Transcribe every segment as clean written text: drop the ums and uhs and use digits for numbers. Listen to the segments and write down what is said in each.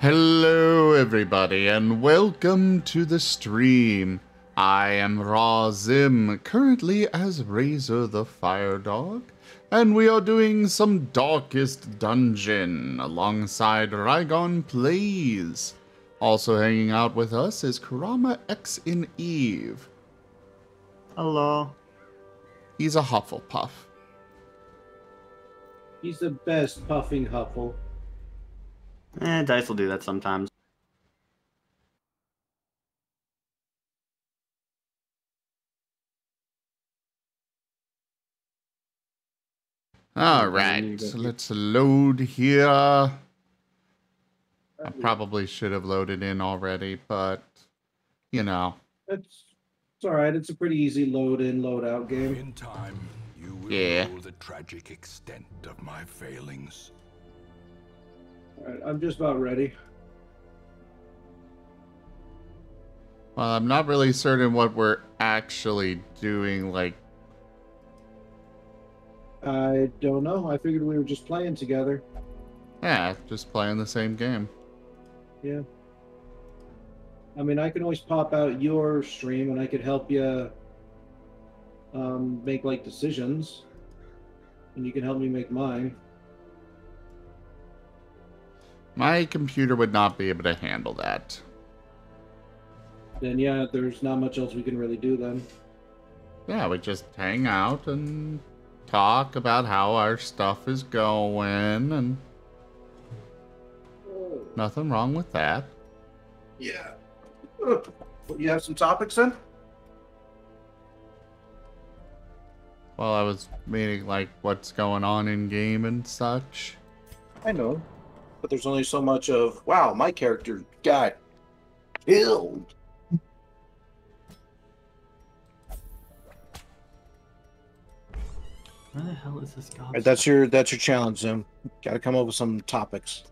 Hello everybody and welcome to the stream. I am Raw Zim, currently as Razor the Fire Dog, and we are doing some Darkest Dungeon alongside Rygone Plays. Also hanging out with us is Kurama X in Eve. Hello. He's a Hufflepuff. He's the best puffing Huffle. Dice will do that sometimes. Alright, so let's load here. I probably should have loaded in already, but, you know. It's alright, it's a pretty easy load in, load out game. In time, you will know the tragic extent of my failings. Alright, I'm just about ready. Well, I'm not really certain what we're actually doing, like... I don't know. I figured we were just playing together. Yeah, just playing the same game. Yeah. I mean, I can always pop out your stream and I could help you make, like, decisions. And you can help me make mine. My computer would not be able to handle that. Then, yeah, there's not much else we can really do then. Yeah, we just hang out and talk about how our stuff is going, and nothing wrong with that. Yeah. You have some topics then? Well, I was meaning, like, what's going on in game and such. I know. But there's only so much of, wow, my character got killed. Where the hell is this guy? Right, that's your challenge, Zim. Got to come up with some topics.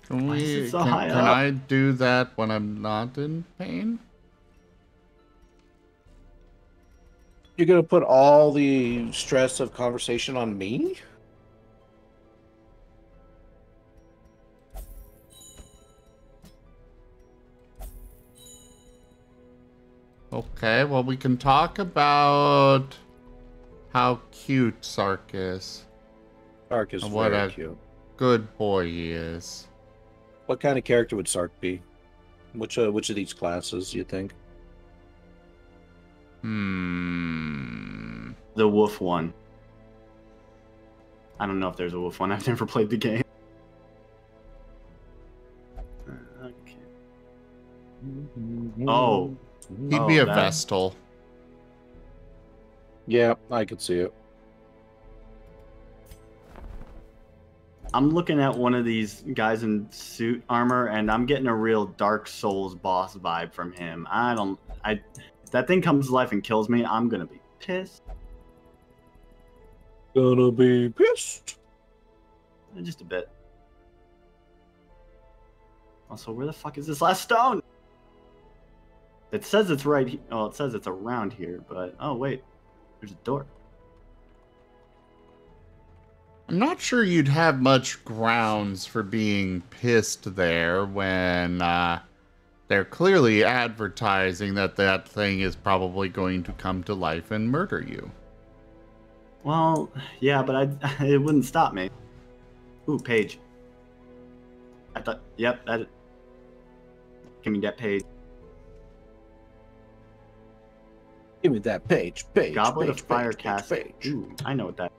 Can Why is we? it so high Can up? I do that when I'm not in pain? You're gonna put all the stress of conversation on me? Okay, well, we can talk about how cute Sark is. Sark is What very a- cute. Good boy he is. What kind of character would Sark be? Which of these classes do you think? The wolf one. I don't know if there's a wolf one. I've never played the game. Okay. Oh. He'd be a that- Vestal. Yeah, I could see it. I'm looking at one of these guys in suit armor, and I'm getting a real Dark Souls boss vibe from him. If that thing comes to life and kills me, I'm gonna be pissed. Gonna be pissed. Just a bit. Also, where the fuck is this last stone? It says it's right here. Oh, it says it's around here, but... Oh, wait. There's a door. I'm not sure you'd have much grounds for being pissed there when they're clearly advertising that that thing is probably going to come to life and murder you. Well, yeah, but it wouldn't stop me. Ooh, page. I thought... Yep, that... Give me that page. Give me that page. Goblet of Fire Castle. Ooh, I know what that...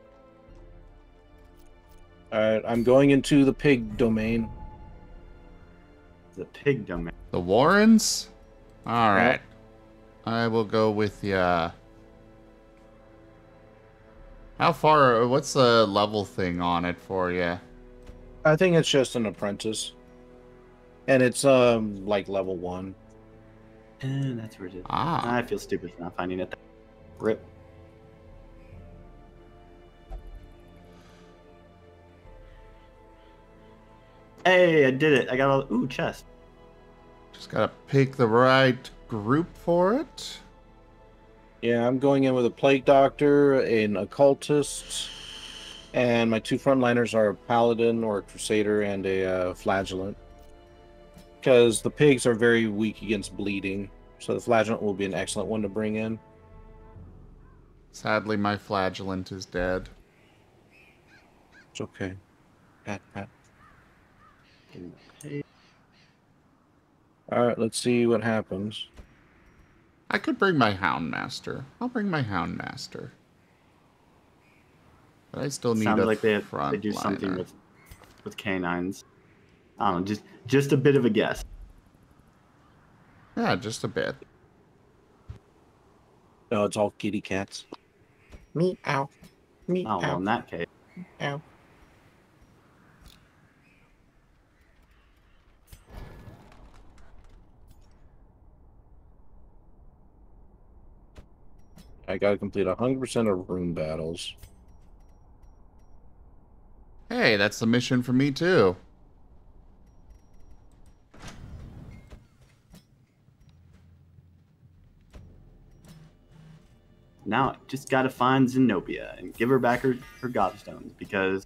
Alright, I'm going into the pig domain. The pig domain. The Warrens? Alright. I will go with ya. How far... What's the level thing on it for you? I think it's just an apprentice. And it's like level 1. And that's where it is. Ah. I feel stupid for not finding it. Rip. Hey, I did it. I got all... Ooh, chest. Just gotta pick the right group for it. Yeah, I'm going in with a plague doctor, an occultist, And my 2 frontliners are a paladin or a crusader and a flagellant. Because the pigs are very weak against bleeding. So the flagellant will be an excellent one to bring in. Sadly, my flagellant is dead. It's okay. Pat, pat. Alright, let's see what happens. I could bring my Houndmaster. I'll bring my Houndmaster. But I still need Sounds a like they front do something liner. with canines. I don't know, just a bit of a guess. Yeah, just a bit. No, it's all kitty cats. Meow. Meow. Oh, well, in that case. Meow. I gotta complete 100% of room battles. Hey, that's the mission for me too. Now, just gotta find Zenobia and give her back her gobstones, because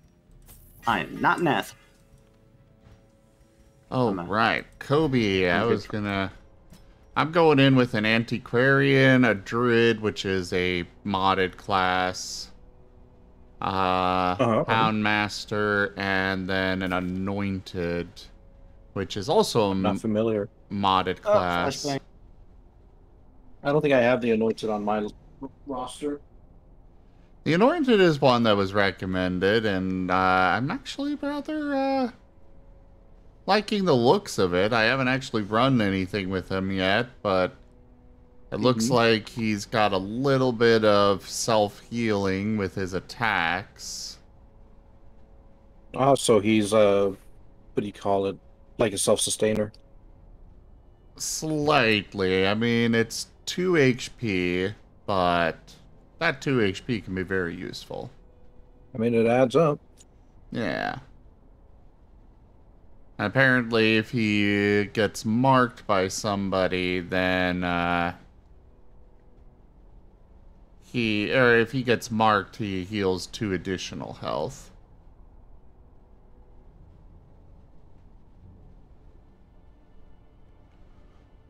I am not an ass. Oh, right. Kobe, I'm going in with an antiquarian, a druid, which is a modded class, Houndmaster, and then an anointed, which is also a Not familiar. modded class. Flashbang. I don't think I have the anointed on my roster. The anointed is one that was recommended, and I'm actually rather liking the looks of it. I haven't actually run anything with him yet, but it looks like he's got a little bit of self-healing with his attacks. Oh, so he's what do you call it? Like a self-sustainer? Slightly. I mean, it's 2 HP, but that 2 HP can be very useful. I mean, it adds up. Yeah. And apparently, if he gets marked by somebody, then if he gets marked, he heals 2 additional health.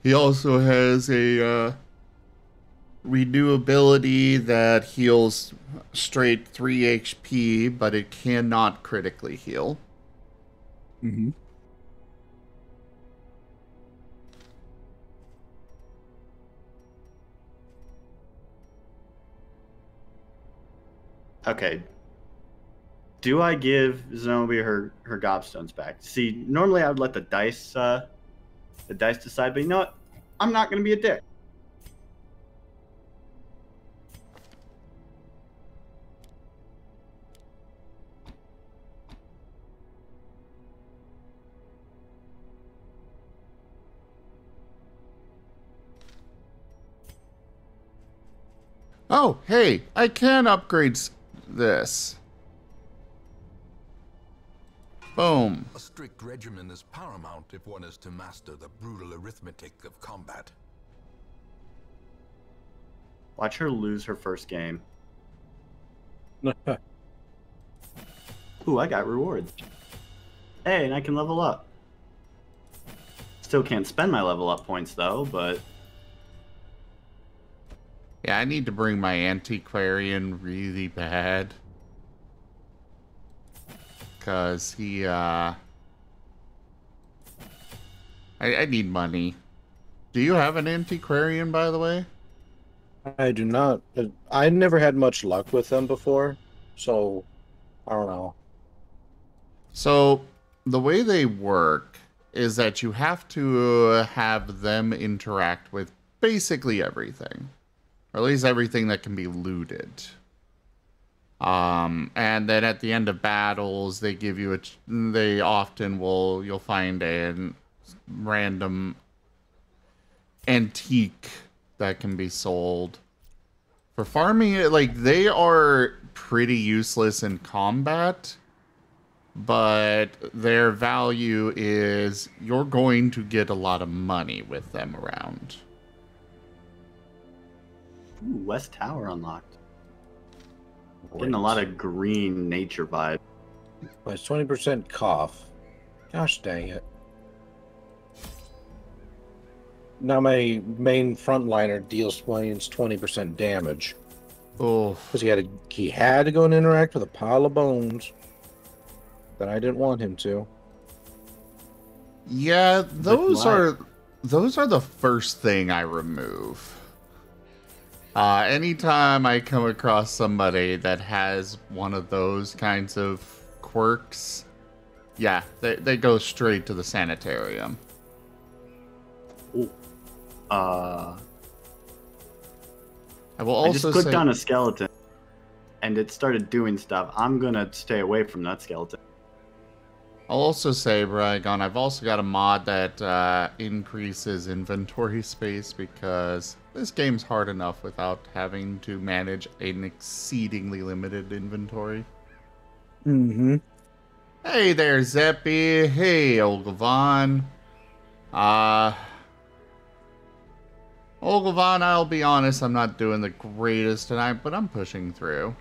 He also has a renewability that heals straight 3 HP, but it cannot critically heal. Mm-hmm. Okay. Do I give Zenobia her gobstones back? See, normally I would let the dice decide, but you know what? I'm not gonna be a dick. Oh, hey, I can upgrade this. Boom. A strict regimen is paramount if one is to master the brutal arithmetic of combat. Watch her lose her first game. Ooh, I got rewards. Hey, and I can level up. Still can't spend my level up points though, but Yeah, I need to bring my antiquarian really bad. Because he, I need money. Do you have an antiquarian, by the way? I do not. I never had much luck with them before, so I don't know. So, the way they work is that you have to have them interact with basically everything. Or at least everything that can be looted. And then at the end of battles, they give you they often you'll find a random antique that can be sold. For farming it, like, they are pretty useless in combat, but their value is you're going to get a lot of money with them around. ooh, West Tower unlocked. Getting a lot of green nature vibe. Well, it's 20% cough. Gosh dang it. Now my main frontliner deals Swain's 20% damage. Oh, Because he had to go and interact with a pile of bones that I didn't want him to. yeah, those are the first thing I remove. Anytime I come across somebody that has one of those kinds of quirks, yeah, they go straight to the sanitarium. Ooh. I will I also just clicked say, on a skeleton, and it started doing stuff. I'm gonna stay away from that skeleton. I'll also say, Rygone, I've also got a mod that increases inventory space because this game's hard enough without having to manage an exceedingly limited inventory. Mm-hmm. Hey there, Zeppy. Hey, Olgavan. Olgavan, I'll be honest, I'm not doing the greatest tonight, but I'm pushing through.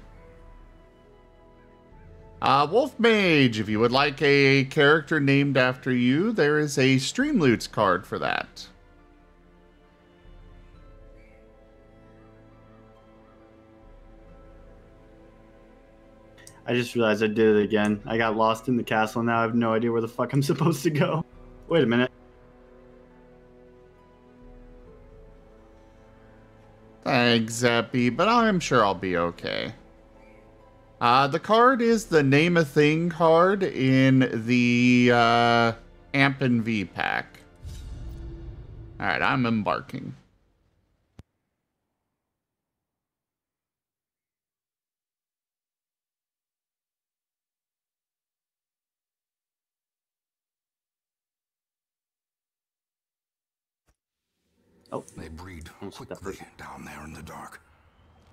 Wolf Mage, if you would like a character named after you, there is a Streamloots card for that. I just realized I did it again. I got lost in the castle, and now I have no idea where the fuck I'm supposed to go. Wait a minute. Thanks, Zeppy, but I'm sure I'll be okay. The card is the Name a Thing card in the Amp and V pack. Alright, I'm embarking. Oh, They breed quickly down there in the dark.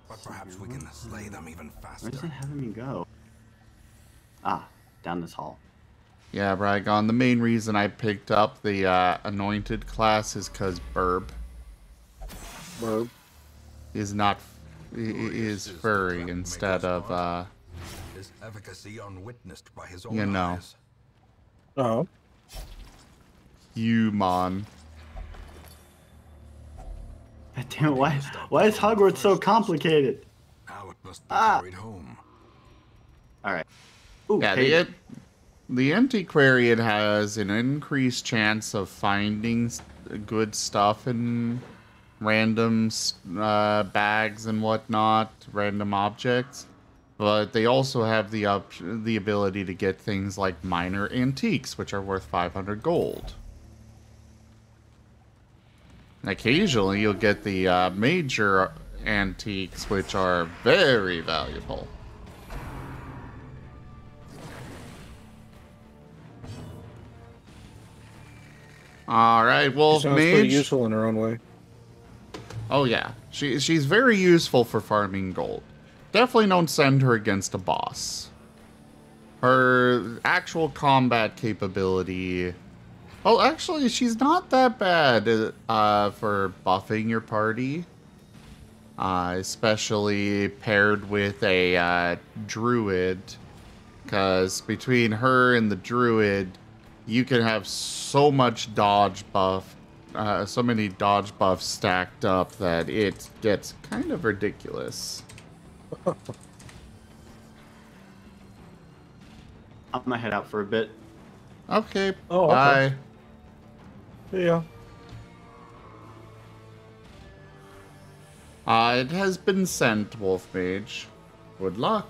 But perhaps we can slay them even faster. where's it having me go? Ah, down this hall. Yeah, Rygone, the main reason I picked up the Anointed class is because Burb is not... is Furry instead of, His efficacy unwitnessed by his you own know, eyes. Oh. human. God damn it, why is Hogwarts so complicated? Now it must be carried home. Alright. Ooh, Yeah, hey. the Antiquarian has an increased chance of finding good stuff in random bags and whatnot, random objects. But they also have the ability to get things like minor antiques, which are worth 500 gold. And occasionally, you'll get the major antiques, which are very valuable. All right, Wolf Sounds pretty Mage. useful in her own way. Oh yeah, she's very useful for farming gold. Definitely don't send her against a boss. Her actual combat capability... Oh, actually, she's not that bad for buffing your party. Especially paired with a druid. Because between her and the druid, you can have so much dodge buff, so many dodge buffs stacked up that it gets kind of ridiculous. I'm gonna head out for a bit. Okay, Oh, bye. okay. Yeah. It has been sent, Wolf Mage. Good luck.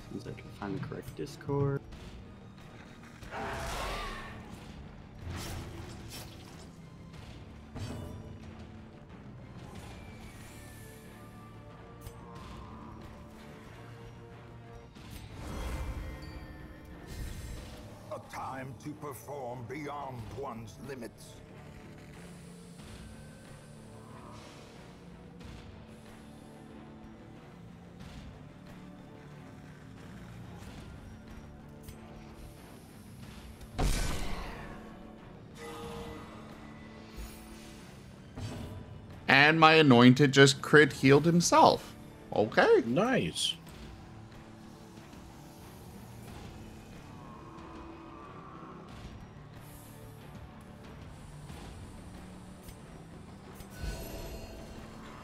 Seems like I can find the correct Discord. A time to perform beyond one's limits. And my anointed just crit healed himself. Okay. Nice.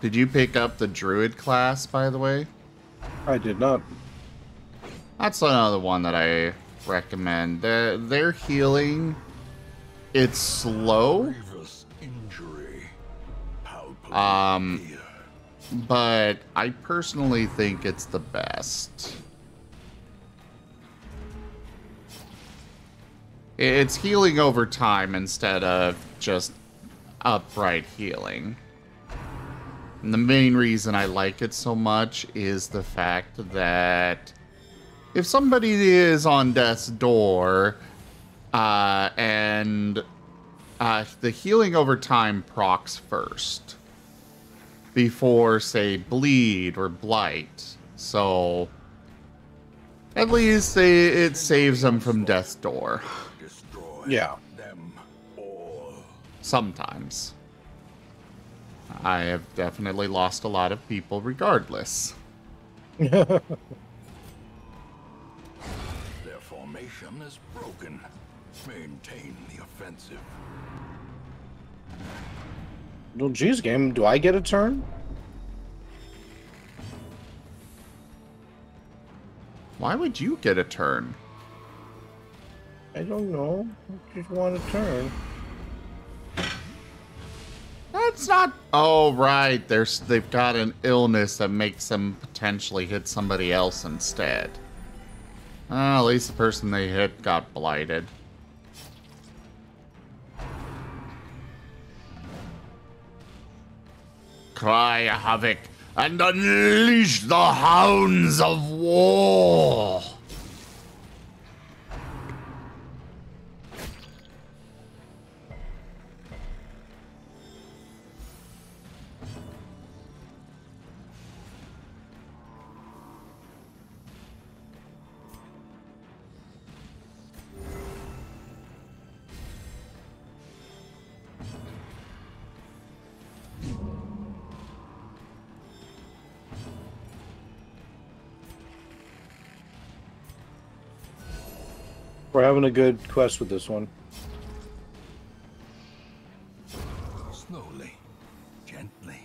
Did you pick up the druid class, by the way? I did not. That's another one that I recommend. Their healing, it's slow. But I personally think it's the best. It's healing over time instead of just upright healing. And the main reason I like it so much is the fact that if somebody is on death's door and the healing over time procs first before, say, bleed or blight, so at least it saves them from death's door. Yeah. Sometimes. I have definitely lost a lot of people regardless. Their formation is broken. Maintain the offensive. Well, geez, game, do I get a turn? Why would you get a turn? I don't know. I just want a turn. That's not... Oh, right. They've got an illness that makes them potentially hit somebody else instead. At least the person they hit got blighted. Cry havoc and unleash the hounds of war! We're having a good quest with this one. Slowly, gently.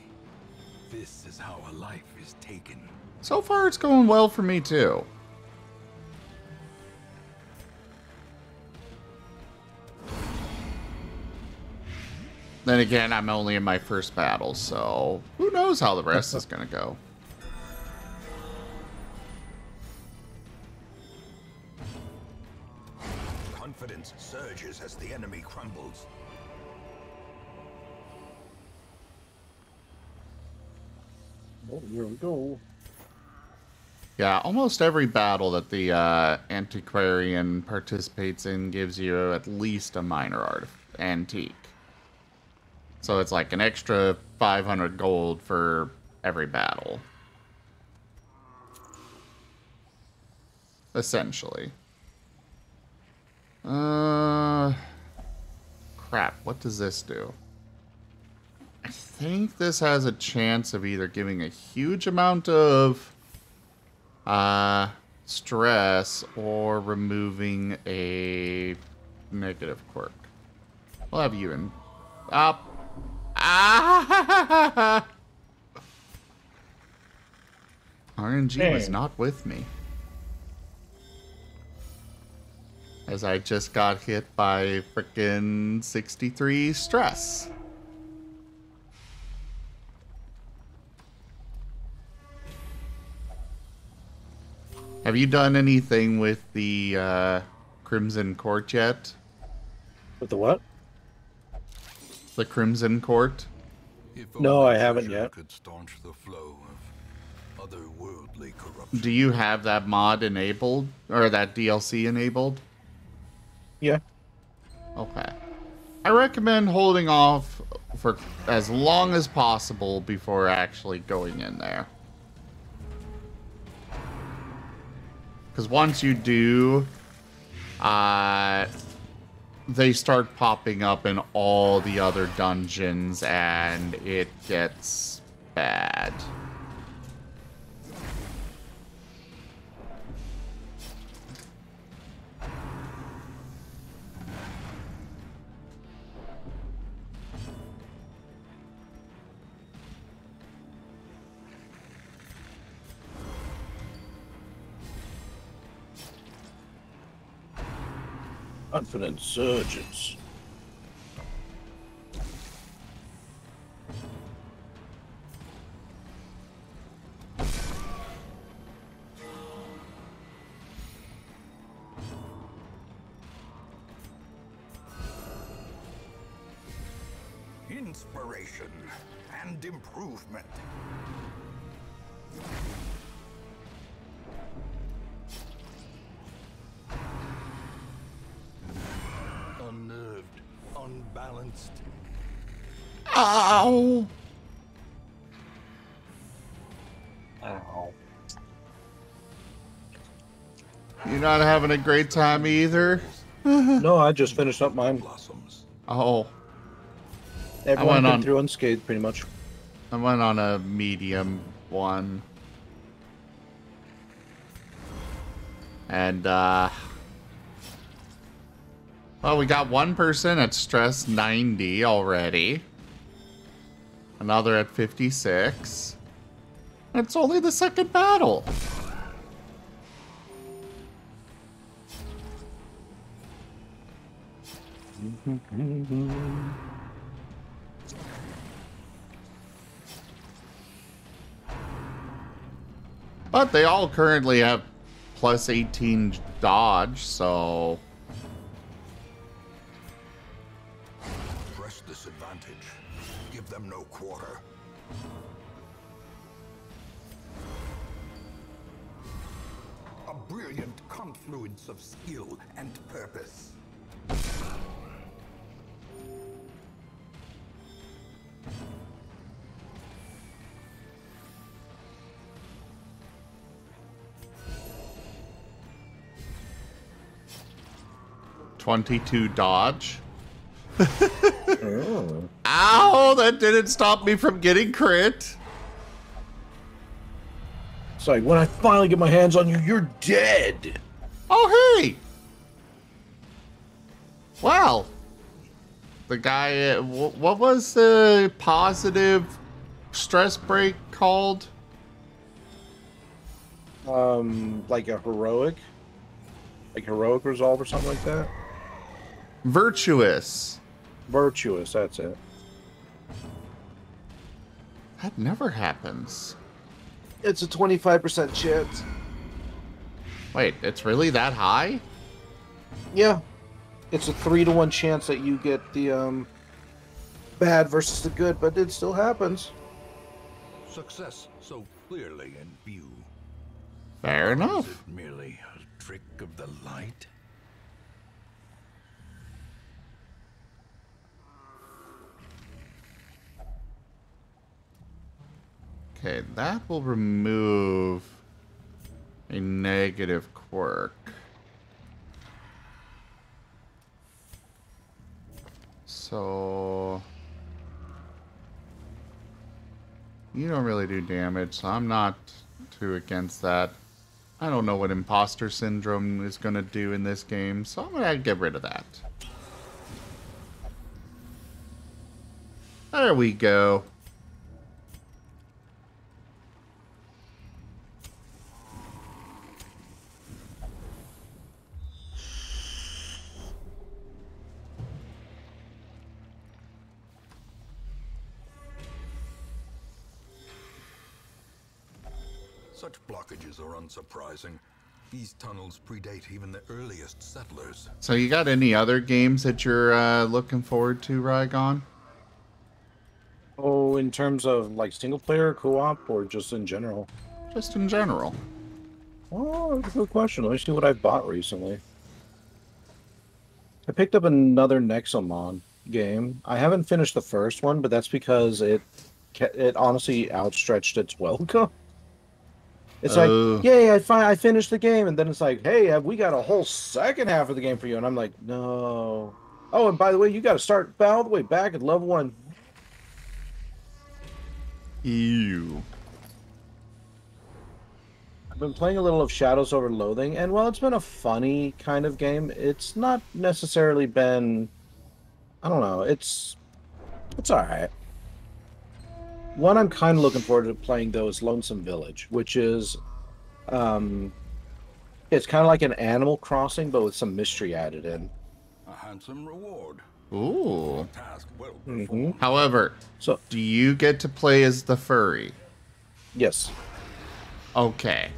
This is how a life is taken. So far, it's going well for me, too. Then again, I'm only in my first battle, so who knows how the rest is going to go. Confidence surges as the enemy crumbles. Oh, here we go. Yeah, almost every battle that the antiquarian participates in gives you at least a minor antique. So it's like an extra 500 gold for every battle. Essentially. Crap, what does this do? I think this has a chance of either giving a huge amount of stress or removing a negative quirk. We'll have you in. Up. Ah! RNG was not with me. As I just got hit by frickin' 63 stress. Have you done anything with the Crimson Court yet? With the what? The Crimson Court? No, I haven't yet. Could staunch the flow of otherworldly corruption. Do you have that mod enabled? Or that DLC enabled? Yeah. Okay. I recommend holding off for as long as possible before actually going in there. Because once you do, they start popping up in all the other dungeons, and it gets bad. Confident surgeons. Inspiration and improvement. Unnerved, unbalanced. Ow! Ow. You're not having a great time either? No, I just finished up mine. Blossoms. Oh, Everyone went came on- through unscathed, pretty much. I went on a medium one. And, well, we got one person at stress 90 already. Another at 56. It's only the second battle. But they all currently have plus 18 dodge, so... Press this advantage. Give them no quarter. A brilliant confluence of skill and purpose. $22 dodge. Oh. Ow! That didn't stop me from getting crit. It's like, when I finally get my hands on you, you're dead. Oh, hey! Wow. The guy, what was the positive stress break called? Like a heroic? Like heroic resolve or something like that? Virtuous. Virtuous, that's it. That never happens. It's a 25% chance. Wait, it's really that high? Yeah. It's a 3-to-1 chance that you get the bad versus the good, but it still happens. Success so clearly in view. Fair Is enough. it merely a trick of the light? Okay, that will remove a negative quirk. So you don't really do damage, so I'm not too against that. I don't know what imposter syndrome is going to do in this game, so I'm going to get rid of that. There we go. Such blockages are unsurprising. These tunnels predate even the earliest settlers. So you got any other games that you're looking forward to, Rygone? Oh, in terms of like single player, co-op, or just in general? Just in general. Oh, that's a good question. Let me see what I've bought recently. I picked up another Nexomon game. I haven't finished the first one, but that's because it honestly outstretched its welcome. It's like, yay, I finished the game, and then it's like, hey, we got a whole second half of the game for you, and I'm like, no. Oh, and by the way, you got to start all the way back at level 1. Ew. I've been playing a little of Shadows Over Loathing, and while it's been a funny kind of game, it's not necessarily been. I don't know. It's all right. One I'm kind of looking forward to playing though is Lonesome Village, which is, it's kind of like an Animal Crossing, but with some mystery added in. A handsome reward. Ooh. Task well Mhm. performed. However, So do you get to play as the furry? yes, Okay.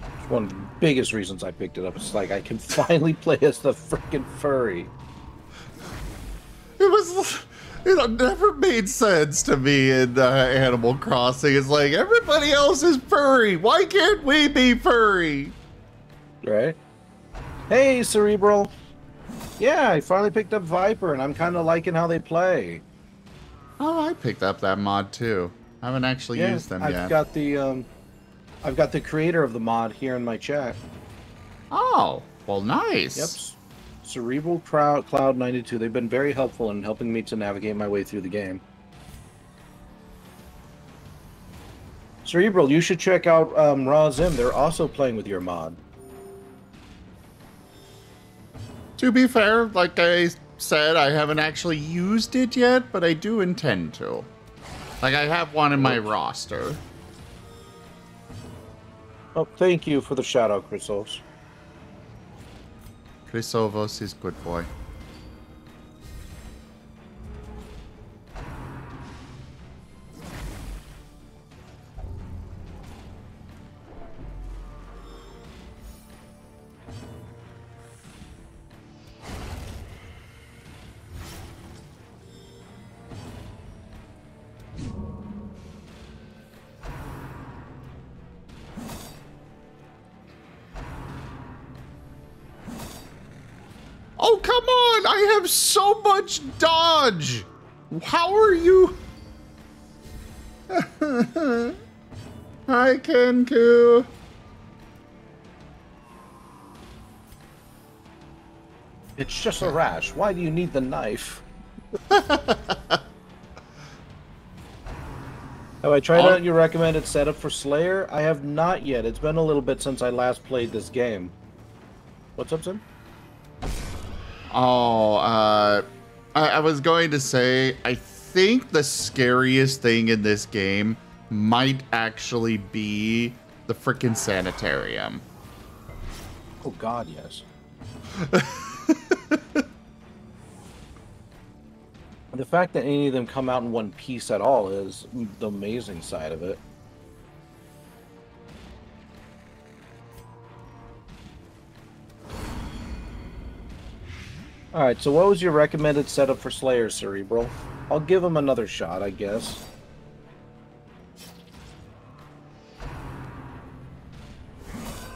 it's one of the biggest reasons I picked it up. It's like I can finally play as the freaking furry. It was. It never made sense to me in Animal Crossing. It's like, everybody else is furry. Why can't we be furry? Right? Hey, Cerebral. Yeah, I finally picked up Viper, and I'm kind of liking how they play. Oh, I picked up that mod too. I haven't actually used them I've yet. I've got the creator of the mod here in my chat. Oh, well, nice. Yep. Cerebral Cloud 92. They've been very helpful in helping me to navigate my way through the game. Cerebral, you should check out Raw Zim. They're also playing with your mod. To be fair, like I said, I haven't actually used it yet, but I do intend to. Like, I have one in my roster. Oh, thank you for the shout out, Chrysos. Chrysovos is good boy. Oh, come on! I have so much dodge! How are you? Hi, Kenku. It's just a rash. Why do you need the knife? Have I tried out your recommended setup for Slayer? I have not yet. It's been a little bit since I last played this game. What's up, Sim? Oh, I was going to say, I think the scariest thing in this game might actually be the frickin' sanitarium. Oh God, yes. The fact that any of them come out in one piece at all is the amazing side of it. Alright, so what was your recommended setup for Slayer, Cerebral? I'll give him another shot, I guess.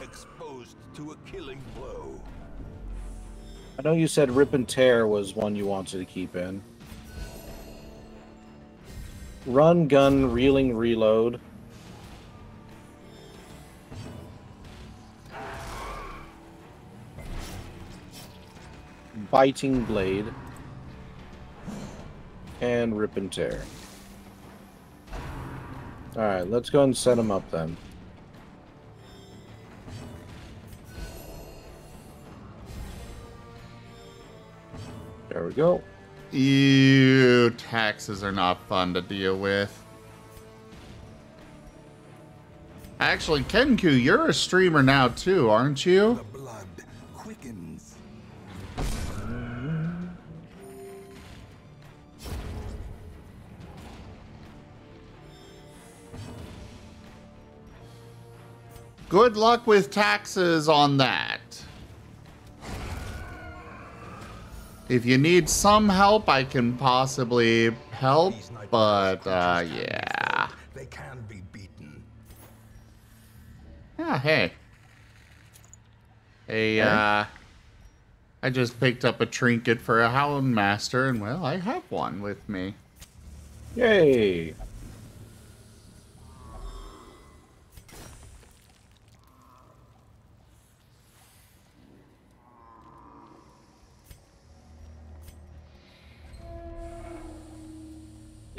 Exposed to a killing blow. I know you said Rip and Tear was one you wanted to keep in. Run, gun, reeling, reload. Biting blade. And rip and tear. Alright, let's go and set them up then. There we go. Ew, taxes are not fun to deal with. Actually, Kenku, you're a streamer now too, aren't you? The blood quickens. Good luck with taxes on that. If you need some help, I can possibly help, but yeah. They can be beaten. Yeah, hey. I just picked up a trinket for a Hound Master, and well, I have one with me. Yay!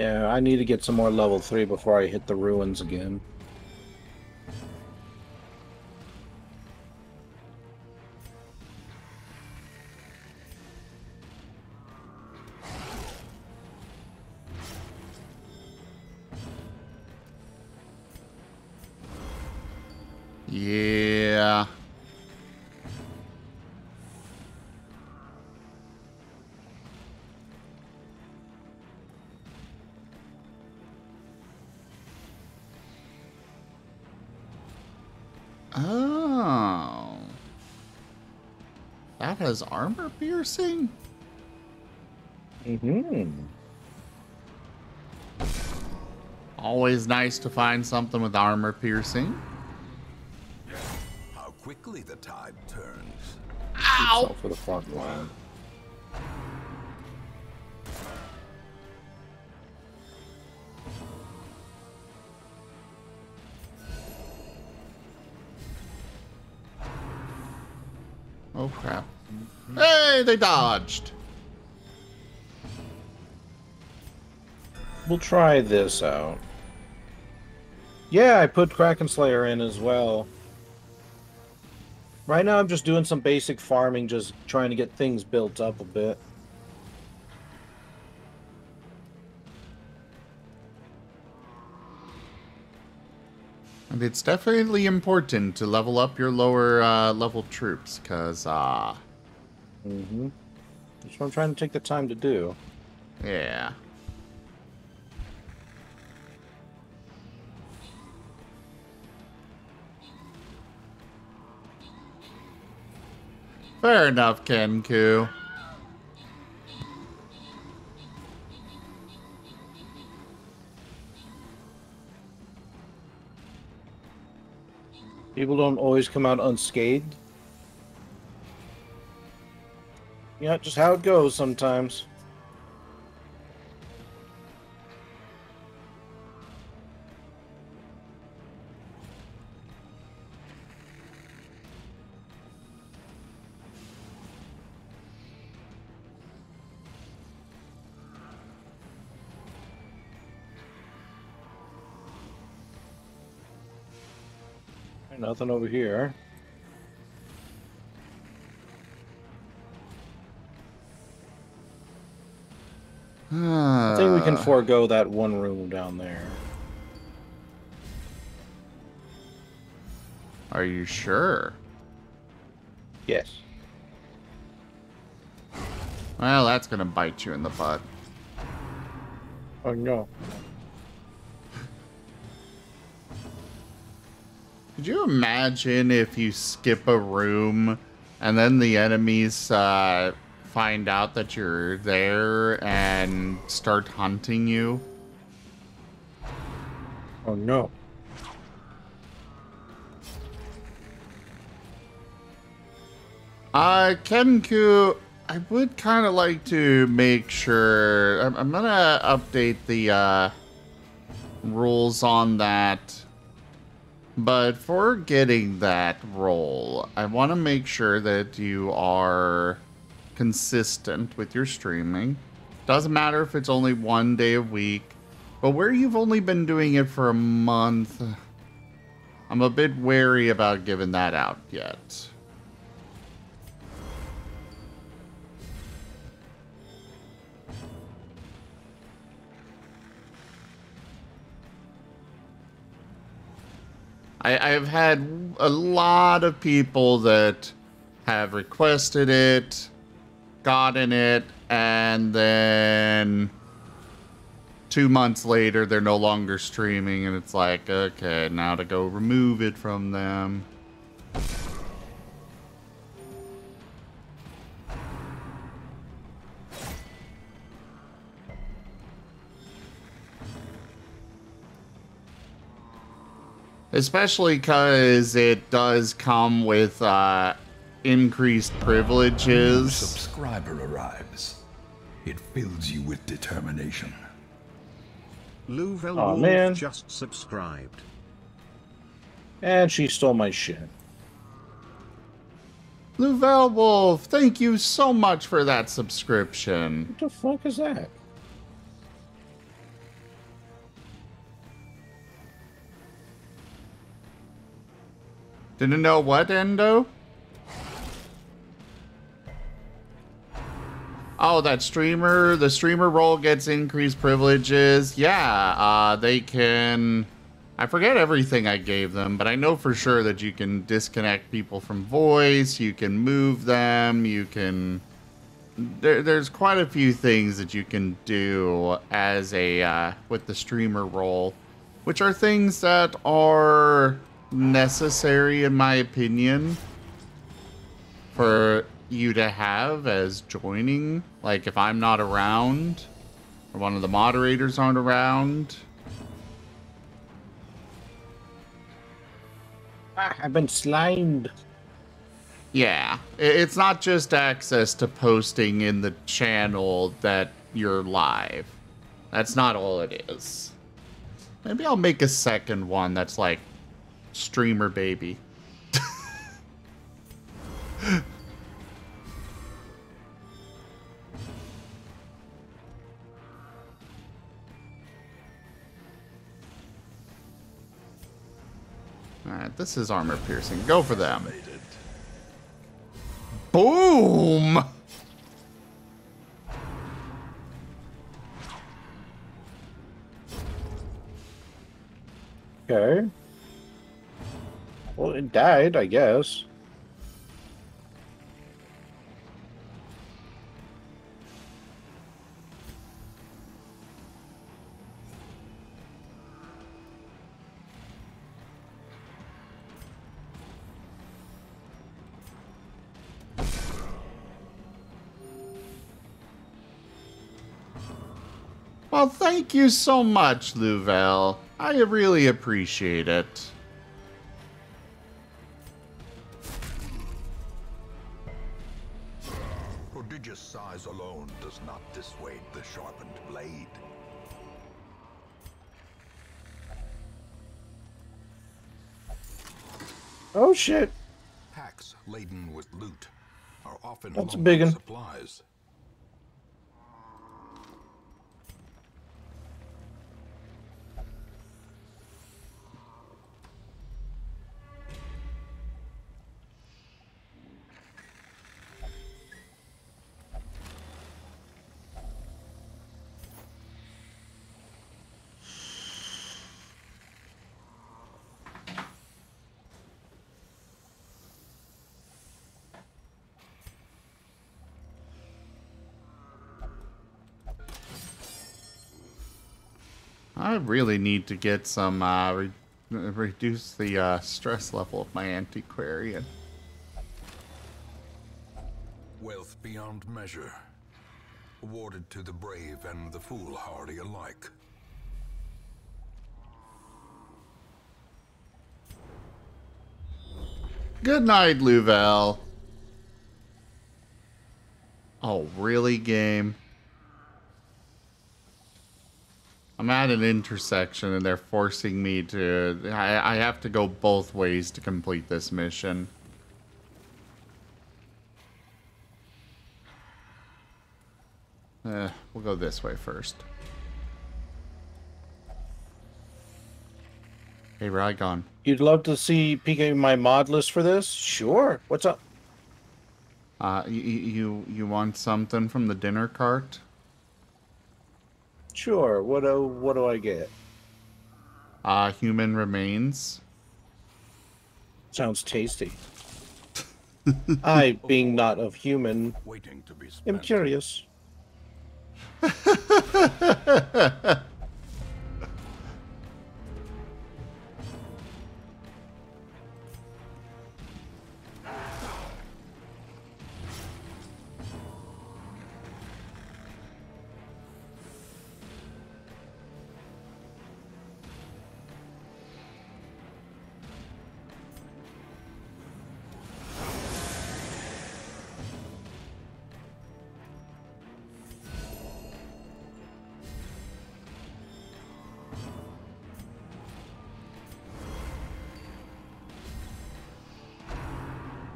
Yeah, I need to get some more level 3 before I hit the ruins again. Yeah. Oh. That has armor piercing? Mm-hmm. Always nice to find something with armor piercing. How quickly the tide turns. Ow! For the front line. Oh crap. Hey, they dodged! We'll try this out. Yeah, I put Kraken Slayer in as well. Right now I'm just doing some basic farming, just trying to get things built up a bit. And it's definitely important to level up your lower level troops, because, Mm-hmm. That's what I'm trying to take the time to do. yeah. Fair enough, Kenku. People don't always come out unscathed. Yeah, just how it goes sometimes. Nothing over here. I think we can forego that one room down there. Are you sure? Yes. Well, that's gonna bite you in the butt. Oh no. Could you imagine if you skip a room and then the enemies find out that you're there and start hunting you? Oh no. Kenku, I would kind of like to make sure... I'm gonna update the rules on that. But for getting that role, I want to make sure that you are consistent with your streaming. Doesn't matter if it's only one day a week, but where you've only been doing it for a month, I'm a bit wary about giving that out yet. I've had a lot of people that have requested it, gotten it, and then 2 months later they're no longer streaming, and it's like, okay, now to go remove it from them. Especially because it does come with increased privileges. A subscriber arrives. It fills you with determination. Louvel Aw, Wolf man. just subscribed. And she stole my shit. Louvel Wolf, thank you so much for that subscription. What the fuck is that? Didn't know what, Endo? Oh, that streamer, the streamer role gets increased privileges. Yeah, they can... I forget everything I gave them, but I know for sure that you can disconnect people from voice, you can move them, you can... There's quite a few things that you can do as a, with the streamer role, which are things that are necessary, in my opinion, for you to have as joining. Like, if I'm not around, or one of the moderators aren't around. Ah, I've been slimed. Yeah, it's not just access to posting in the channel that you're live. That's not all it is. Maybe I'll make a second one that's like streamer baby. Alright, this is armor piercing. Go for them. Boom! Okay. Well, it died, I guess. Well, thank you so much, Louvel. I really appreciate it. Prodigious size alone does not dissuade the sharpened blade. Oh shit. Packs laden with loot are often That's a low big on one. supplies. I really need to get some, reduce the stress level of my antiquarian. Wealth beyond measure, awarded to the brave and the foolhardy alike. Good night, Louvel. Oh, really, game? I'm at an intersection and they're forcing me to... I have to go both ways to complete this mission. We'll go this way first. Hey, Rygone. You'd love to see PK my mod list for this? Sure. What's up? You want something from the dinner cart? Sure. What do I get? Human remains. Sounds tasty. I, being not of human, Waiting to be am spent. curious.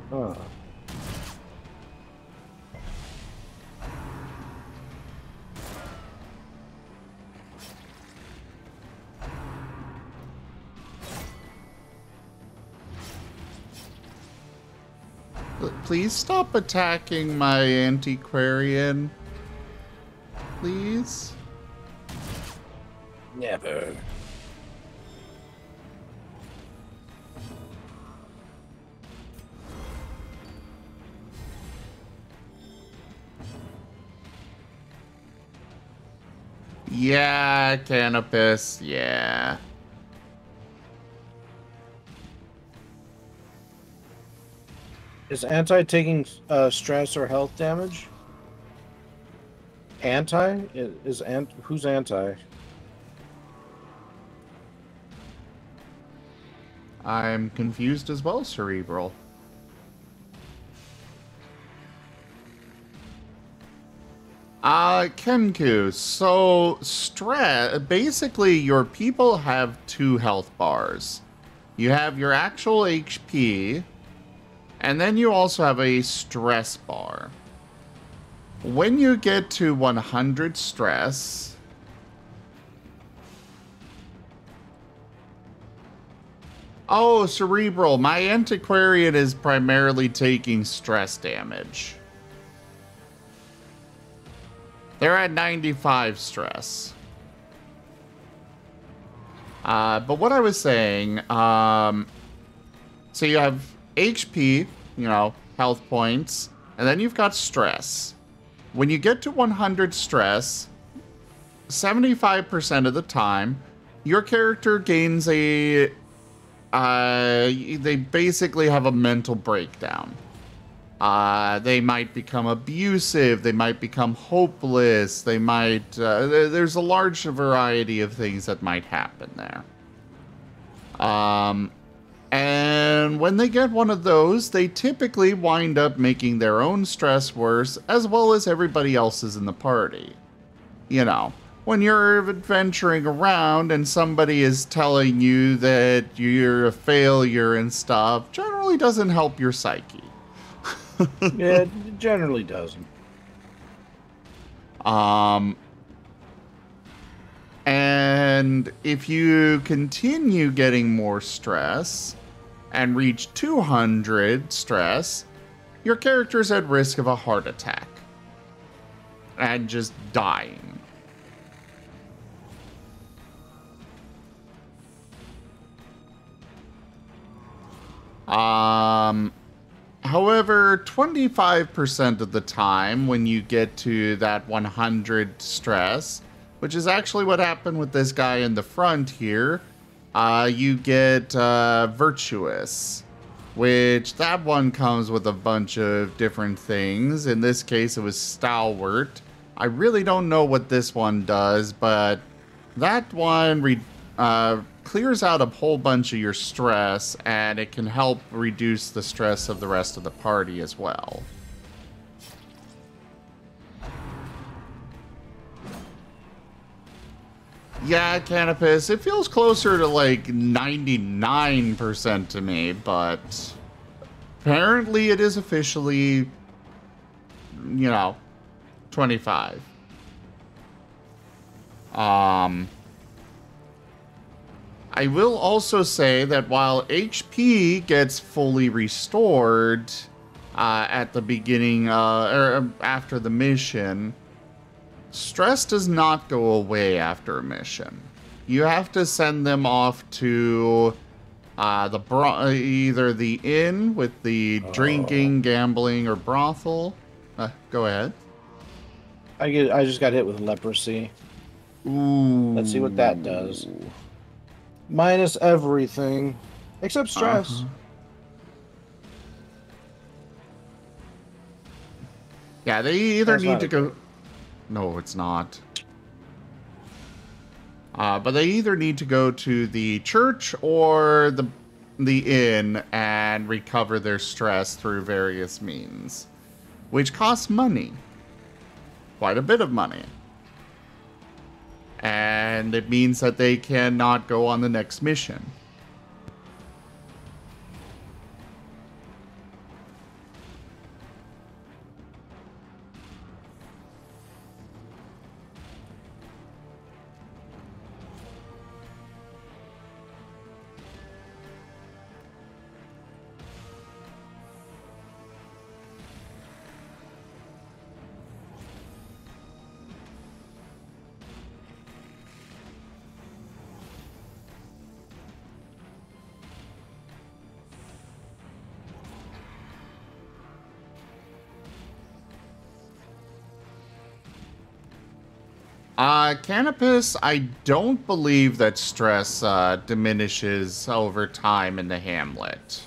Huh. Please stop attacking my antiquarian. Please? Never. Yeah, Canopus, yeah. Is anti taking stress or health damage? Anti? Who's anti? I'm confused as well, Cerebral. Kenku, so basically your people have 2 health bars. You have your actual HP, and then you also have a stress bar. When you get to 100 stress, oh, Cerebral, my antiquarian is primarily taking stress damage. They're at 95 stress. But what I was saying, so you have HP, health points, and then you've got stress. When you get to 100 stress, 75% of the time, your character gains they basically have a mental breakdown. They might become abusive, they might become hopeless, they might, there's a large variety of things that might happen there. And when they get one of those, they typically wind up making their own stress worse, as well as everybody else's in the party. When you're adventuring around and somebody is telling you that you're a failure and stuff, generally doesn't help your psyche. Yeah, it generally doesn't. And if you continue getting more stress and reach 200 stress, your character's at risk of a heart attack and just dying. However, 25% of the time when you get to that 100 stress, which is actually what happened with this guy in the front here, you get Virtuous, which that one comes with a bunch of different things. In this case, it was Stalwart. I really don't know what this one does, but that one clears out a whole bunch of your stress, and it can help reduce the stress of the rest of the party as well. Yeah, Canopus, it feels closer to like 99% to me, but apparently it is officially, 25. I will also say that while HP gets fully restored at the beginning or after the mission, stress does not go away after a mission. You have to send them off to either the inn with the drinking, gambling, or brothel. Go ahead. I just got hit with leprosy. Ooh. Let's see what that does. Minus everything except stress. Yeah, they either need to go. No, it's not. But they either need to go to the church or the inn and recover their stress through various means, which costs money. Quite a bit of money. And it means that they cannot go on the next mission. Canopus, I don't believe that stress diminishes over time in the Hamlet.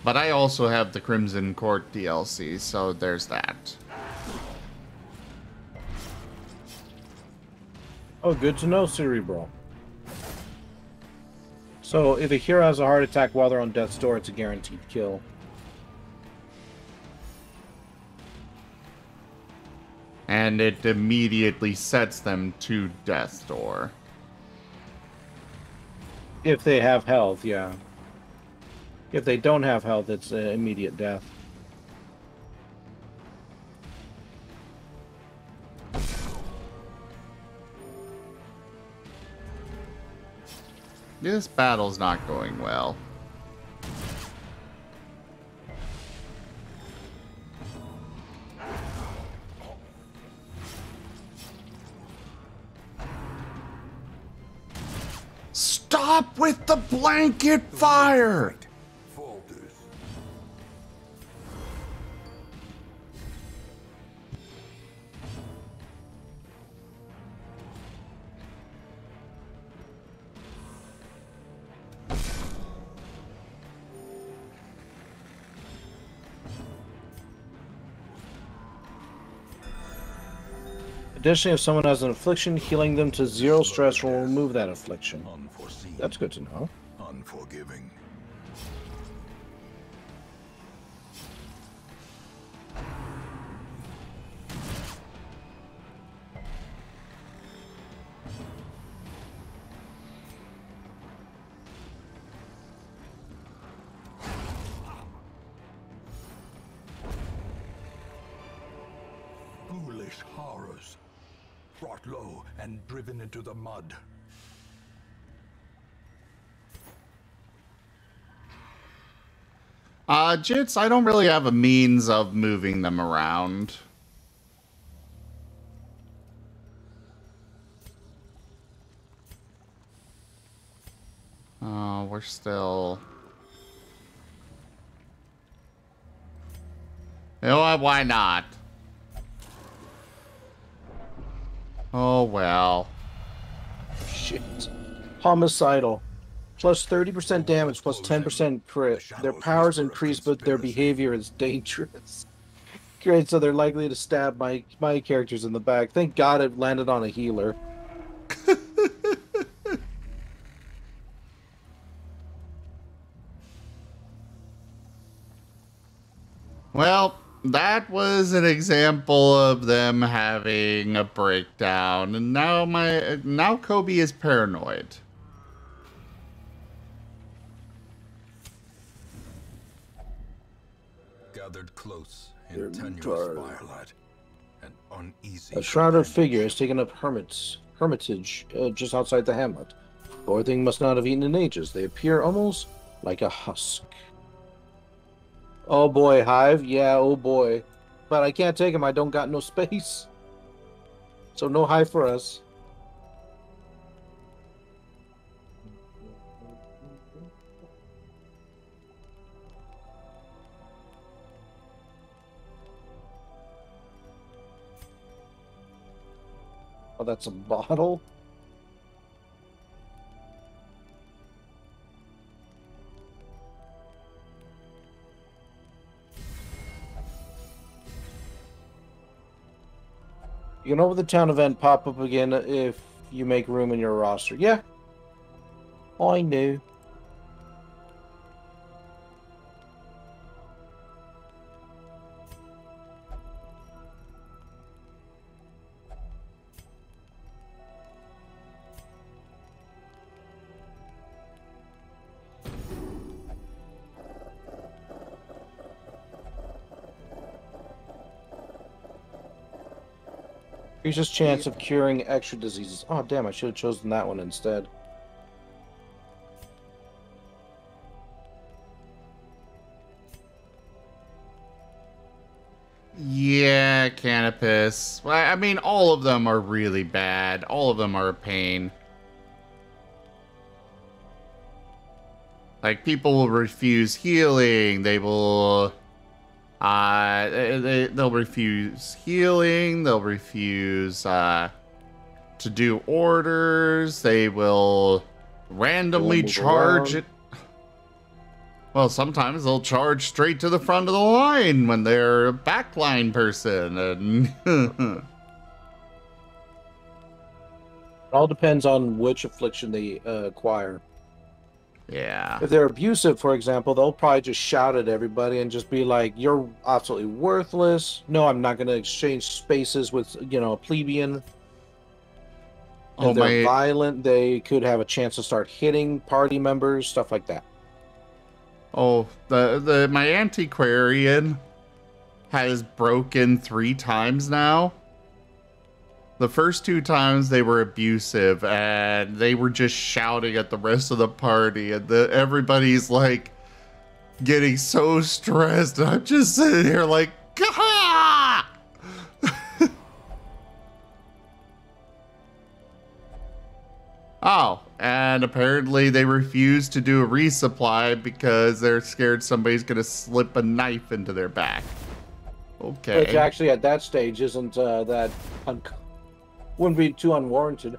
But I also have the Crimson Court DLC, so there's that. Oh, good to know, Cerebral. So, if a hero has a heart attack while they're on death's door, it's a guaranteed kill. And it immediately sets them to death's door. If they have health, yeah. If they don't have health, it's immediate death. This battle's not going well. Stop with the blanket fire! Falters. Additionally, if someone has an affliction, healing them to 0 stress will remove that affliction. Unforeseen. That's good to know. Unforgiving. Foolish horrors. Brought low and driven into the mud. Jits, I don't really have a means of moving them around. Oh, we're still... You know what? Why not? Oh, well. Shit. Homicidal. Plus 30% damage, plus 10% crit. Their powers increase, but their behavior is dangerous. Great, so they're likely to stab my characters in the back. Thank God it landed on a healer. Well, that was an example of them having a breakdown, and now Kobe is paranoid. Gathered close in tenuous firelight. An uneasy. A shrouded figure has taken up hermitage just outside the hamlet. Poor thing must not have eaten in ages. They appear almost like a husk. Oh boy, Hive. Yeah, oh boy. But I can't take him. I don't got no space. So no Hive for us. Oh, that's a bottle? You can open the town event pop up again if you make room in your roster. Yeah. I knew. Increases chance of curing extra diseases. Oh, damn, I should have chosen that one instead. Yeah, Canopus. Well, I mean, all of them are really bad. All of them are a pain. Like, people will refuse healing. They will They'll refuse healing. They'll refuse to do orders. They will randomly charge it. Well, sometimes they'll charge straight to the front of the line when they're a backline person. And It all depends on which affliction they acquire. yeah. If they're abusive, for example, they'll probably just shout at everybody and just be like, "You're absolutely worthless. No, I'm not going to exchange spaces with, a plebeian." If they're violent, they could have a chance to start hitting party members, stuff like that. Oh, my antiquarian has broken 3 times now. The first 2 times they were abusive and they were just shouting at the rest of the party, and everybody's like getting so stressed. And I'm just sitting here like, Gah! Oh, and apparently they refuse to do a resupply because they're scared somebody's gonna slip a knife into their back. Okay. Which actually at that stage isn't wouldn't be too unwarranted.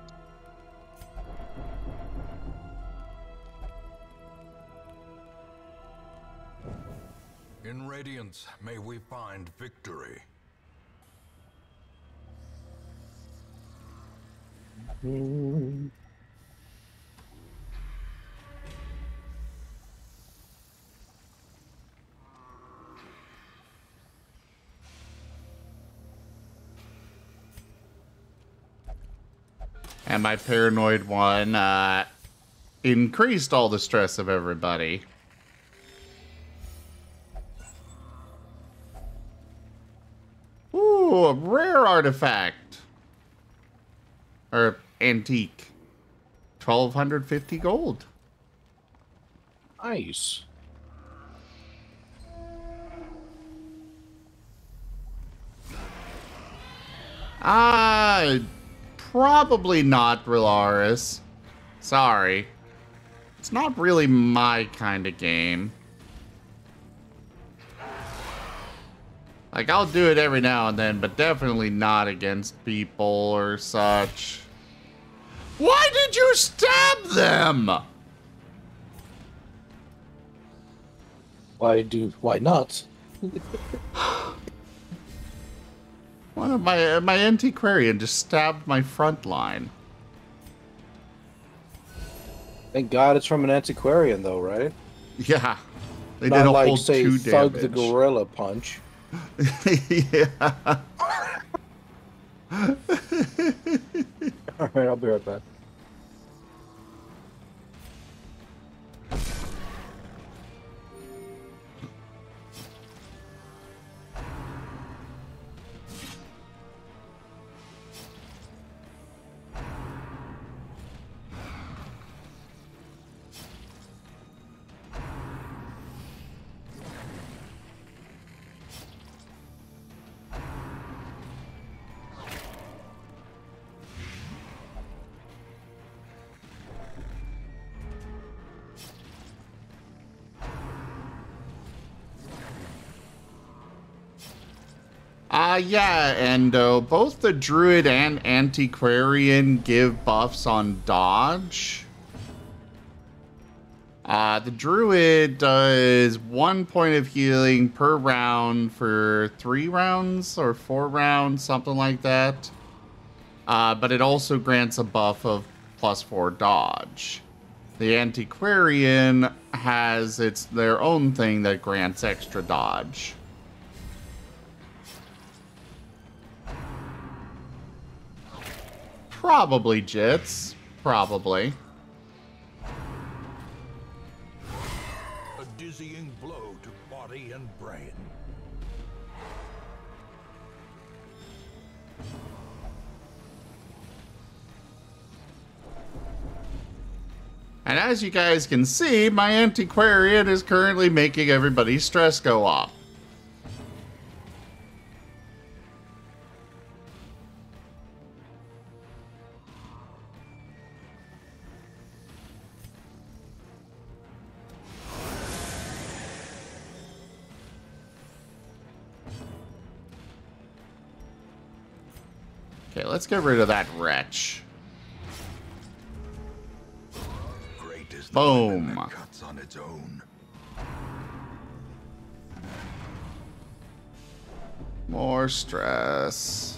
In Radiance, may we find victory. And my paranoid one increased all the stress of everybody. Ooh, a rare artifact. Or antique. 1,250 gold. Nice. Probably not, Rillaris. Sorry. It's not really my kind of game. Like, I'll do it every now and then, but definitely not against people or such. Why did you stab them? Why not? One of my antiquarian just stabbed my front line. Thank God it's from an antiquarian, though, right? Yeah, they Not did a like, whole say, 2 Thug damage. the Gorilla Punch. Yeah. All right, I'll be right back. Yeah, and both the Druid and Antiquarian give buffs on dodge. The Druid does 1 point of healing per round for 3 rounds or 4 rounds, something like that. But it also grants a buff of +4 dodge. The Antiquarian has their own thing that grants extra dodge. Probably Jits. Probably. A dizzying blow to body and brain. And as you guys can see, my Antiquarian is currently making everybody's stress go up. Okay, let's get rid of that wretch. Great is the Boom. weapon that cuts on its own. More stress.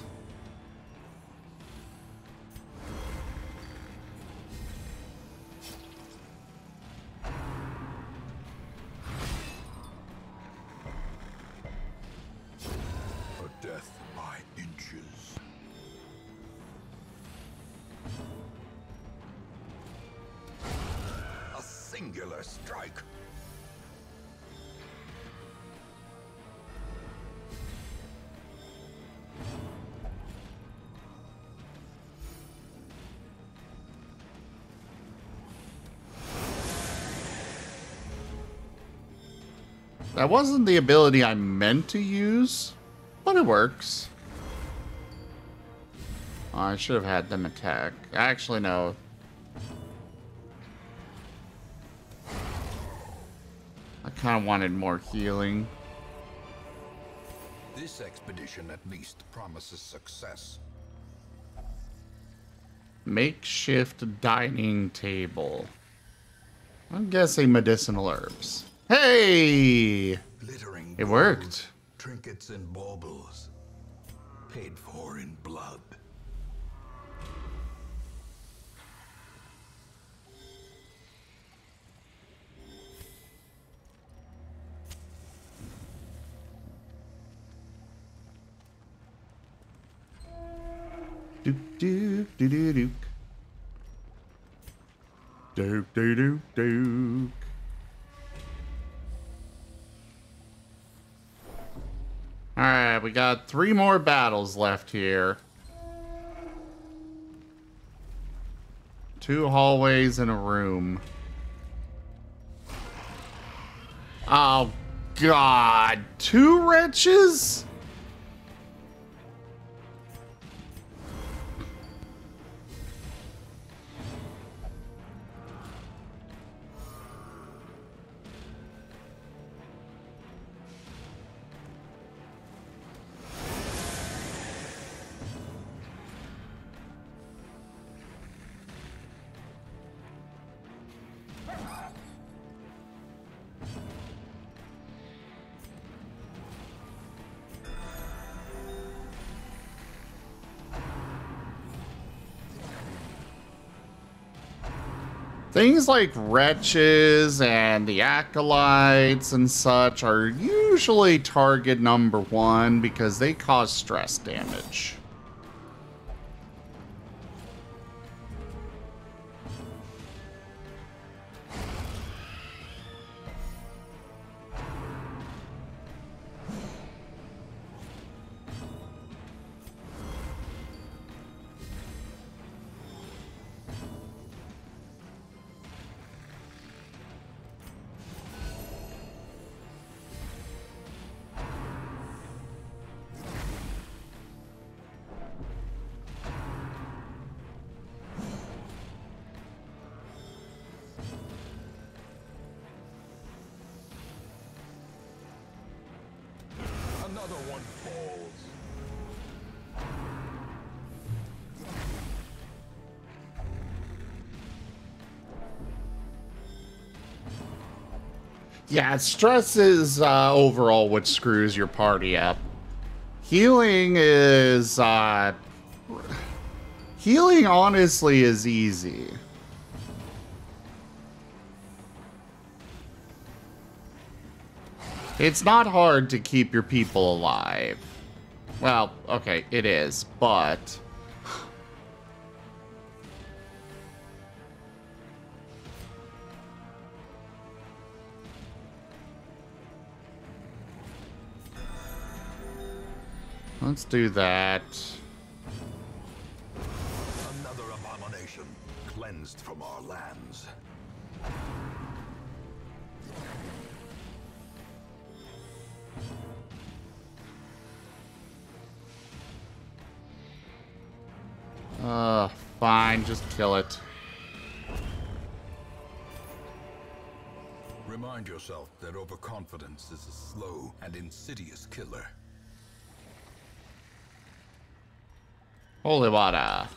A death by inches. A singular strike. That wasn't the ability I meant to use, but it works. Oh, I should have had them attack. Actually, no. I kind of wanted more healing. This expedition at least promises success. Makeshift dining table. I'm guessing medicinal herbs. Hey! Glittering It gold, worked. Trinkets and baubles. Paid for in blood. Dook dook doo doo dook. Dook doo dook dook. Alright, we got 3 more battles left here. 2 hallways and a room. Oh, God. 2 wretches? Things like wretches and the acolytes and such are usually target number 1 because they cause stress damage. Another one falls. Yeah, stress is overall what screws your party up. Healing is healing honestly is easy. It's not hard to keep your people alive. Well, okay, it is, but let's do that. Another abomination cleansed from our lands. Fine, just kill it. Remind yourself that overconfidence is a slow and insidious killer. Holy water.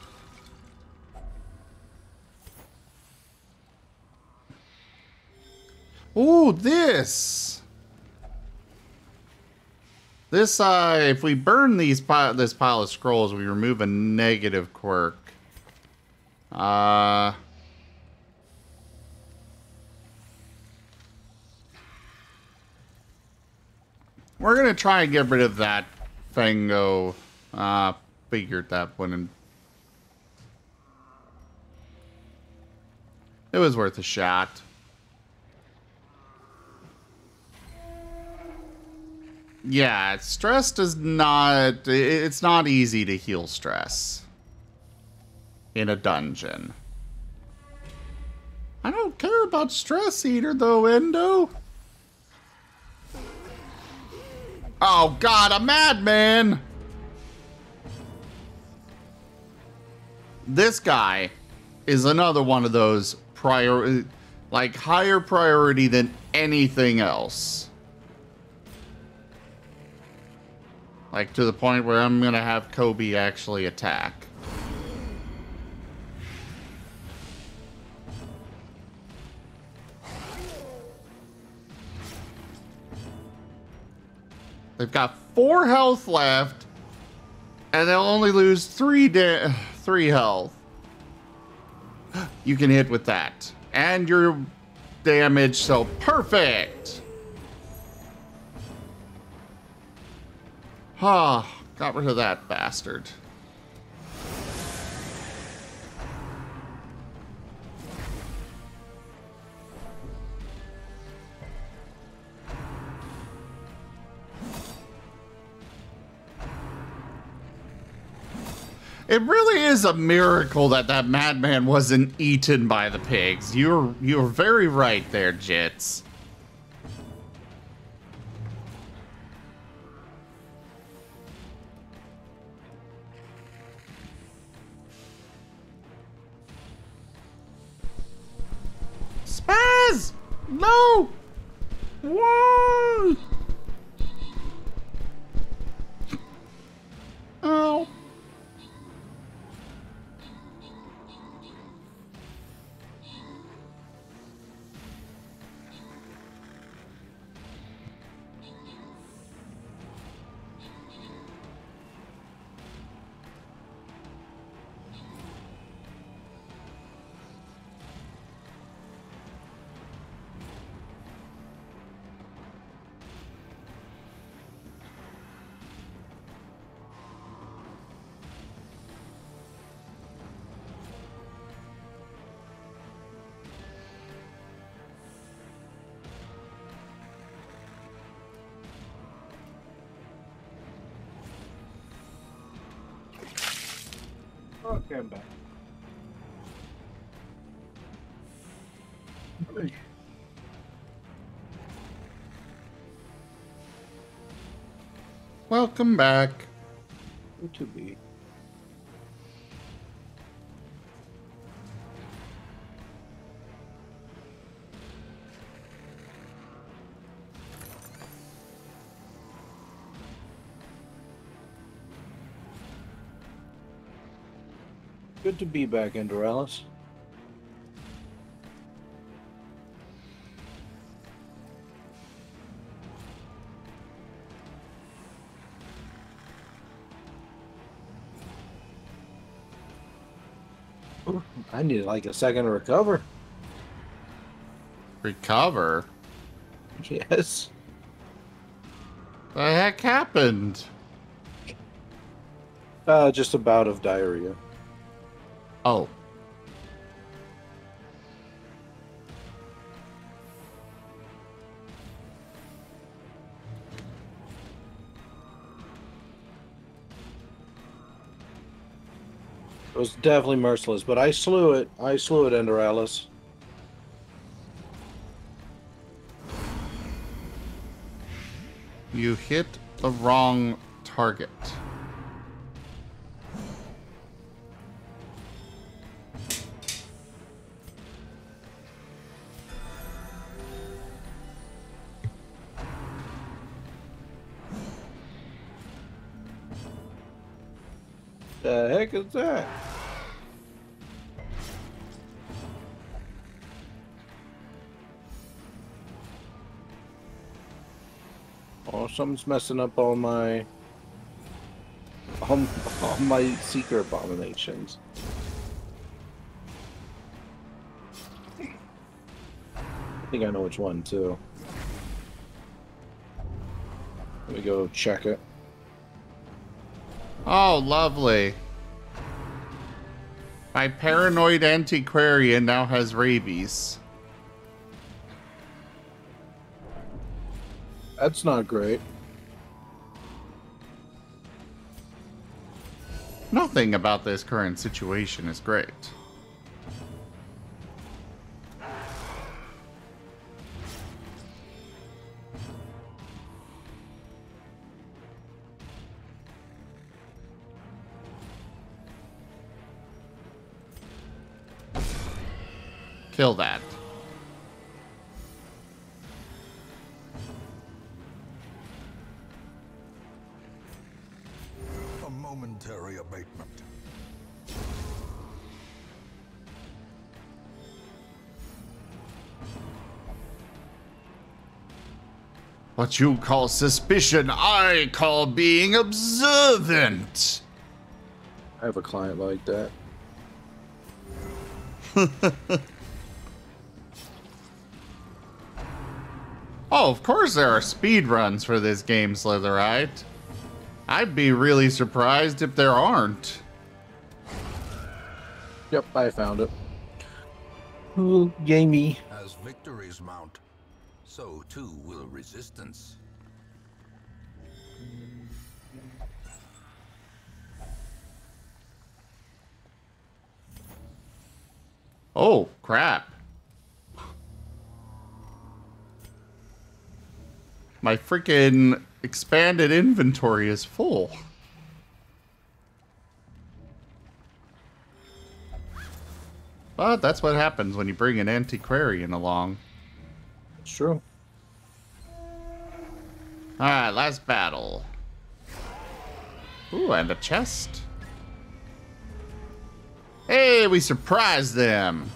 Ooh, this. This, if we burn this pile of scrolls, we remove a negative quirk. We're gonna try and get rid of that Fango. Figured that wouldn't. It was worth a shot. Yeah, stress does not... It's not easy to heal stress in a dungeon. I don't care about Stress Eater, though, Endo. Oh, God, a madman! This guy is another one of those higher priority than anything else. Like, to the point where I'm gonna have Kobe actually attack. They've got 4 health left, and they'll only lose 3 health. You can hit with that. And your damage, so perfect! Ah, got rid of that bastard. It really is a miracle that that madman wasn't eaten by the pigs. You're very right there, Jits. Spaz! No! Why? Oh. Okay, I'm back. Welcome back. Good to be. Good to be back, Endorellis. I need like a second to recover. Recover? Yes. The heck happened? Just a bout of diarrhea. Oh. It was definitely merciless, but I slew it. I slew it, Endorellis. You hit the wrong target. The heck is that? Oh, something's messing up all my seeker abominations. I think I know which one too. Let me go check it. Oh, lovely. My paranoid antiquarian now has rabies. That's not great. Nothing about this current situation is great. Kill that. A momentary abatement. What you call suspicion, I call being observant. I have a client like that. Oh, of course there are speed runs for this game, Slitherite. I'd be really surprised if there aren't. Yep, I found it. Ooh, gamey. As victories mount, so too will resistance. Oh, crap. My freaking expanded inventory is full. But that's what happens when you bring an antiquarian along. It's true. Alright, last battle. Ooh, and a chest. Hey, we surprised them.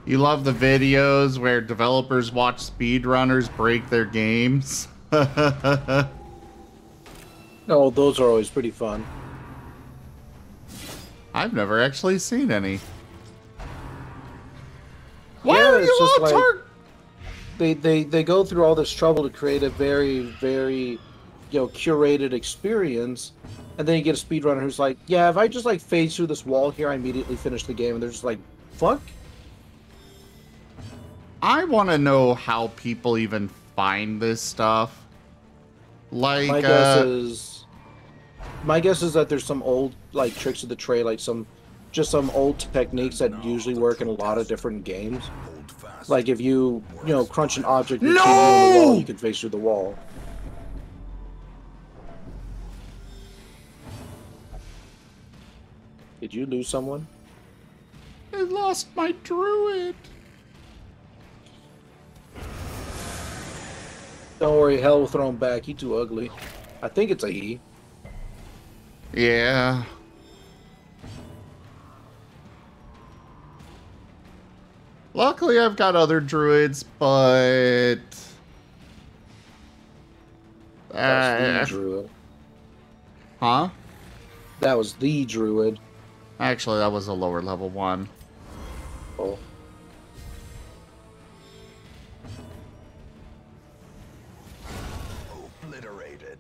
You love the videos where developers watch speedrunners break their games? No, those are always pretty fun. I've never actually seen any. Why Yeah, are it's you just all like- tar- They go through all this trouble to create a very, very, curated experience, and then you get a speedrunner who's like, yeah, if I just like phase through this wall here, I immediately finish the game, and they're just like, fuck? I want to know how people even find this stuff. Like, My guess is that there's some old like tricks of the trade, like some old techniques that usually work in a lot of different games. Hold fast. Like if you crunch an object between you No! and the wall, you can face through the wall. Did you lose someone? I lost my druid. Don't worry, hell will throw him back. He too ugly. I think it's a he. Yeah. Luckily, I've got other druids, but... That's the druid. Huh? That was the druid. Actually, that was a lower level one. Oh. Obliterated.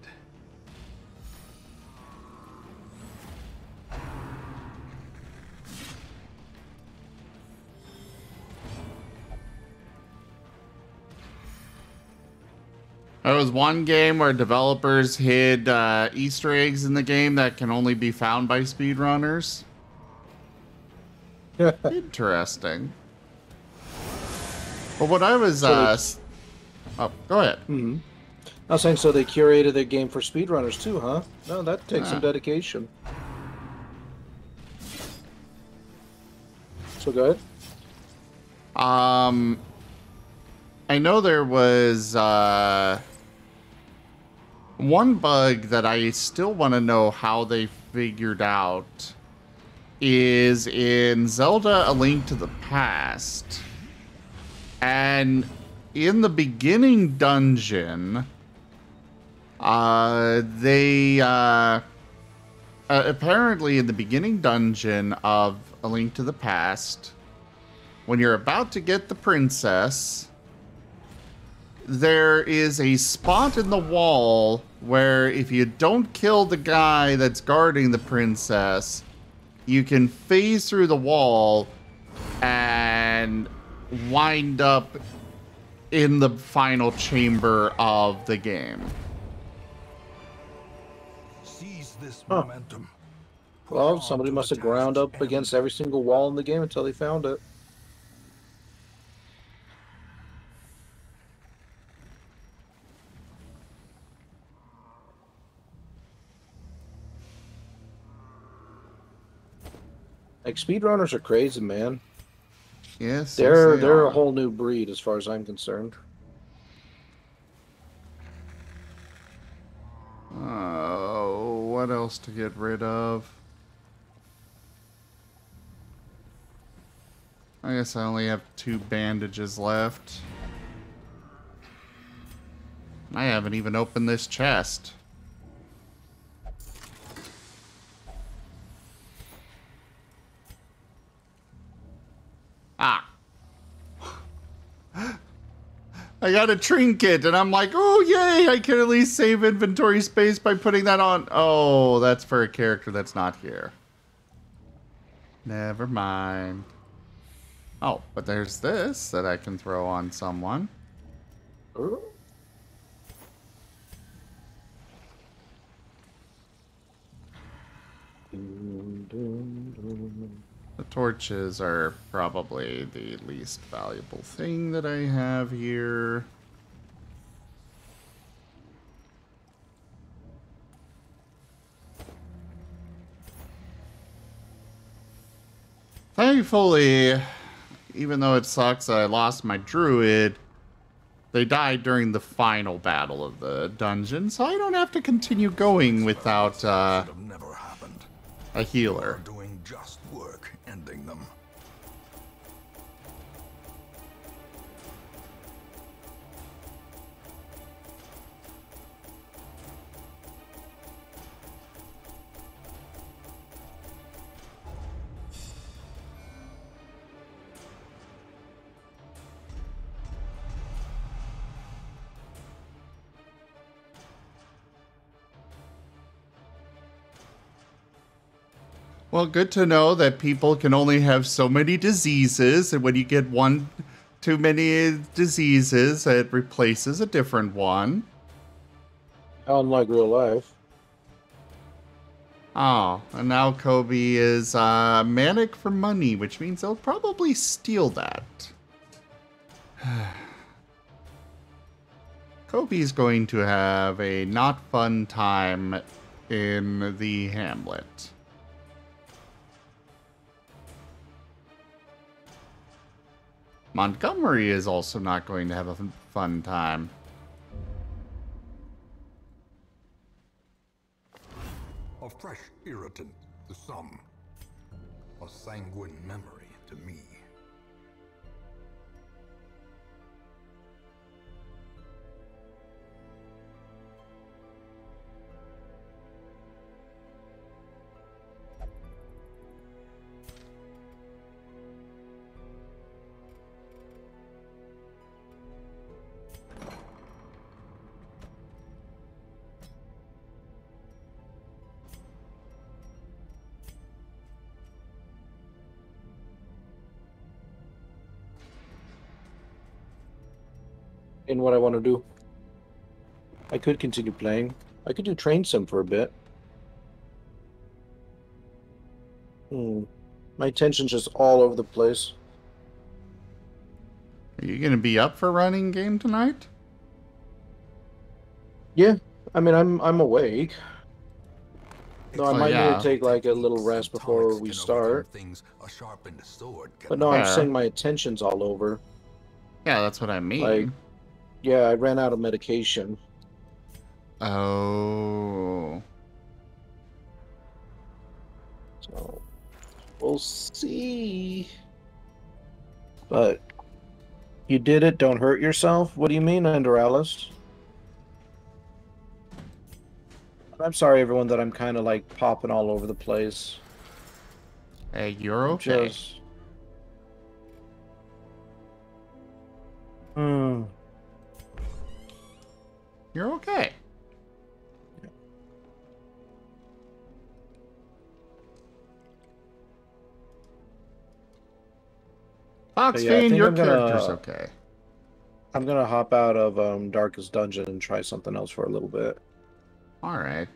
There was one game where developers hid Easter eggs in the game that can only be found by speedrunners. Interesting. But what I was... oh, go ahead. Hmm. I was saying, so they curated their game for speedrunners too, huh? No, that takes some dedication. So go ahead. I know there was one bug that I still want to know how they figured out is in Zelda: A Link to the Past. And in the beginning dungeon, apparently in the beginning dungeon of A Link to the Past, when you're about to get the princess, there is a spot in the wall where if you don't kill the guy that's guarding the princess, you can phase through the wall and wind up in the final chamber of the game. Seize this momentum. Well, somebody must have ground up against every single wall in the game until they found it. Like, speedrunners are crazy, man. Yes, They're a whole new breed as far as I'm concerned. Oh, what else to get rid of? I guess I only have 2 bandages left. I haven't even opened this chest. Ah. I got a trinket, and I'm like, oh, yay, I can at least save inventory space by putting that on. Oh, that's for a character that's not here. Never mind. Oh, but there's this that I can throw on someone. The torches are probably the least valuable thing that I have here. Thankfully, even though it sucks that I lost my druid, they died during the final battle of the dungeon, so I don't have to continue going without Never happened. a healer. Doing just work, ending them. Well, good to know that people can only have so many diseases, and when you get one too many diseases, it replaces a different one. Unlike real life. Oh, and now Kobe is manic for money, which means they'll probably steal that. Kobe's going to have a not fun time in the hamlet. Montgomery is also not going to have a fun time. A fresh irritant to some. A sanguine memory to me. In what I want to do. I could continue playing. I could do train sim for a bit. My attention's just all over the place. Are you gonna be up for running game tonight? Yeah, I mean, I'm awake. No, I Well, might need yeah. to take like a little rest before we start. But no, I'm Fair. saying my attention's all over. Yeah, that's what I mean. Like, yeah, I ran out of medication. Oh. So, we'll see. But you did it. Don't hurt yourself. What do you mean, Enduralis? I'm sorry, everyone, that I'm kind of like popping all over the place. Hey, you're okay. Just... You're okay. Fox yeah, I Fiend, think your I'm gonna- character's okay. I'm gonna hop out of Darkest Dungeon and try something else for a little bit. Alright.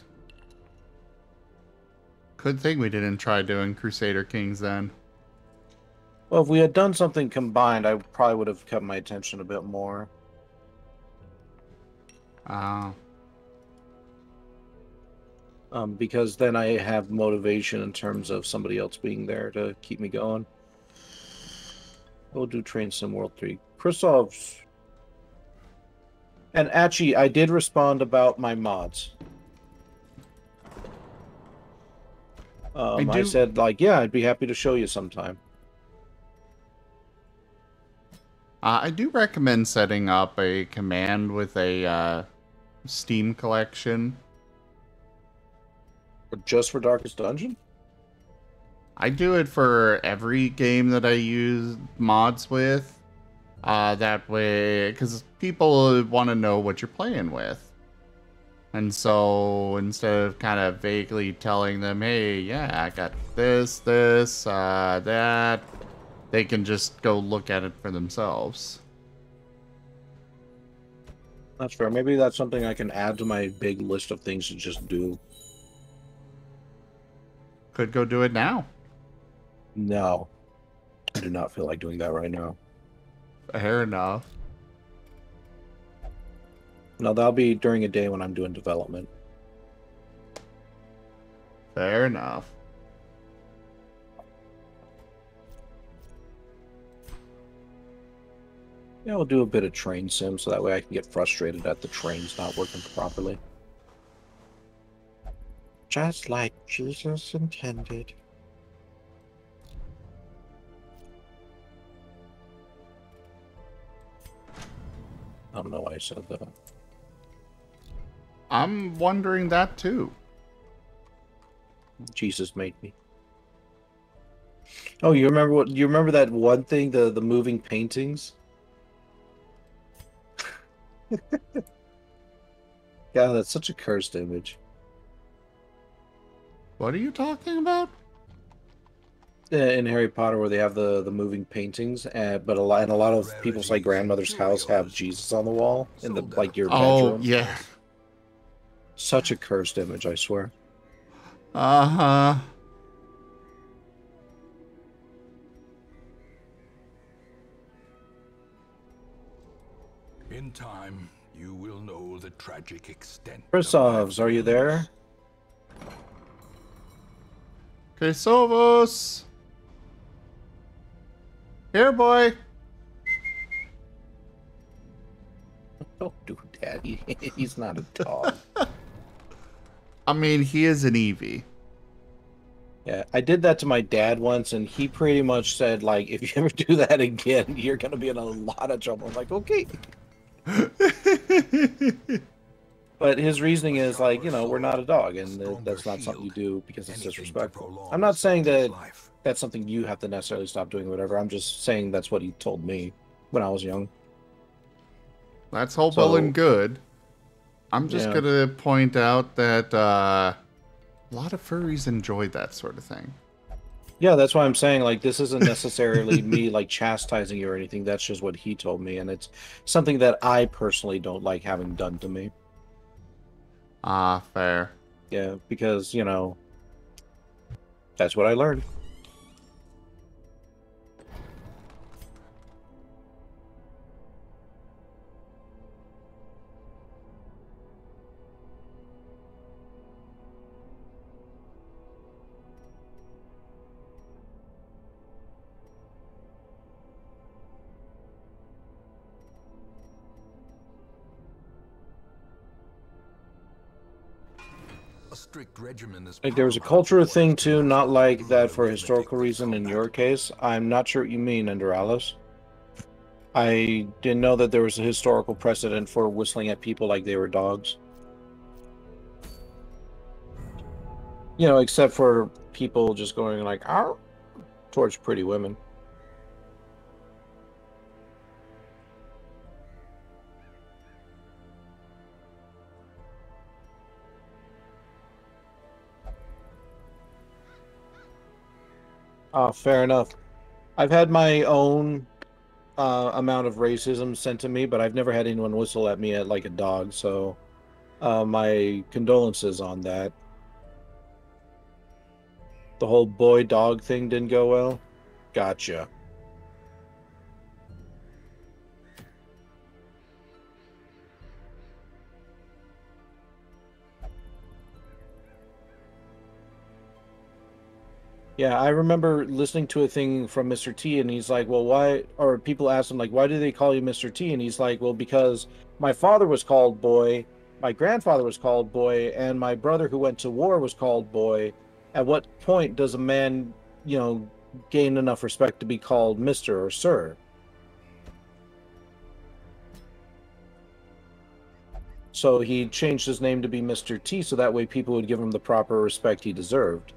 Good thing we didn't try doing Crusader Kings then. Well, if we had done something combined, I probably would have kept my attention a bit more. Because then I have motivation in terms of somebody else being there to keep me going. We'll do Train Sim World 3. Christov's... And actually, I did respond about my mods. I said, like, yeah, I'd be happy to show you sometime. I do recommend setting up a command with a Steam collection. Just for Darkest Dungeon? I do it for every game that I use mods with. That way, because people want to know what you're playing with. And so instead of kind of vaguely telling them, hey, yeah, I got this, that, they can just go look at it for themselves. That's fair. Maybe that's something I can add to my big list of things to just do. Could go do it now. No. I do not feel like doing that right now. Fair enough. No, that'll be during a day when I'm doing development. Fair enough. Yeah, we'll do a bit of train sim so that way I can get frustrated at the trains not working properly. Just like Jesus intended. I don't know why I said that. I'm wondering that too. Jesus made me. Oh, you remember that one thing, the moving paintings? God, that's such a cursed image. What are you talking about? In Harry Potter, where they have the moving paintings, but a lot of people's like grandmother's house have Jesus on the wall in the like your bedroom. Oh yeah. Such a cursed image, I swear. Uh-huh. In time, you will know the tragic extent. Chrisovs, are you there? Kesovos! Here, boy! Don't do that. He's not a dog. I mean, he is an Eevee. Yeah, I did that to my dad once, and he pretty much said, like, if you ever do that again, you're going to be in a lot of trouble. I'm like, okay. But his reasoning is, like, you know, we're not a dog, and that's not something you do because it's disrespectful. I'm not saying that that's something you have to necessarily stop doing or whatever. I'm just saying that's what he told me when I was young. That's all well and good. I'm just going to point out that a lot of furries enjoy that sort of thing. Yeah, that's why I'm saying, like, this isn't necessarily me, like, chastising you or anything. That's just what he told me, and it's something that I personally don't like having done to me. Ah, fair. Yeah, because, you know, that's what I learned. A strict regimen is Like, there was a paramount cultural to thing one's too, not gymnastics, like that for arithmetic, historical reason in your combat. case. I'm not sure what you mean, Enduralis. I didn't know that there was a historical precedent for whistling at people like they were dogs. You know, except for people just going like, "Arr," towards pretty women. Fair enough. I've had my own amount of racism sent to me, but I've never had anyone whistle at me at like a dog. So, my condolences on that. The whole boy dog thing didn't go well. Gotcha. Yeah, I remember listening to a thing from Mr. T, and he's like, "Well, why?" Or people asked him, like, "Why do they call you Mr. T?" And he's like, "Well, because my father was called Boy, my grandfather was called Boy, and my brother who went to war was called Boy. At what point does a man, you know, gain enough respect to be called Mr. or Sir?" So he changed his name to be Mr. T, so that way people would give him the proper respect he deserved.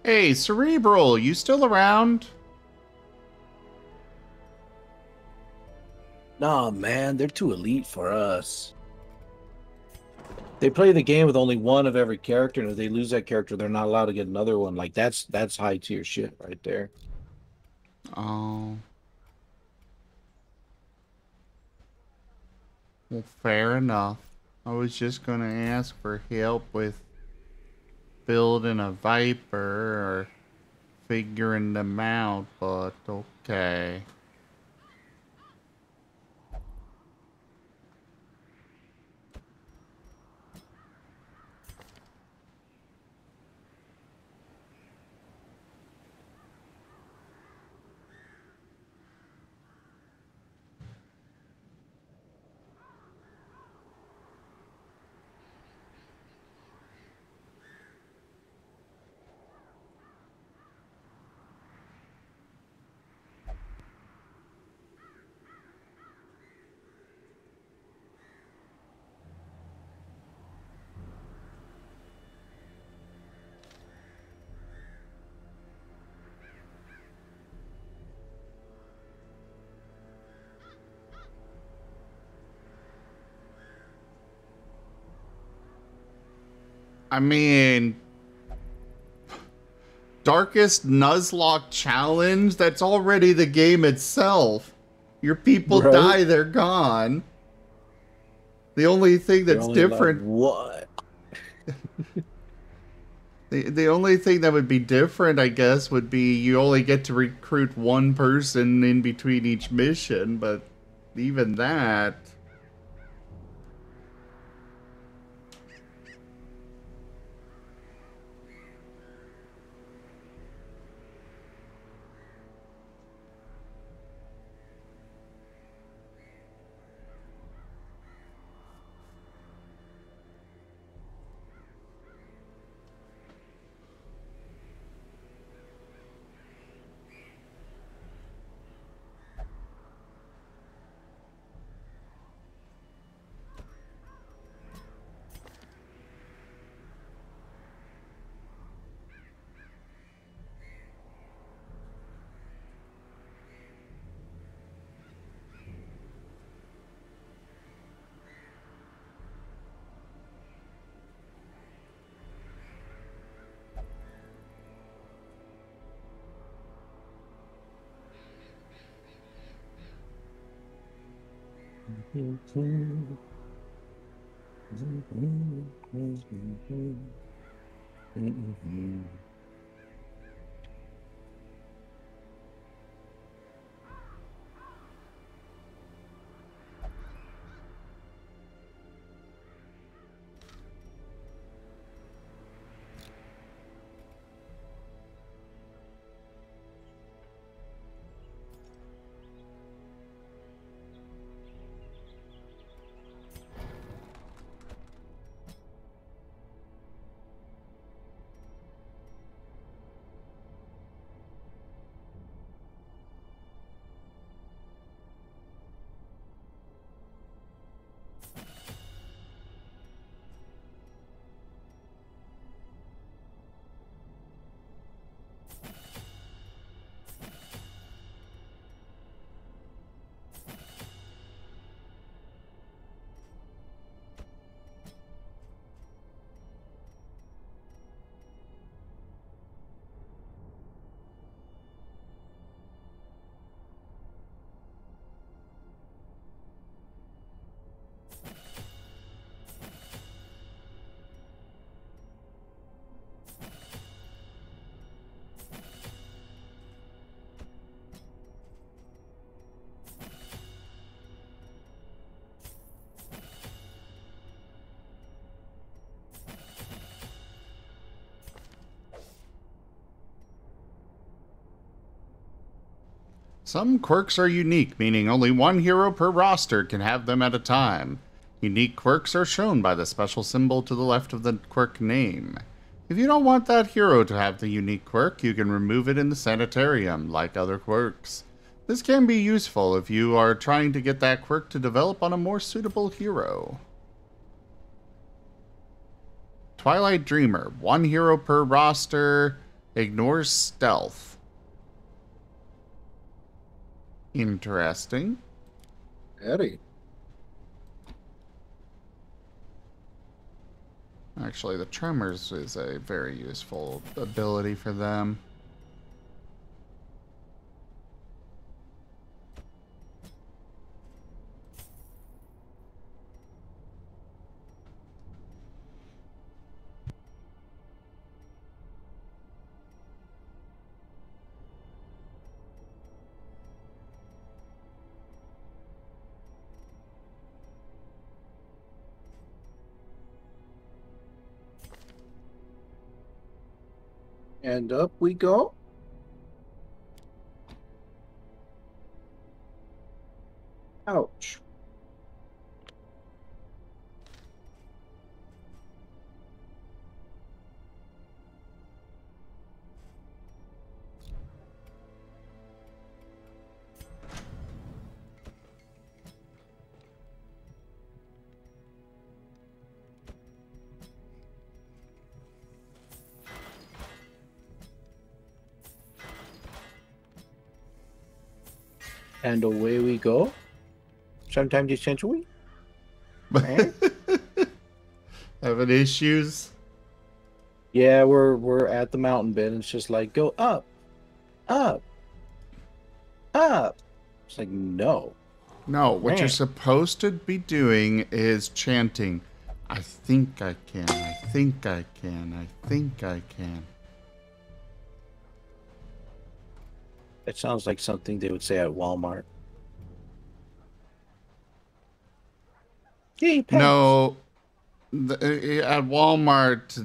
Hey, Cerebral, you still around? Nah, man, they're too elite for us. They play the game with only one of every character, and if they lose that character, they're not allowed to get another one. Like that's high tier shit right there. Oh. Well, fair enough. I was just gonna ask for help with building a Viper or figuring them out, but okay. I mean, Darkest Nuzlocke Challenge? That's already the game itself. Your people Right? die, they're gone. The only thing They're that's only allowed different, what? the only thing that would be different, I guess, would be you only get to recruit one person in between each mission, but even that. Some quirks are unique, meaning only one hero per roster can have them at a time. Unique quirks are shown by the special symbol to the left of the quirk name. If you don't want that hero to have the unique quirk, you can remove it in the sanitarium, like other quirks. This can be useful if you are trying to get that quirk to develop on a more suitable hero. Twilight Dreamer, one hero per roster, ignores stealth. Interesting. Eddie. Actually, the Tremors is a very useful ability for them. And up we go. Ouch. And away we go. Sometimes essentially. Eh? Having issues? Yeah, we're at the mountain bit, and it's just like go up, up, up. It's like no. No, what Man. you're supposed to be doing is chanting, I think I can, I think I can, I think I can. It sounds like something they would say at Walmart. Hey, pets. No, at Walmart,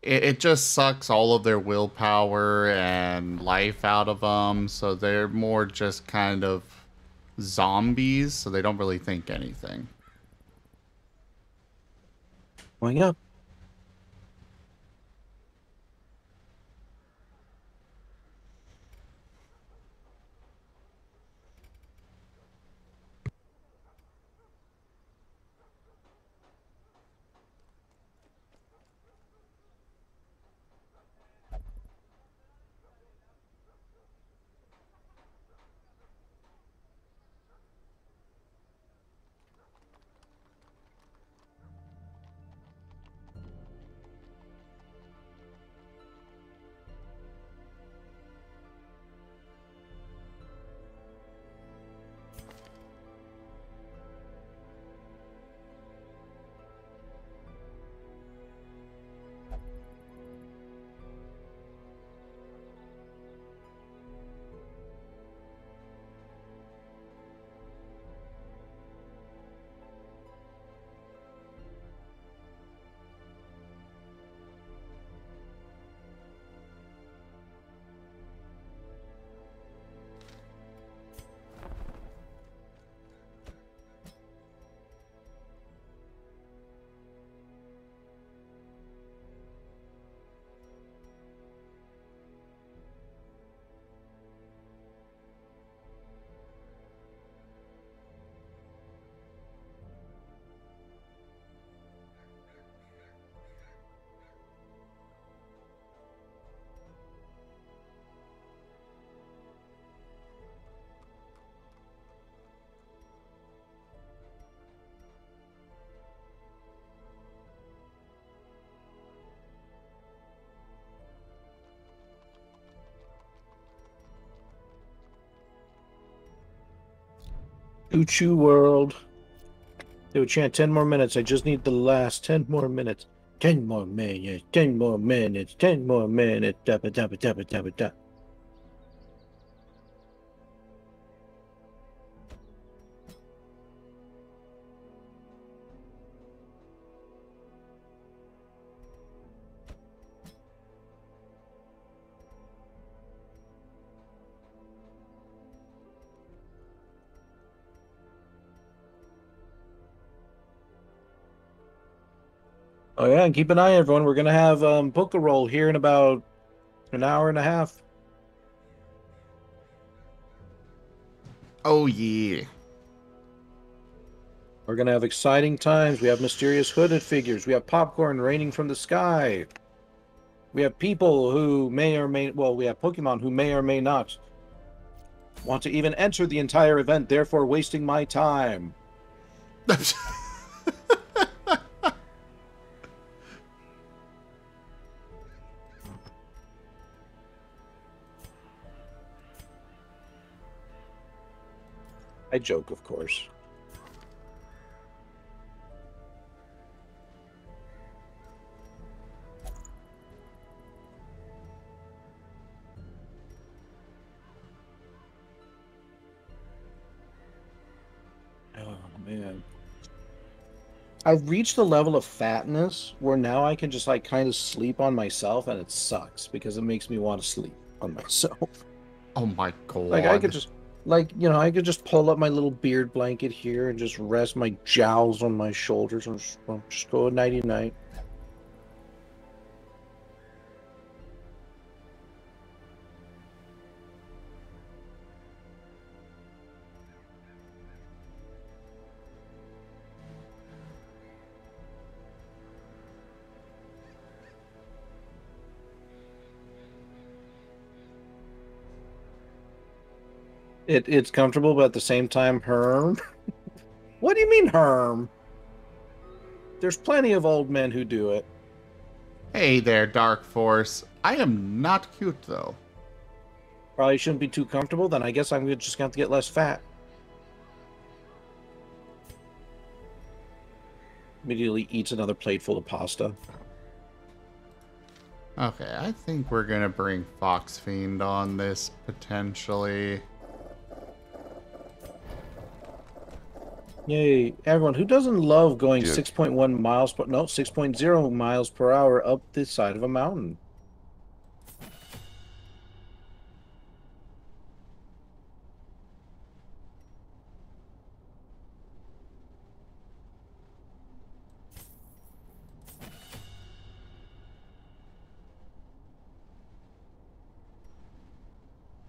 it just sucks all of their willpower and life out of them, so they're more just kind of zombies, so they don't really think anything. Going up. Uchu World. They would chant 10 more minutes. I just need the last 10 more minutes. 10 more minutes. 10 more minutes. 10 more minutes. Dabba, dabba, dabba, dabba, dabba. Oh yeah, and keep an eye, everyone. We're gonna have book a roll here in about an hour and a half. Oh, yeah. We're gonna have exciting times. We have mysterious hooded figures. We have popcorn raining from the sky. We have people who may or may we have Pokemon who may or may not want to even enter the entire event, therefore wasting my time. I joke, of course. Oh, man. I've reached the level of fatness where now I can just like kind of sleep on myself, and it sucks because it makes me want to sleep on myself. Oh my god. Like I could just I could just pull up my little beard blanket here and just rest my jowls on my shoulders and just go nighty night. It's comfortable, but at the same time, Herm. What do you mean, Herm? There's plenty of old men who do it. Hey there, Dark Force. I am not cute, though. Probably shouldn't be too comfortable, then I guess I'm just going to get less fat. Immediately eats another plate full of pasta. Okay, I think we're gonna bring Fox Fiend on this, potentially. Yay. Everyone, who doesn't love going 6.1 miles per... No, 6.0 miles per hour up the side of a mountain?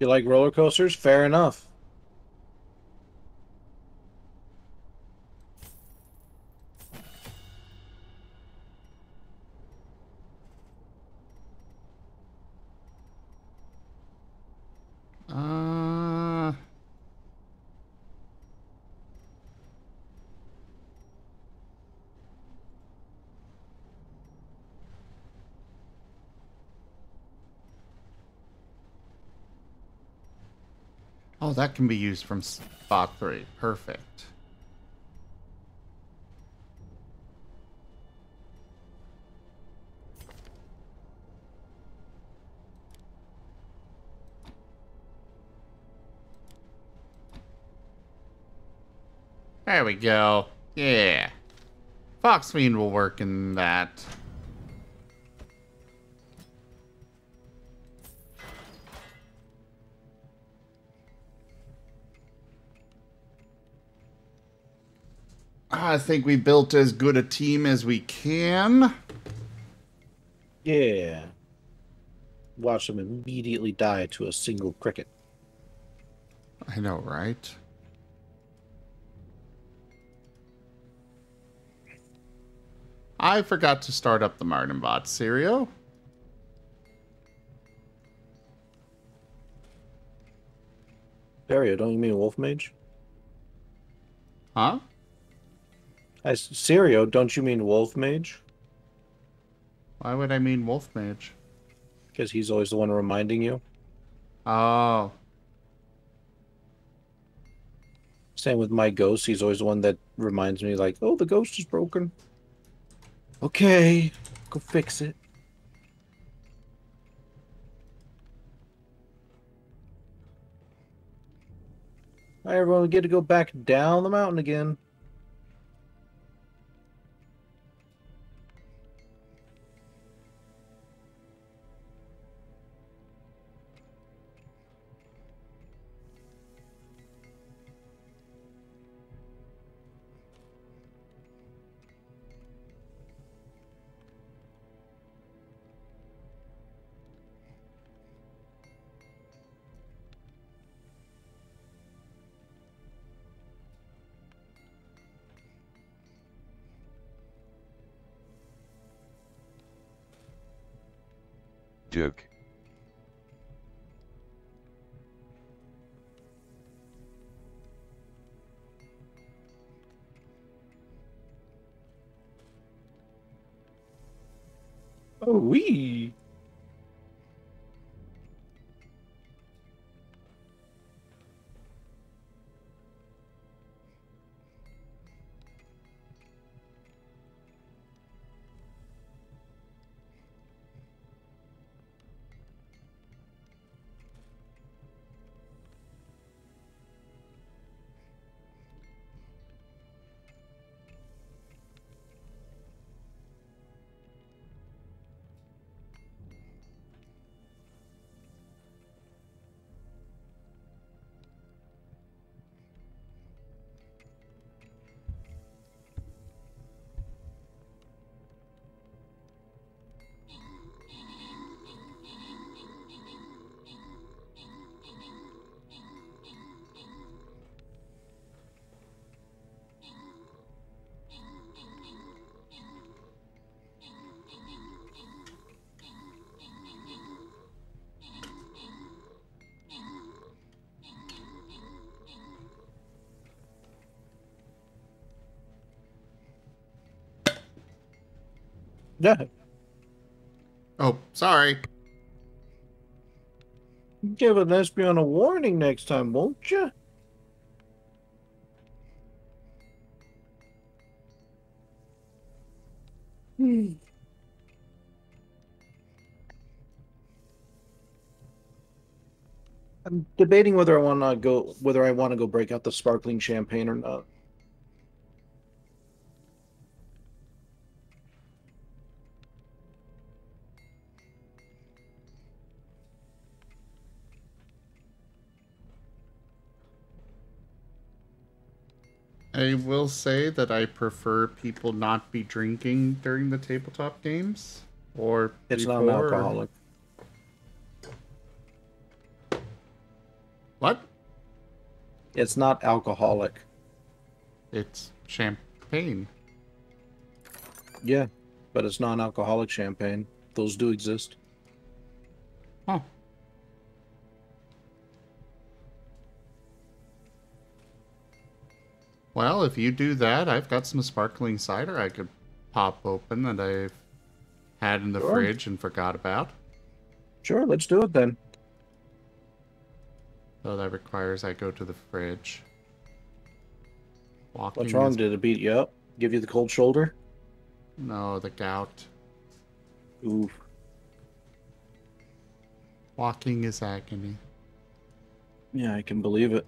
You like roller coasters? Fair enough. Oh, that can be used from spot 3. Perfect. There we go. Yeah. Fox Fiend will work in that. I think we built as good a team as we can. Yeah. Watch them immediately die to a single cricket. I know, right? I forgot to start up the Marten bot, Serio. Dario, don't you mean Wolf Mage? Huh? Serio, don't you mean Wolf Mage? Why would I mean Wolf Mage? Because he's always the one reminding you. Oh. Same with my ghost. He's always the one that reminds me, like, oh, the ghost is broken. Okay, go fix it. All right, everyone, we get to go back down the mountain again. Duke. Oh, wee. Yeah. Oh, sorry. Give an Espeon a warning next time, won't you? I'm debating whether I want to go break out the sparkling champagne or not. I will say that I prefer people not be drinking during the tabletop games. Or It's before. not an alcoholic. What? It's not alcoholic. It's champagne. Yeah, but it's non-alcoholic champagne. Those do exist. Huh. Well, if you do that, I've got some sparkling cider I could pop open that I've had in the Sure. fridge and forgot about. Sure, let's do it then. So that requires I go to the fridge. Walking What's wrong? is... Did it beat you up? Give you the cold shoulder? No, the gout. Oof. Walking is agony. Yeah, I can believe it.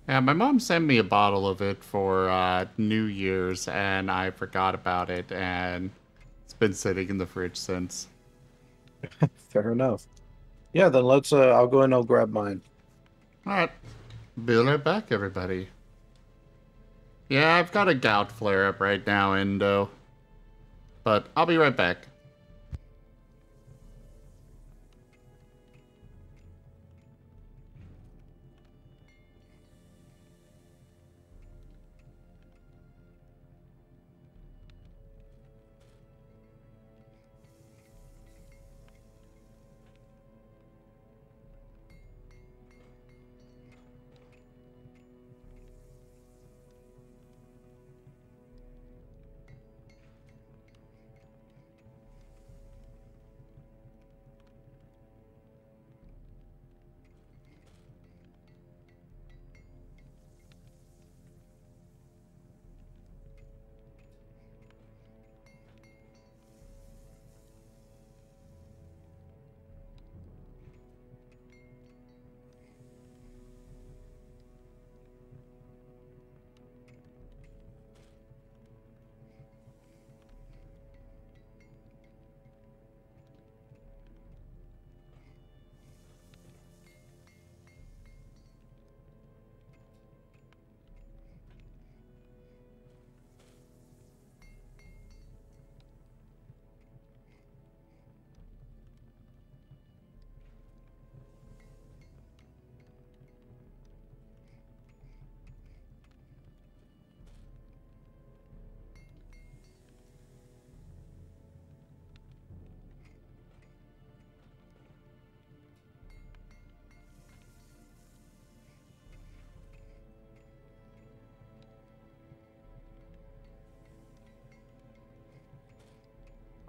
Yeah, my mom sent me a bottle of it for New Year's, and I forgot about it, and it's been sitting in the fridge since. Fair enough. Yeah, then let's, I'll go and I'll grab mine. Alright. Be right back, everybody. Yeah, I've got a gout flare-up right now, Endo. But I'll be right back.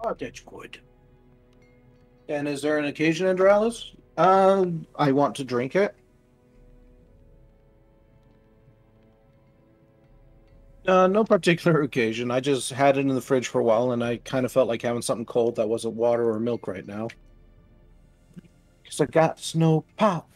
Oh, that's good. And is there an occasion, Andralis? I want to drink it. No particular occasion. I just had it in the fridge for a while, and I kind of felt like having something cold that wasn't water or milk right now. Because I got no pop.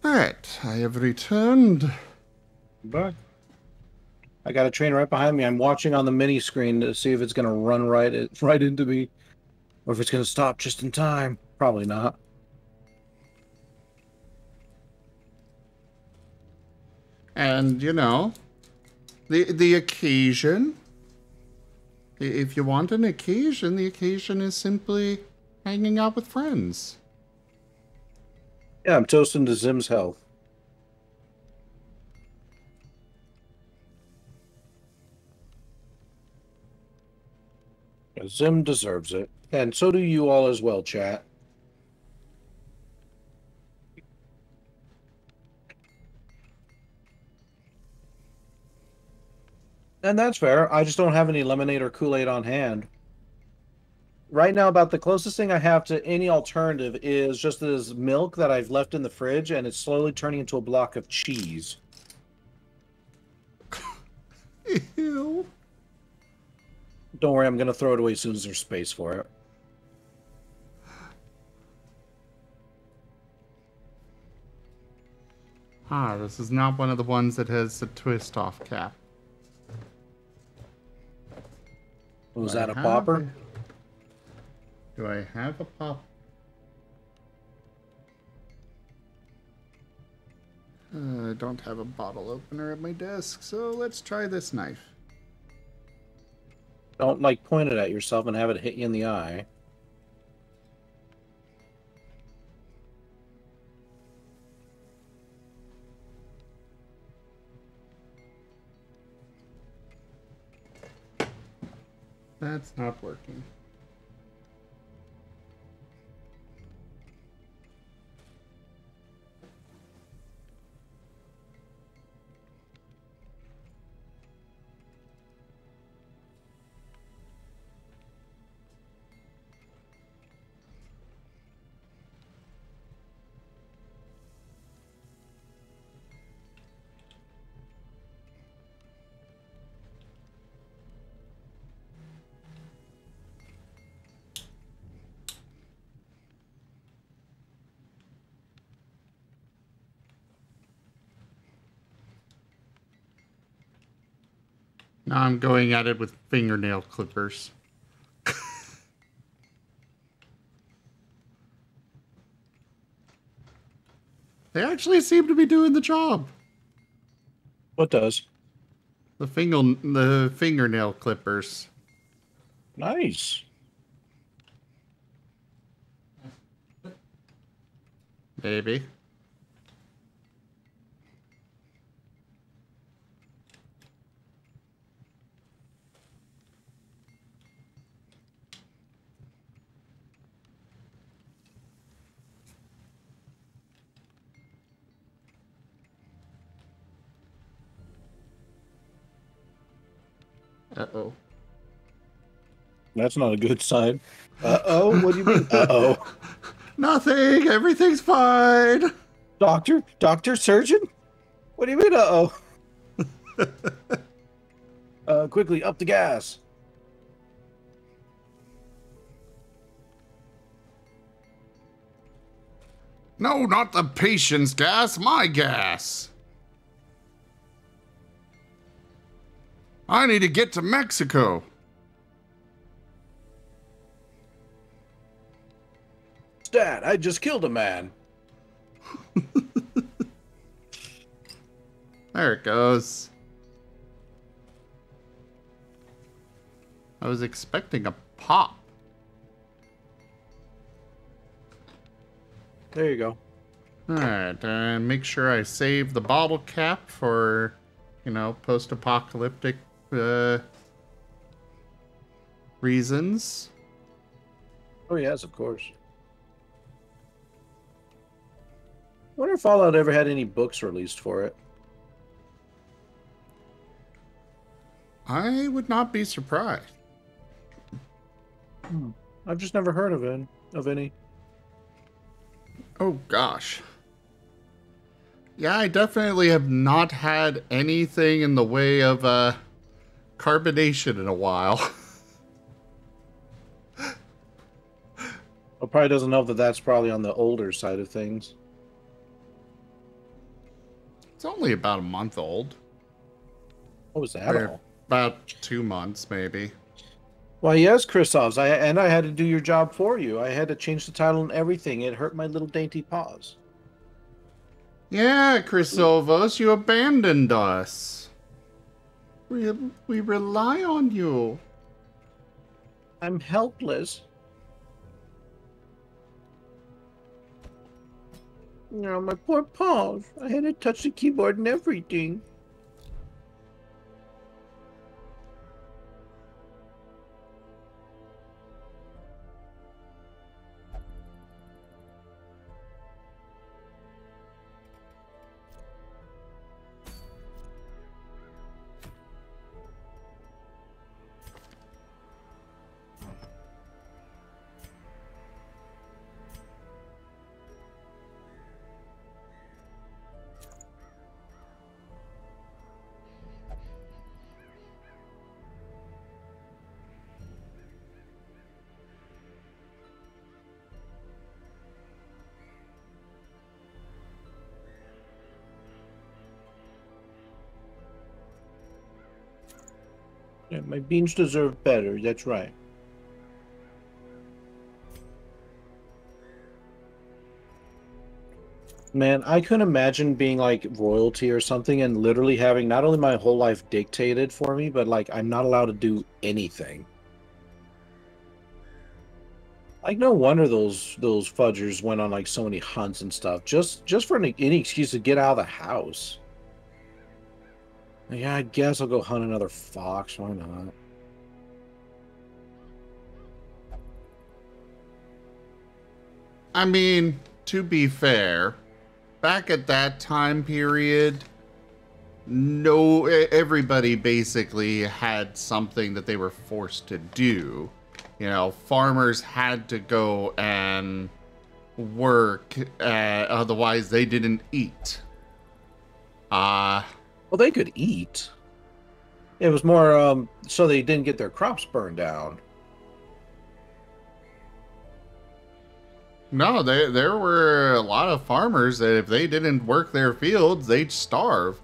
Alright, I have returned. Back. I got a train right behind me. I'm watching on the mini screen to see if it's going to run right into me, or if it's going to stop just in time. Probably not. And, you know, the occasion, if you want an occasion, the occasion is simply hanging out with friends. Yeah, I'm toasting to Zim's health. Zim deserves it. And so do you all as well, chat. And that's fair. I just don't have any lemonade or Kool-Aid on hand. Right now, about the closest thing I have to any alternative is just this milk that I've left in the fridge, and it's slowly turning into a block of cheese. Ew. Don't worry, I'm going to throw it away as soon as there's space for it. Ah, this is not one of the ones that has a twist-off cap. Was Do I that a have popper? Do I have a pop? I don't have a bottle opener at my desk, so let's try this knife. Don't, like, point it at yourself and have it hit you in the eye. That's not working. Now I'm going at it with fingernail clippers. They actually seem to be doing the job. What does? The fingernail clippers. Nice. Maybe. Uh-oh. That's not a good sign. Uh-oh? What do you mean, uh-oh? Nothing. Everything's fine. Doctor? Doctor? Surgeon? What do you mean, uh-oh? Quickly, up the gas. No, not the patient's gas. My gas. I need to get to Mexico. Stat, I just killed a man. There it goes. I was expecting a pop. There you go. Alright, and make sure I save the bottle cap for, you know, post-apocalyptic reasons. Oh, yes, of course. Wonder if Fallout ever had any books released for it. I would not be surprised. I've just never heard of any. Oh, gosh. Yeah, I definitely have not had anything in the way of carbonation in a while. Well, probably doesn't know that that's probably on the older side of things. It's only about a month old. What was that Or all? about 2 months, maybe. Why, yes, Christovs. I had to do your job for you. I had to change the title and everything. It hurt my little dainty paws. Yeah, Chrysovos, you abandoned us. We rely on you. I'm helpless. No, my poor paws. I had to touch the keyboard and everything. Yeah, my beans deserve better. That's right. Man, I couldn't imagine being like royalty or something and literally having not only my whole life dictated for me, but like I'm not allowed to do anything. Like no wonder those fudgers went on like so many hunts and stuff just for any excuse to get out of the house. Yeah, I guess I'll go hunt another fox. Why not? I mean, to be fair, back at that time period, everybody basically had something that they were forced to do. You know, farmers had to go and work, otherwise they didn't eat. Well, they could eat. It was more so they didn't get their crops burned down. No, there were a lot of farmers that if they didn't work their fields, they'd starve.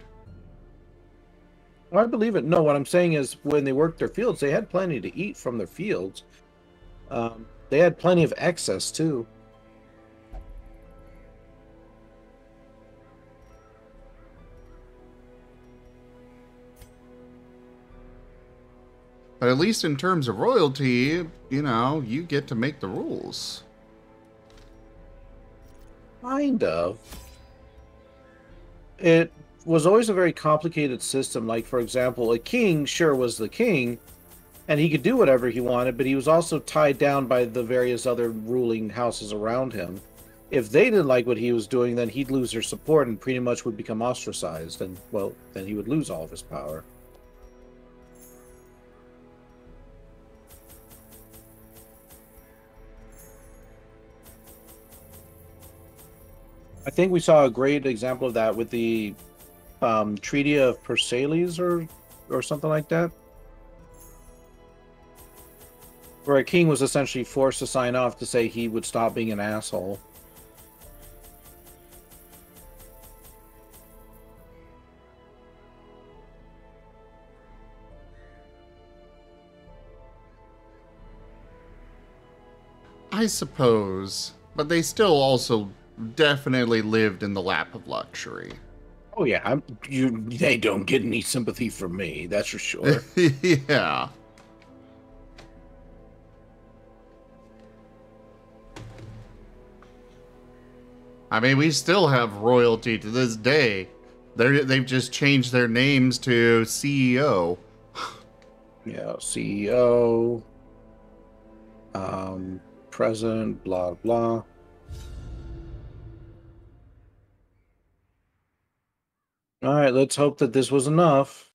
I believe it. No, what I'm saying is when they worked their fields, they had plenty to eat from their fields. They had plenty of excess, too. But at least in terms of royalty, you know, you get to make the rules. Kind of. It was always a very complicated system. Like, for example, a king sure was the king, and he could do whatever he wanted, but he was also tied down by the various other ruling houses around him. If they didn't like what he was doing, then he'd lose their support and pretty much would become ostracized, and, well, then he would lose all of his power. I think we saw a great example of that with the Treaty of Versailles or something like that, where a king was essentially forced to sign off to say he would stop being an asshole. I suppose, but they still also definitely lived in the lap of luxury. Oh yeah, they don't get any sympathy from me, that's for sure. Yeah. I mean, we still have royalty to this day. They've just changed their names to CEO. Yeah, CEO, president, blah blah. All right, let's hope that this was enough.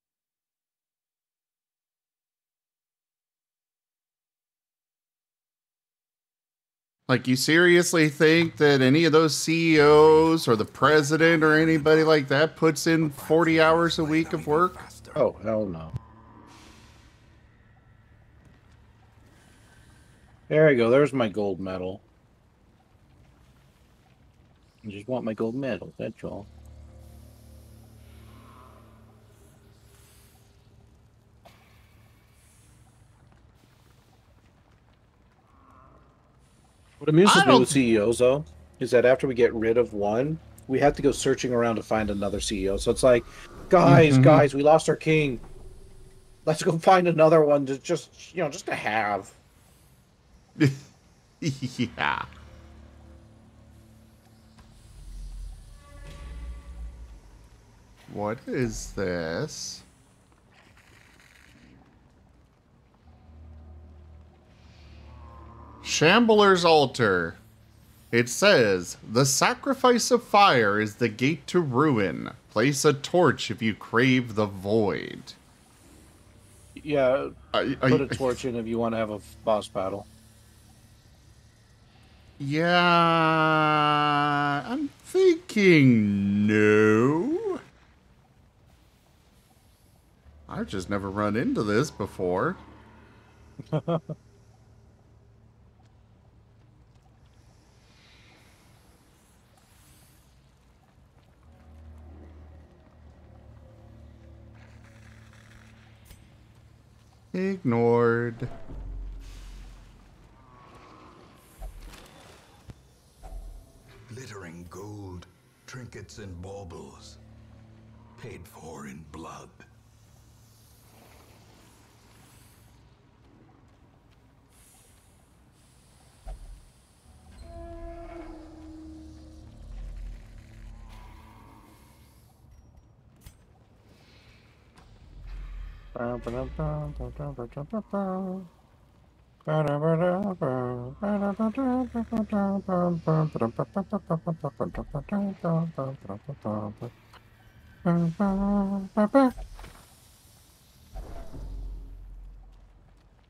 Like, you seriously think that any of those CEOs or the president or anybody like that puts in 40 hours a week of work? Oh, hell no. There you go. There's my gold medal. I just want my gold medal, that's all. What amuses me with CEOs, though, is that after we get rid of one, we have to go searching around to find another CEO. So it's like, guys, we lost our king. Let's go find another one to just to have. Yeah. What is this? Shambler's Altar. It says, the sacrifice of fire is the gate to ruin. Place a torch if you crave the void. Yeah, put a torch in if you want to have a boss battle. Yeah, I'm thinking no. I've just never run into this before. Ignored. Glittering gold, trinkets and baubles, paid for in blood.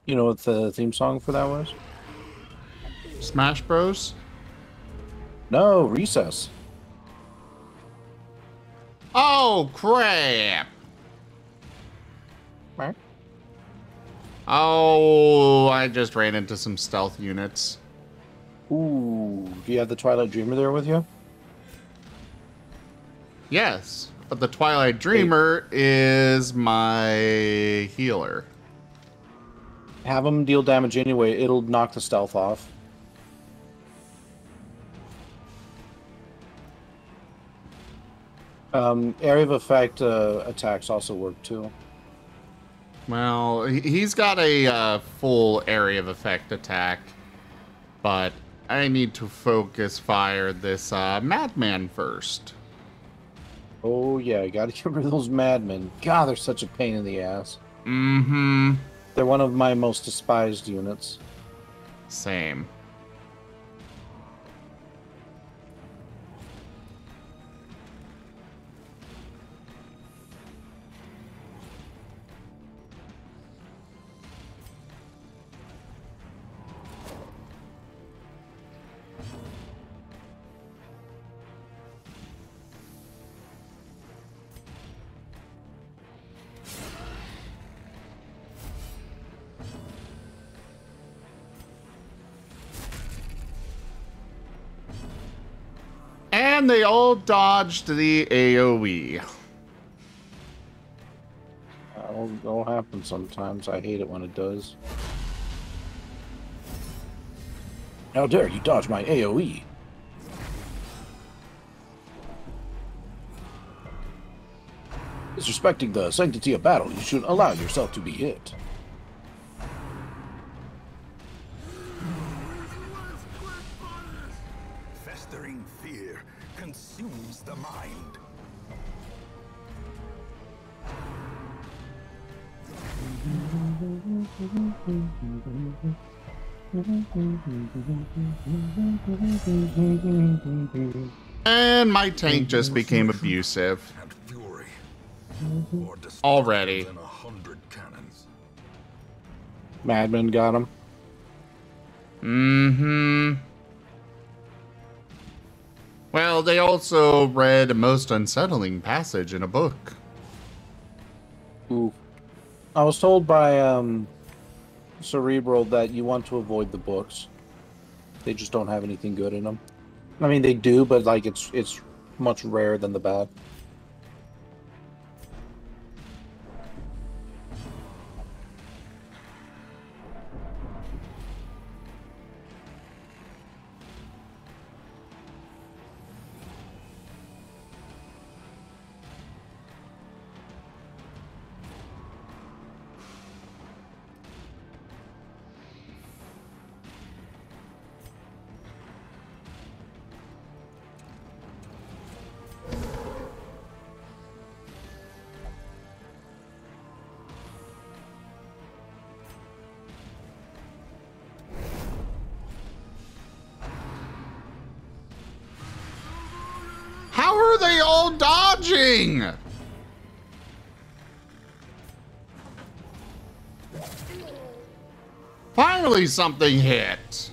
You know what the theme song for that was? Smash Bros? No, Recess. Oh, crap! Right. Oh, I just ran into some stealth units. Ooh, do you have the Twilight Dreamer there with you? Yes, but the Twilight Dreamer is my healer. Have them deal damage anyway. It'll knock the stealth off. Area of effect attacks also work too. Well, he's got a full area of effect attack, but I need to focus fire this madman first. Oh yeah, you gotta get rid of those madmen. God, they're such a pain in the ass. Mm-hmm. They're one of my most despised units. Same. And they all dodged the AoE. That'll happen sometimes. I hate it when it does. How dare you dodge my AoE? Disrespecting the sanctity of battle, you should allow yourself to be hit. Festering fear consumes the mind. And my tank just became abusive. And fury. Or Already. than 100 cannons. Madman got him. Mm-hmm. Well, they also read a most unsettling passage in a book. Ooh. I was told by Cerebral that you want to avoid the books. They just don't have anything good in them. I mean, they do, but like it's much rarer than the bad. How are they all dodging? Finally, something hit.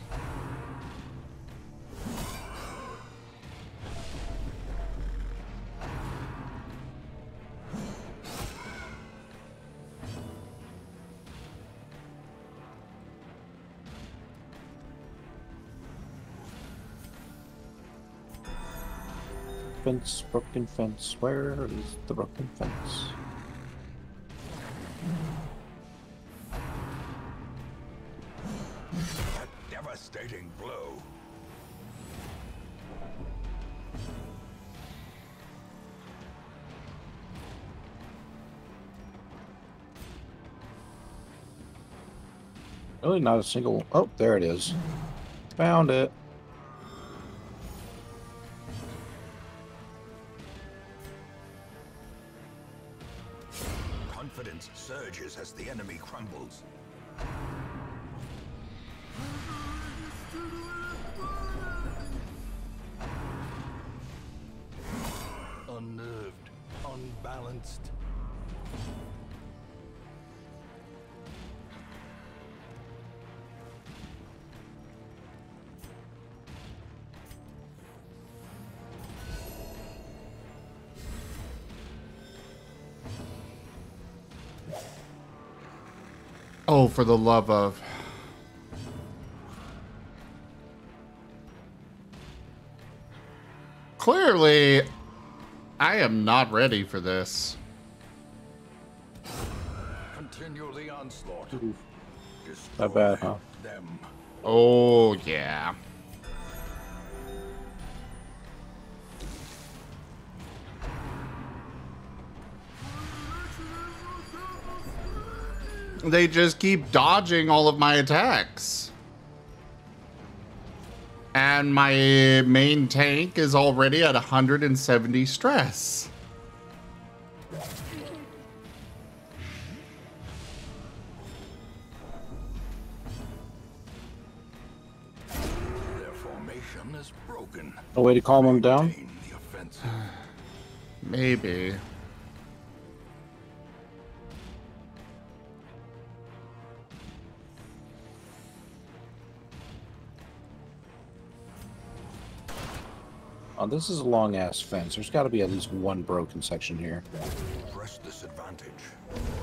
Fence, broken fence. Where is the broken fence? A devastating blow. Really not a single... Oh, there it is. Found it. Confidence surges as the enemy crumbles. Unnerved, unbalanced. Oh, for the love of... Clearly, I am not ready for this. Continue the onslaught. Not bad, huh? Them. Oh, yeah. They just keep dodging all of my attacks. And my main tank is already at 170 stress. Their formation is broken. A way to calm them down? Maintain the offensive. Maybe. Oh, this is a long-ass fence. There's got to be at least one broken section here. Press this advantage.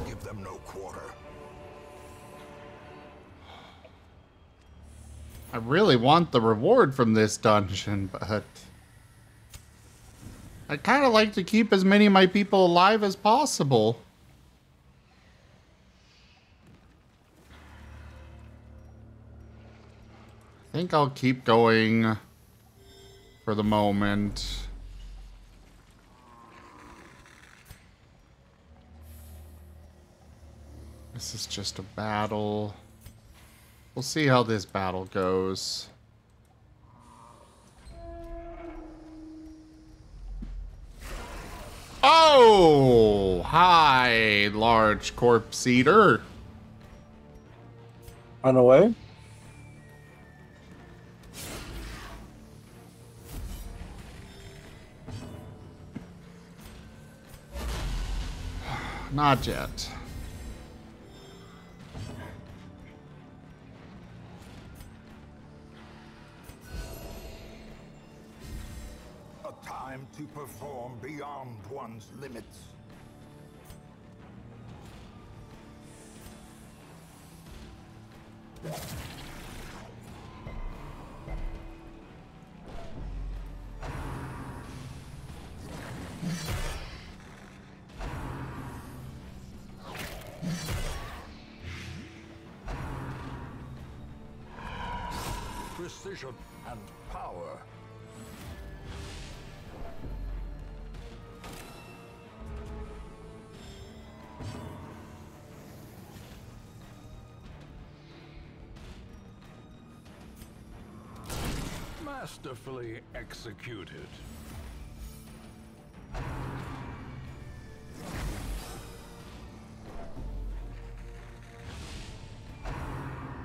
Give them no quarter. I really want the reward from this dungeon, but... I kind of like to keep as many of my people alive as possible. I think I'll keep going for the moment. This is just a battle. We'll see how this battle goes. Oh! Hi, large corpse eater. On the way? Not yet. A time to perform beyond one's limits. Precision and power. Masterfully executed.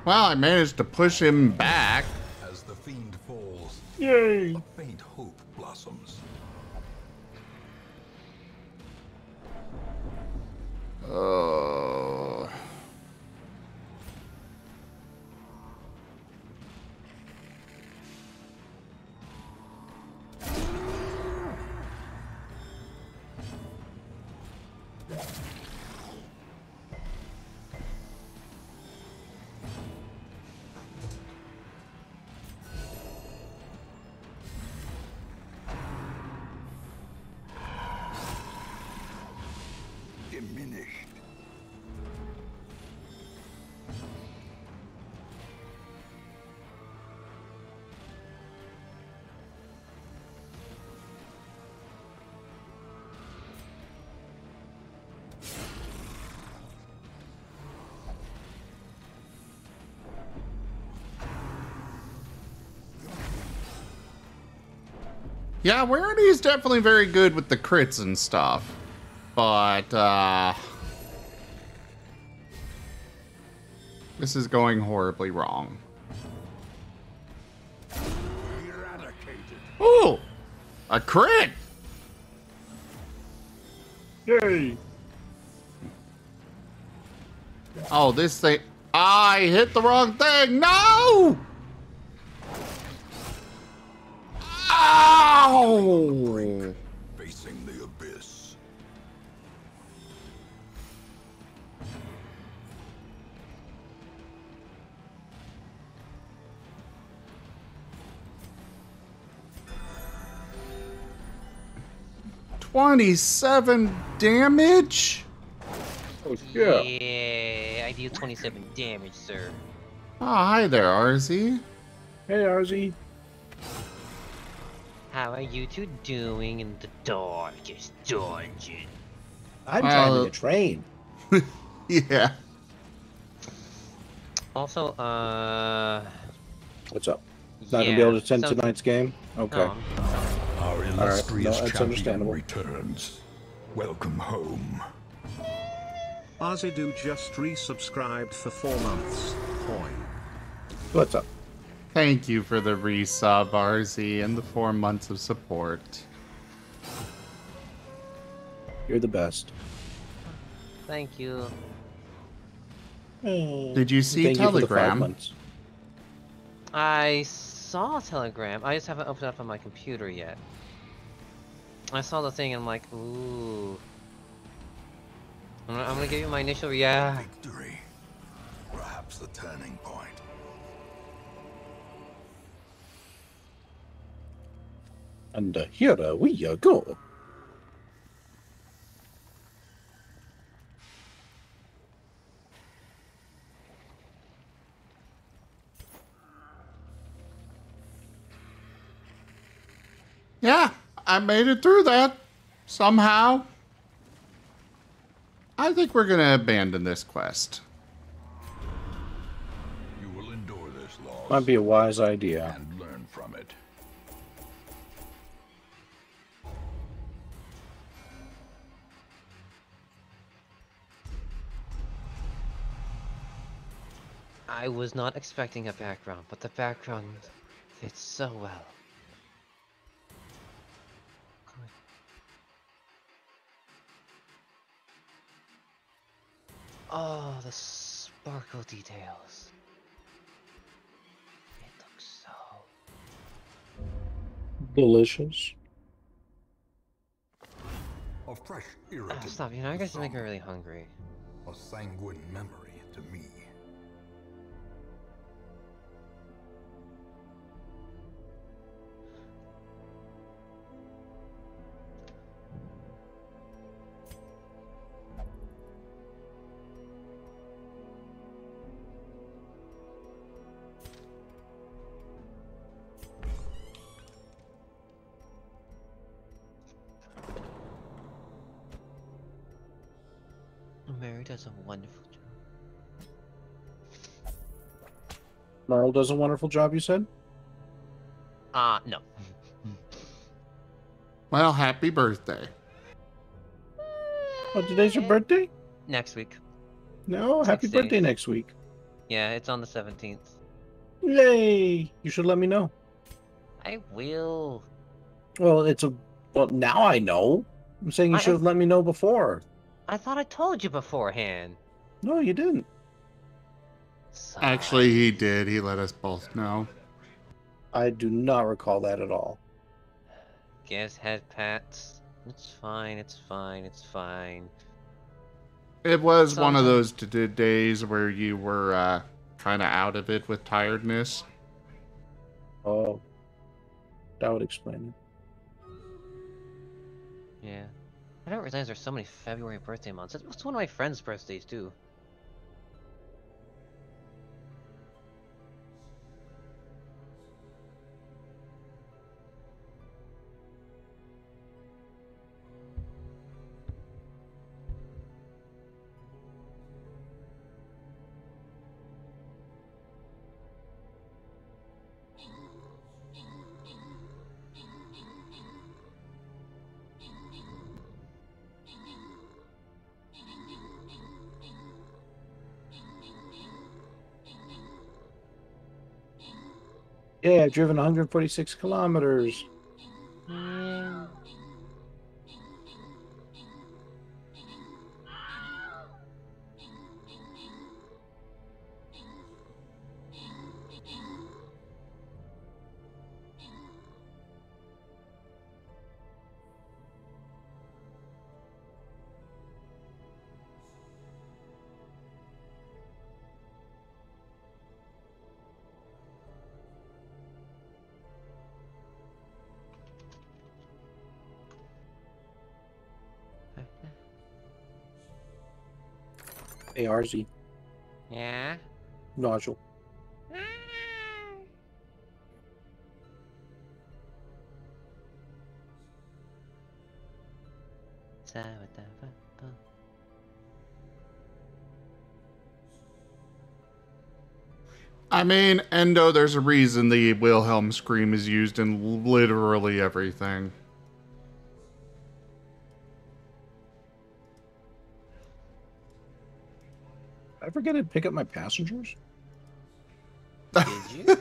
Well, I managed to push him back. As the fiend falls, Yay! a faint hope blossoms. Oh. Diminished. Yeah, Rarity's definitely very good with the crits and stuff. But, this is going horribly wrong. Eradicated. Ooh! A crit! Yay! Oh, this thing... I hit the wrong thing! No! Ow! Facing the abyss. $27 damage? Oh, yeah. Yeah, I deal 27 damage, sir. Oh, hi there, RZ. Hey, RZ. How are you two doing in the darkest dungeon? I'm Well- driving a train. Yeah. Also, What's up? Not gonna be able to attend tonight's game? Okay. No, Our right, illustrious no, that's champion understandable. returns. Welcome home. Azidu just resubscribed for 4 months. Boy. What's up? Thank you for the resub, RZ, and the 4 months of support. You're the best. thank you. Did you see Thank you for the 5 Telegram? months. I saw Telegram. I just haven't opened it up on my computer yet. I saw the thing and I'm like, ooh. I'm gonna give you my initial reaction. Victory. Perhaps the turning point. And here we go. Yeah, I made it through that. Somehow. I think we're gonna abandon this quest. You will endure this loss Might be a wise idea. and learn from it. I was not expecting a background, but the background fits so well. Good. Oh, the sparkle details. It looks so... Delicious. A fresh, irritating stop, you know, I guess it's making me summer. really hungry. A sanguine memory to me. Mary does a wonderful job. Merle does a wonderful job, you said? No. Well, happy birthday. Oh, today's your birthday? Next week. No, happy 6 days. birthday next week. Yeah, it's on the 17th. Yay! You should let me know. I will. Well, now I know. I'm saying you I- should have let me know before. I thought I told you beforehand. No, you didn't. Actually, he did. He let us both know. I do not recall that at all. Guess head pats. It's fine, it's fine, it's fine. It was one of Sometimes- those days where you were kind of out of it with tiredness. Oh, that would explain it. Yeah. I don't realize there's so many February birthday months. It's one of my friends' birthdays, too. Yeah, I've driven 146 kilometers. Yeah. ARZ. Yeah? Nodule. I mean, Endo, there's a reason the Wilhelm scream is used in literally everything. I forget to pick up my passengers. Did you?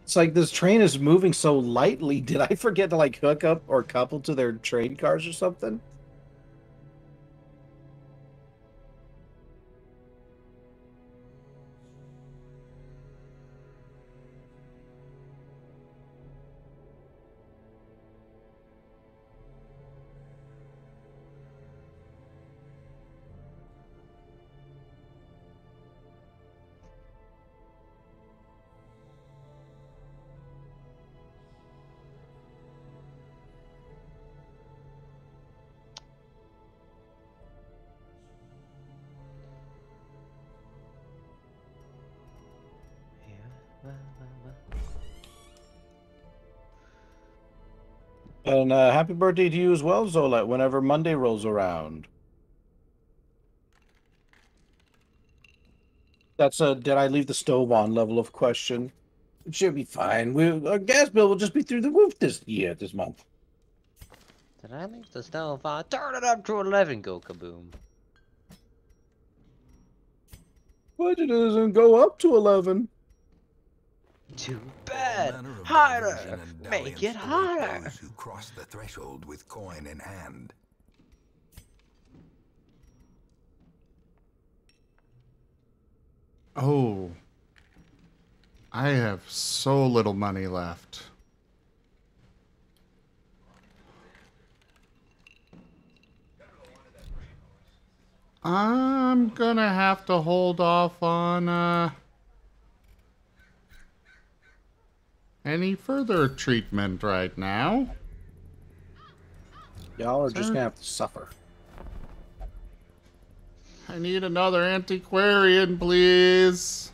It's like this train is moving so lightly. Did I forget to like hook up or couple to their train cars or something? And happy birthday to you as well, Zola, whenever Monday rolls around. That's a did I leave the stove on level of question. It should be fine. Our gas bill will just be through the roof this month. Did I leave the stove on? Turn it up to 11, go kaboom. But it doesn't go up to 11. Too All bad. manner of diversion Harder. and Make dalliance it await harder. those who cross the threshold with coin in hand. Oh. I have so little money left. I'm gonna have to hold off on any further treatment right now. Y'all are just gonna have to suffer. I need another antiquarian, please.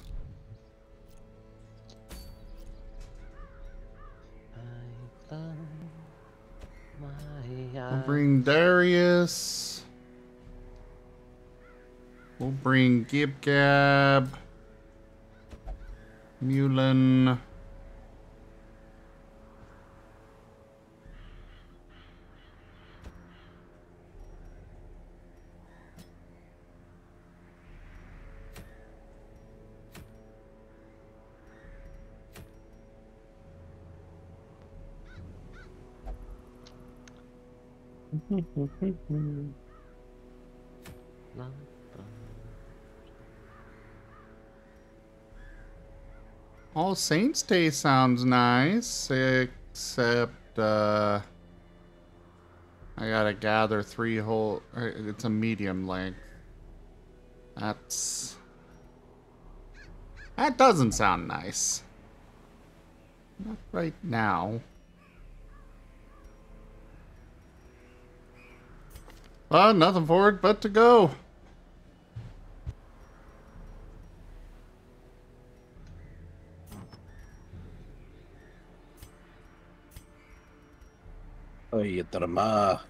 We'll bring Darius. We'll bring Gib Gab. Mulin. All Saints Day sounds nice, except I gotta gather 3 whole. It's a medium length. That doesn't sound nice. Not right now. Nothing for it but to go. Oye, trama.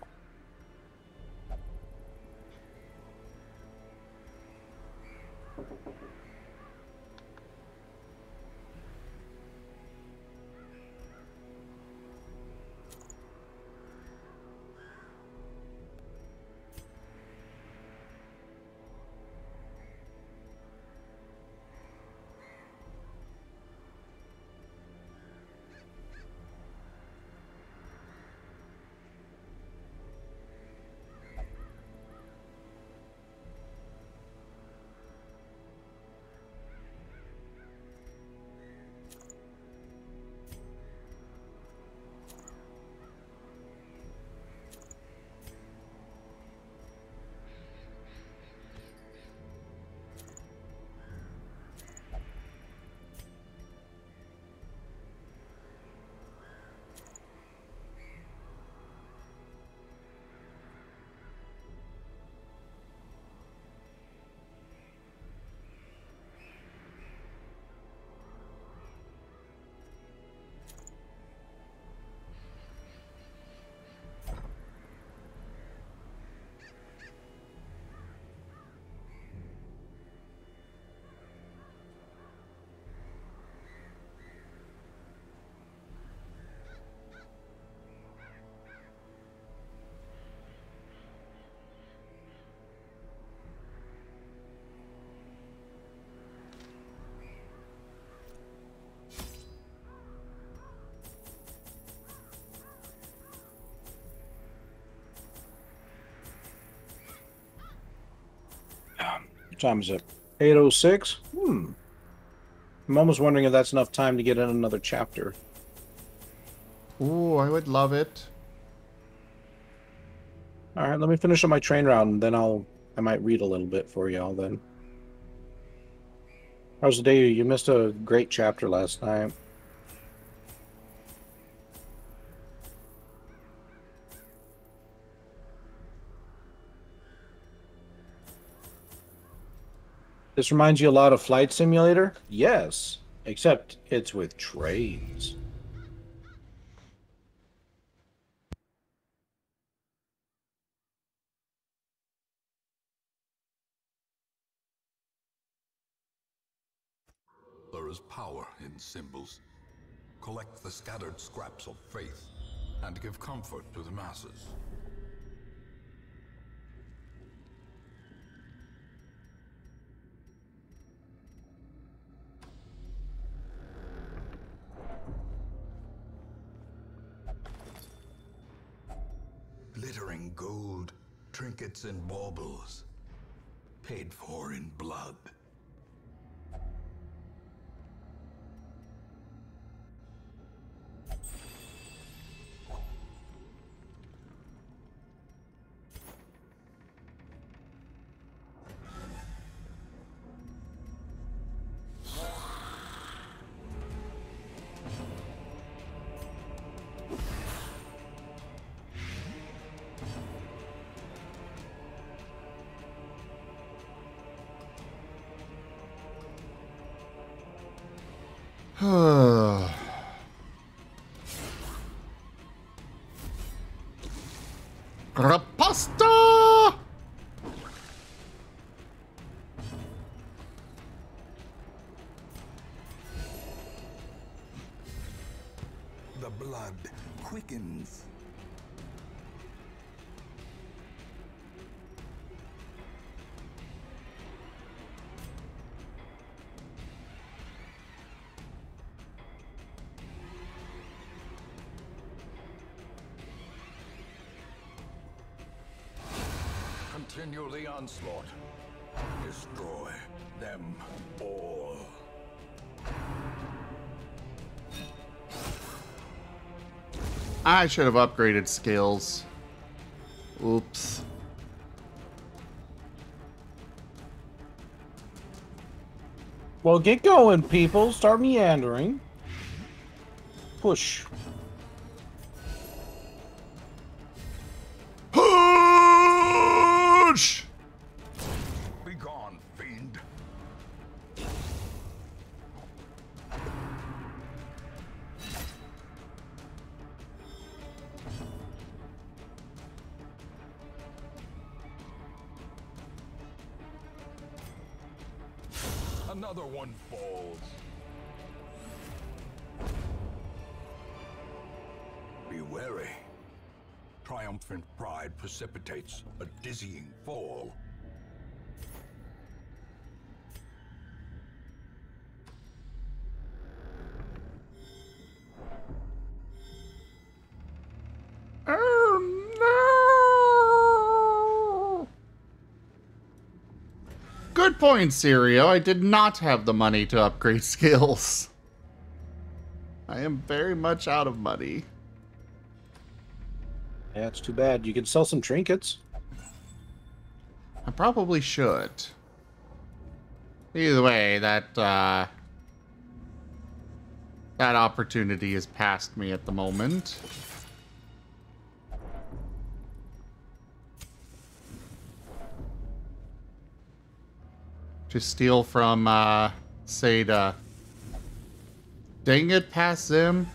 What time is it? 8:06? I'm almost wondering if that's enough time to get in another chapter. Ooh, I would love it. All right, let me finish up my train round, and then I might read a little bit for y'all then. How's the day? You missed a great chapter last night. This reminds you a lot of Flight Simulator? Yes, except it's with trains. There's power in symbols. Collect the scattered scraps of faith and give comfort to the masses. Glittering gold, trinkets and baubles, paid for in blood. Rapasta! The blood quickens. Continue the onslaught. Destroy them all. I should have upgraded skills. Oops. Well, get going, people. Start meandering. Push. Push! Be gone, fiend. Another one falls. Be wary. Triumphant pride precipitates a dizzying fall. Oh no! Good point, Sirio. I did not have the money to upgrade skills. I am very much out of money. Yeah, it's too bad. You could sell some trinkets. I probably should. Either way, that opportunity is past me at the moment. To steal from Seda. Dang it, pass him.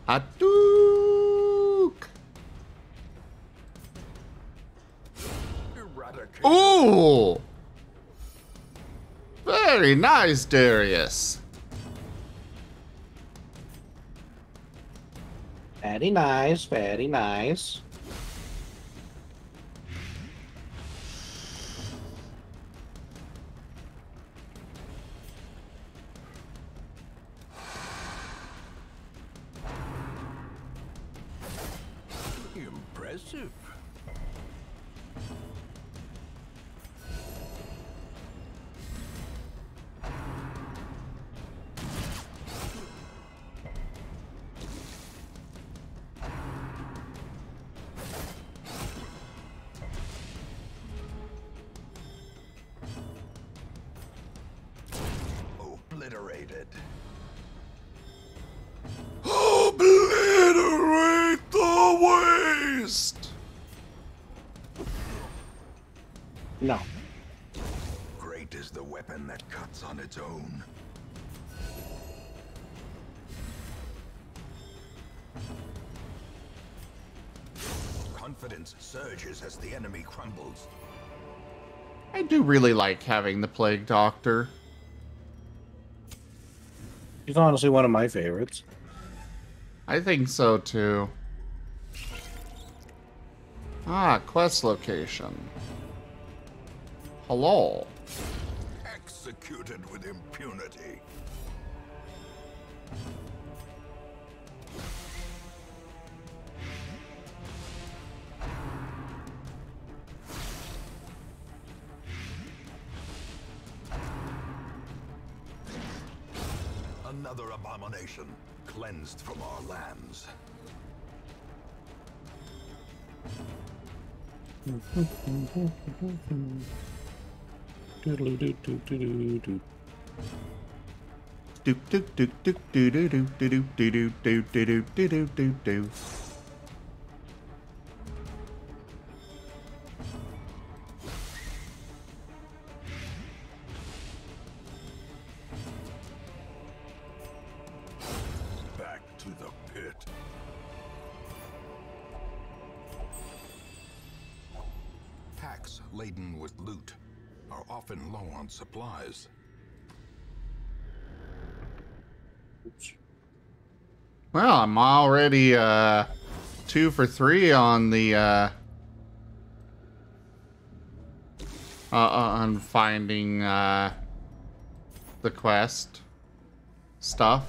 Hadouken! Eradicate. Ooh! Very nice, Darius. Very nice, very nice. Impressive. Obliterated. Obliterate the waste! No. weapon that cuts on its own. Confidence surges as the enemy crumbles. I do really like having the Plague Doctor. He's honestly one of my favorites. I think so too. Ah, quest location. Hello. Executed with impunity. Another abomination cleansed from our lands. Doop doop doop doop doo doo doo doo doo doo doo doo doo doo doo doo. Back to the pit. Packs laden with loot are often low on supplies. Well, I'm already 2 for 3 on the on finding the quest stuff.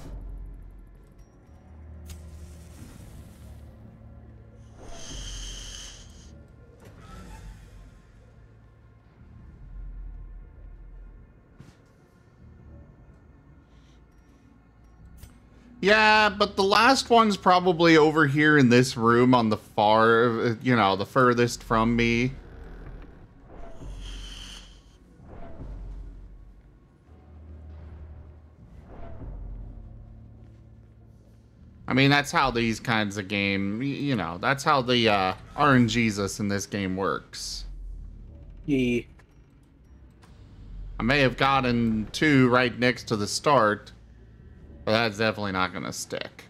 Yeah, but the last one's probably over here in this room on the far, you know, the furthest from me. I mean, that's how these kinds of game, you know, that's how the RNGesus in this game works. Yeah. I may have gotten 2 right next to the start, but that's definitely not going to stick.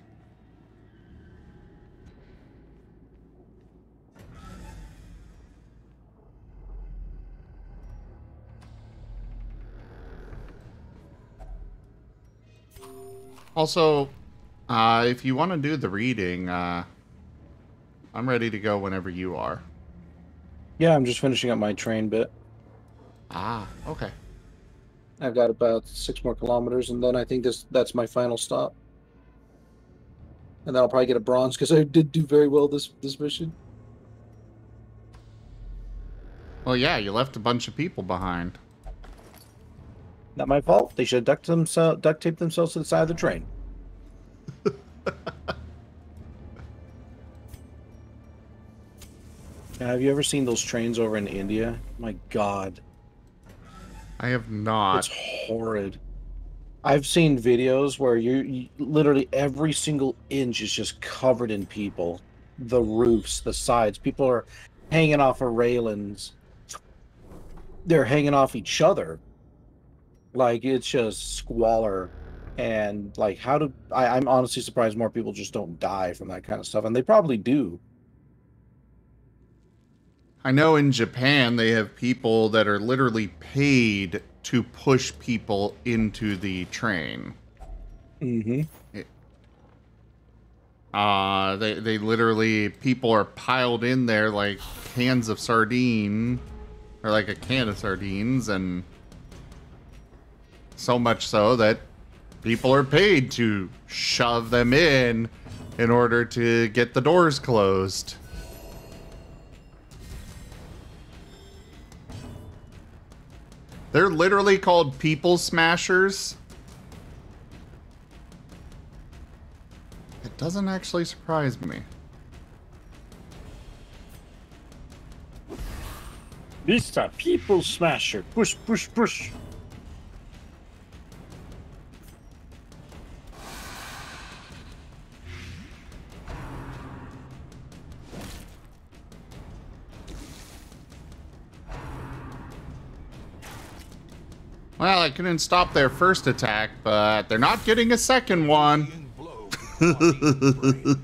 Also, if you want to do the reading, I'm ready to go whenever you are. Yeah, I'm just finishing up my train bit. Ah, okay. I've got about 6 more kilometers, and then I think that's my final stop. And then I'll probably get a bronze because I did do very well this mission. Well, yeah, you left a bunch of people behind. Not my fault. They should have duct taped themselves to the side of the train. Now, have you ever seen those trains over in India? My God. I have not. It's horrid. I've seen videos where you literally every single inch is just covered in people. The roofs, the sides. People are hanging off of railings. They're hanging off each other. Like, it's just squalor. And, like, I'm honestly surprised more people just don't die from that kind of stuff. And they probably do. I know in Japan they have people that are literally paid to push people into the train. Mm-hmm. They literally, people are piled in there like cans of sardine, or like a can of sardines, and so much so that people are paid to shove them in order to get the doors closed. They're literally called people smashers. It doesn't actually surprise me. Mr. People Smasher. Push, push, push. Well, I couldn't stop their first attack, but they're not getting a second one. You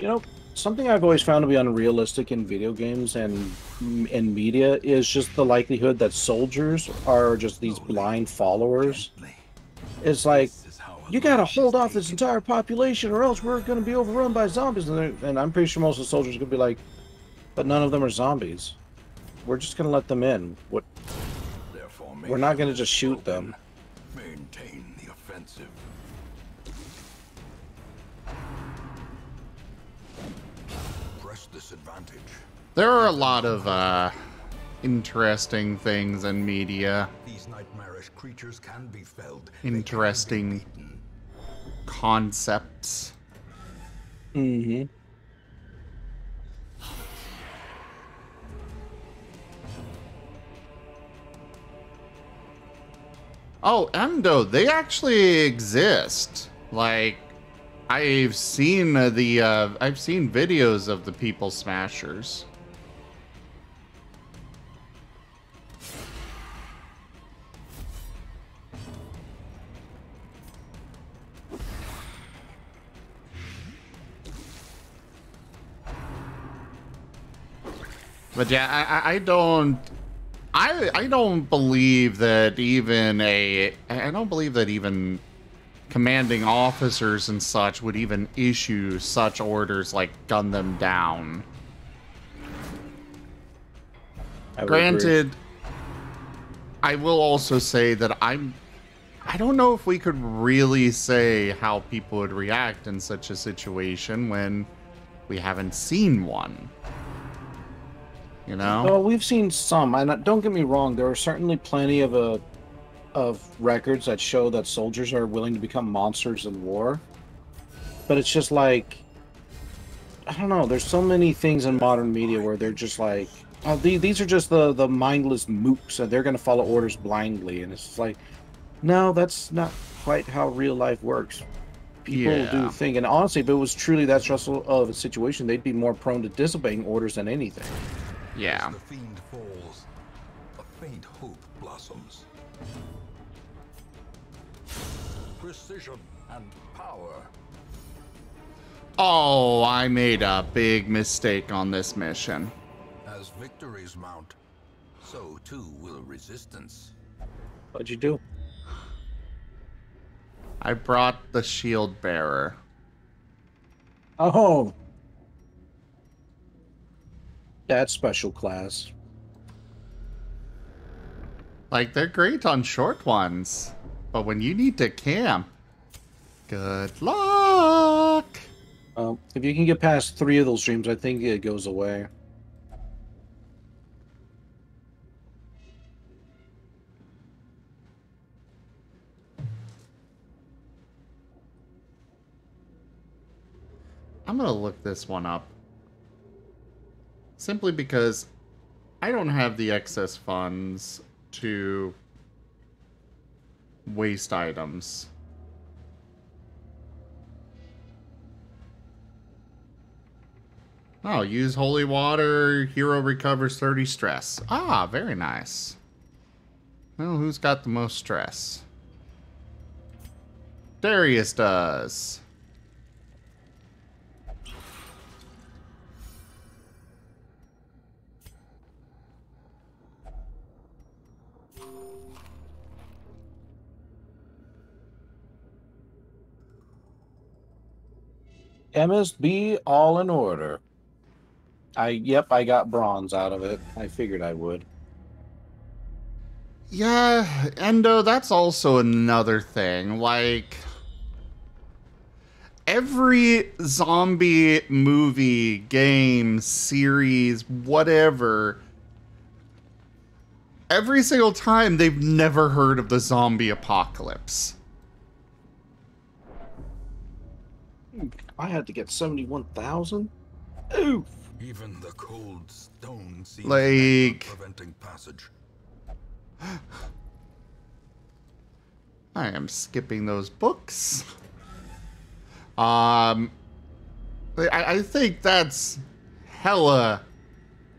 know, something I've always found to be unrealistic in video games and in media is just the likelihood that soldiers are just these blind followers. It's like, you gotta hold off this entire population or else we're gonna be overrun by zombies. And I'm pretty sure most of the soldiers are gonna be like, but none of them are zombies. We're just gonna let them in. What? We're not gonna just shoot them. Maintain the offensive. Press this advantage. There are a lot of interesting things in media. These nightmarish creatures can be felled. Interesting concepts. Mm-hmm. Oh, Endo, they actually exist. Like, I've seen I've seen videos of the People Smashers. But yeah, I don't believe that even commanding officers and such would even issue such orders like gun them down. Granted, I will also say that I don't know if we could really say how people would react in such a situation when we haven't seen one. You know? Well, we've seen some, and don't get me wrong, there are certainly plenty of records that show that soldiers are willing to become monsters in war. But it's just like, I don't know, there's so many things in modern media where they're just like, oh, these are just the mindless mooks, and they're going to follow orders blindly. And it's just like, no, that's not quite how real life works. People do think, and honestly, if it was truly that stressful of a situation, they'd be more prone to disobeying orders than anything. Yeah. As the fiend falls, a faint hope blossoms. Precision and power. Oh, I made a big mistake on this mission. As victories mount, so too will resistance. What'd you do? I brought the shield bearer. Oh. That's special class. Like, they're great on short ones, but when you need to camp, good luck! If you can get past 3 of those streams, I think it goes away. I'm gonna look this one up. Simply because I don't have the excess funds to waste items. Oh, use holy water, hero recovers 30 stress. Ah, very nice. Well, who's got the most stress? Darius does. MSB all in order. Yep, I got bronze out of it. I figured I would. Yeah, Endo, that's also another thing. Like, every zombie movie, game, series, whatever, every single time they've never heard of the zombie apocalypse. I had to get 71,000? Oof. Even the cold stone seems Like, preventing passage. I am skipping those books. I think that's hella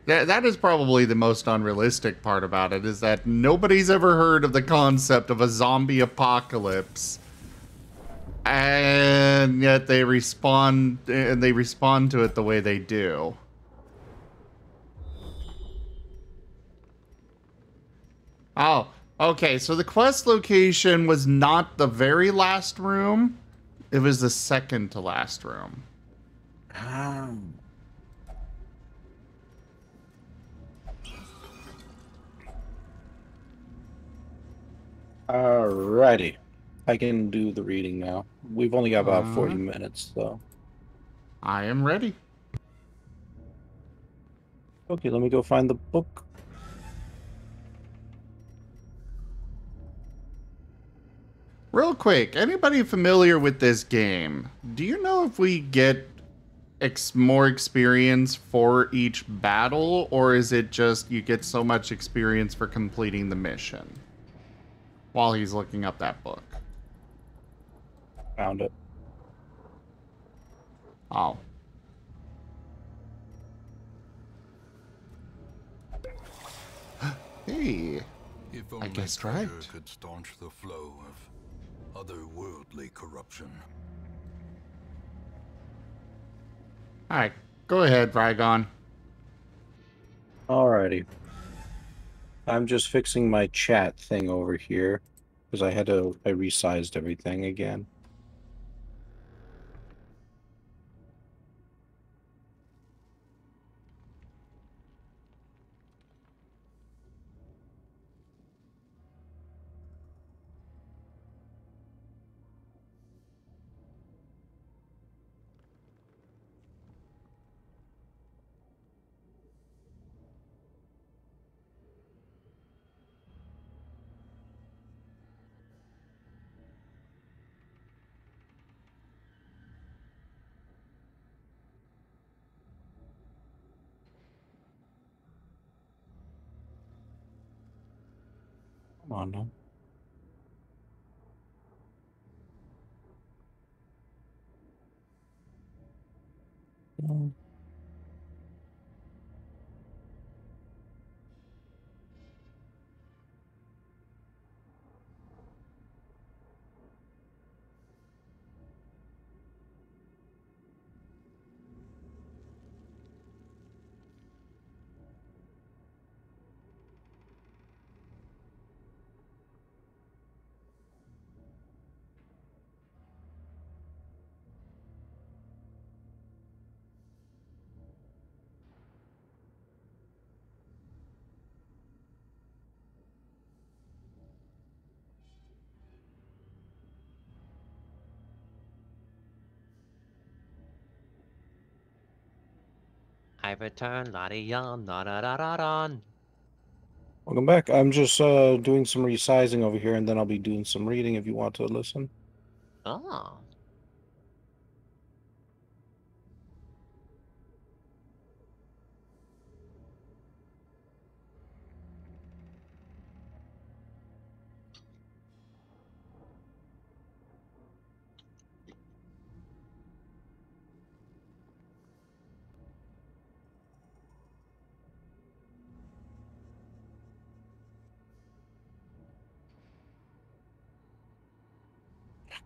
That is probably the most unrealistic part about it, is that nobody's ever heard of the concept of a zombie apocalypse. And yet they respond to it the way they do. Oh, okay, so the quest location was not the very last room. It was the second to last room. Alrighty. I can do the reading now. We've only got about 40 Alright. minutes, though. I am ready. Okay, let me go find the book. Real quick, anybody familiar with this game? Do you know if we get more experience for each battle, or is it just you get so much experience for completing the mission? While he's looking up that book. Found it. Oh. Hey, If I only guessed treasure right. could staunch the flow of otherworldly corruption. Alright, go ahead, Rygone. Alrighty. I'm just fixing my chat thing over here because I resized everything again. Come on now. I return, la-di-yon, da-da-da-da-don. Welcome back. I'm just doing some resizing over here, and then I'll be doing some reading if you want to listen. Oh.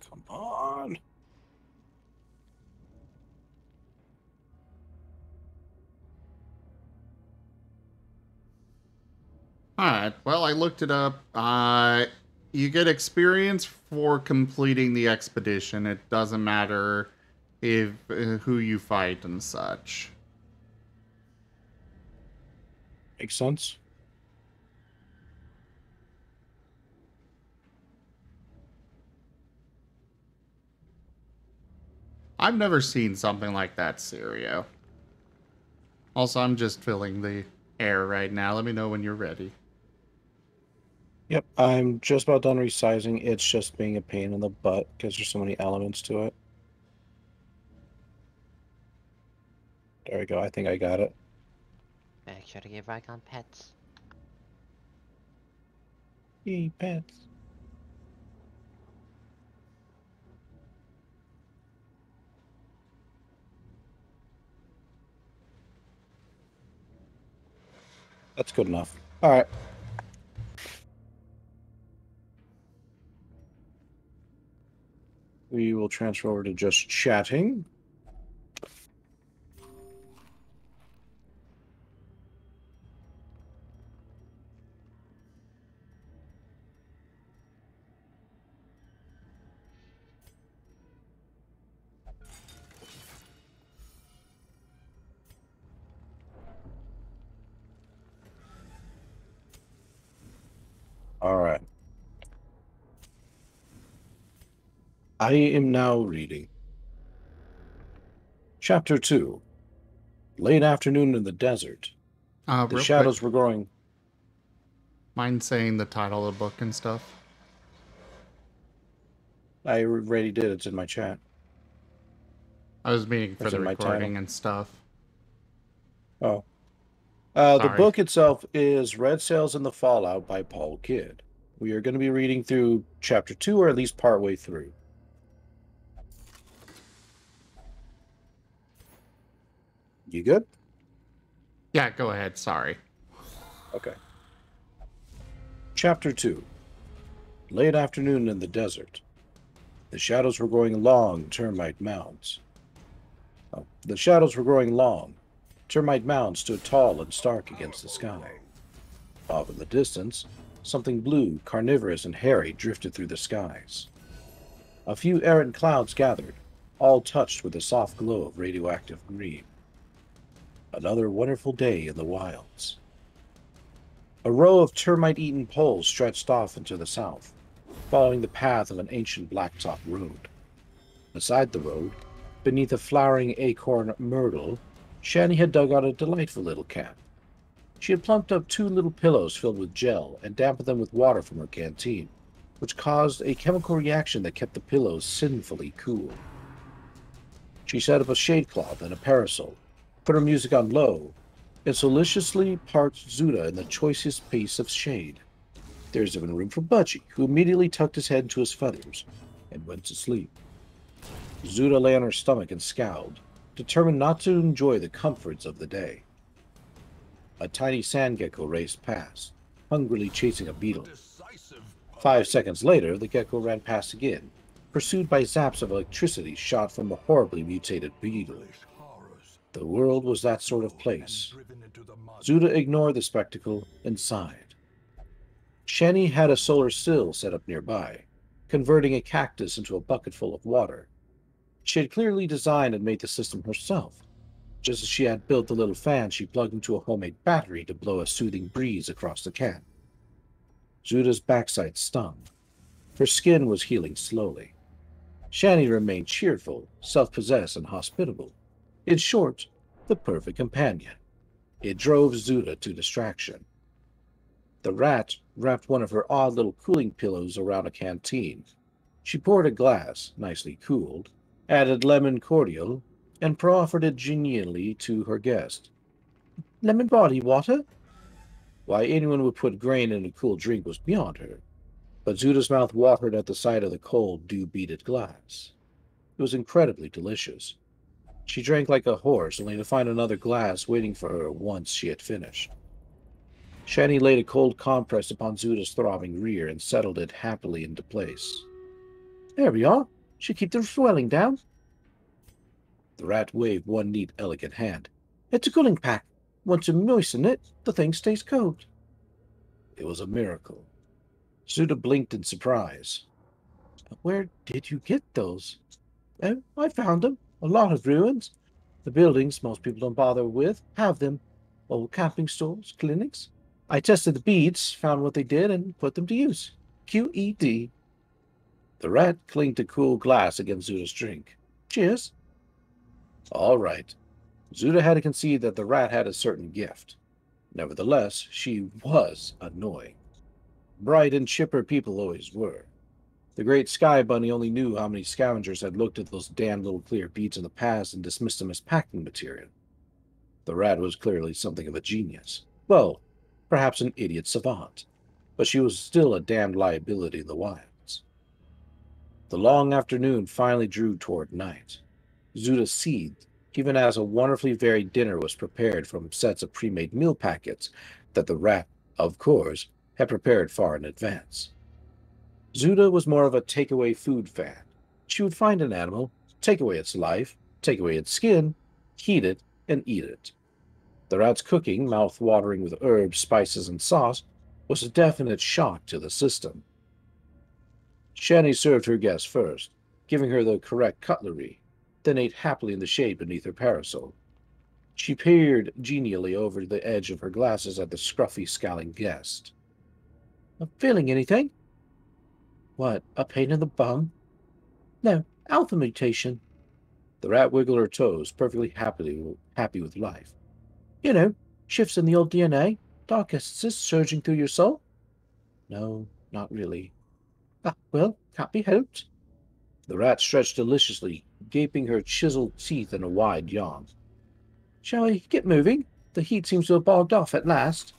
Come on. Alright, well, I looked it up. You get experience for completing the expedition. It doesn't matter if who you fight and such. Makes sense. I've never seen something like that, Sirio. Also, I'm just filling the air right now. Let me know when you're ready. Yep, I'm just about done resizing. It's just being a pain in the butt because there's so many elements to it. There we go. I think I got it. Make sure to give Rygone pets. Yay, pets. That's good enough. All right. We will transfer over to just chatting. All right. I am now reading. Chapter 2. Late afternoon in the desert. The Real shadows quick, were growing. mind saying the title of the book and stuff? I already did. It's in my chat. I was meaning for It's the in my recording title. and stuff. Oh. The Sorry. book itself is Red Sails in the Fallout by Paul Kidd. We are going to be reading through chapter 2, or at least partway through. You good? Yeah, go ahead. Sorry. Okay. Chapter 2. Late afternoon in the desert. The shadows were growing long, termite mounds. The shadows were growing long. Termite mounds stood tall and stark against the sky. Off in the distance, something blue, carnivorous, and hairy drifted through the skies. A few errant clouds gathered, all touched with a soft glow of radioactive green. Another wonderful day in the wilds. A row of termite-eaten poles stretched off into the south, following the path of an ancient blacktop road. Beside the road, beneath a flowering acorn myrtle, Shani had dug out a delightful little cat. She had plumped up 2 little pillows filled with gel and dampened them with water from her canteen, which caused a chemical reaction that kept the pillows sinfully cool. She set up a shade cloth and a parasol, put her music on low, and solicitously parked Zuda in the choicest piece of shade. There's even room for Budgie, who immediately tucked his head into his feathers and went to sleep. Zuda lay on her stomach and scowled, determined not to enjoy the comforts of the day. A tiny sand gecko raced past, hungrily chasing a beetle. 5 seconds later, the gecko ran past again, pursued by zaps of electricity shot from a horribly mutated beetle. The world was that sort of place. Zuda ignored the spectacle and sighed. Shani had a solar sill set up nearby, converting a cactus into a bucket full of water. She had clearly designed and made the system herself, just as she had built the little fan she plugged into a homemade battery to blow a soothing breeze across the can. Zuda's backside stung. Her skin was healing slowly. Shani remained cheerful, self-possessed, and hospitable. In short, the perfect companion. It drove Zuda to distraction. The rat wrapped one of her odd little cooling pillows around a canteen. She poured a glass, nicely cooled, added lemon cordial, and proffered it genially to her guest. Lemon body water? Why anyone would put grain in a cool drink was beyond her, but Zuda's mouth watered at the sight of the cold, dew-beaded glass. It was incredibly delicious. She drank like a horse, only to find another glass waiting for her once she had finished. Shani laid a cold compress upon Zuda's throbbing rear and settled it happily into place. There we are. Should keep the swelling down. The rat waved one neat, elegant hand. It's a cooling pack. Once you moisten it, the thing stays cold. It was a miracle. Zuda blinked in surprise. Where did you get those? I found them. A lot of ruins. The buildings most people don't bother with have them. Old camping stores, clinics. I tested the beads, found what they did, and put them to use. QED. The rat clinked a cool glass against Zuda's drink. Cheers. All right. Zuda had to concede that the rat had a certain gift. Nevertheless, she was annoying. Bright and chipper people always were. The great Sky Bunny only knew how many scavengers had looked at those damn little clear beads in the past and dismissed them as packing material. The rat was clearly something of a genius. Well, perhaps an idiot savant, but she was still a damned liability in the wilds. The long afternoon finally drew toward night. Zuda seethed, even as a wonderfully varied dinner was prepared from sets of pre-made meal packets that the rat, of course, had prepared far in advance. Zuda was more of a takeaway food fan. She would find an animal, take away its life, take away its skin, heat it, and eat it. The rat's cooking, mouth-watering with herbs, spices, and sauce, was a definite shock to the system. Shani served her guest first, giving her the correct cutlery, then ate happily in the shade beneath her parasol. She peered genially over the edge of her glasses at the scruffy, scowling guest. Feeling anything? What, a pain in the bum? No, alpha mutation. The rat wiggled her toes, perfectly happy with life. You know, shifts in the old DNA, dark essences surging through your soul? No, not really. Ah, well, can't be helped. The rat stretched deliciously, gaping her chiseled teeth in a wide yawn. Shall we get moving? The heat seems to have bogged off at last.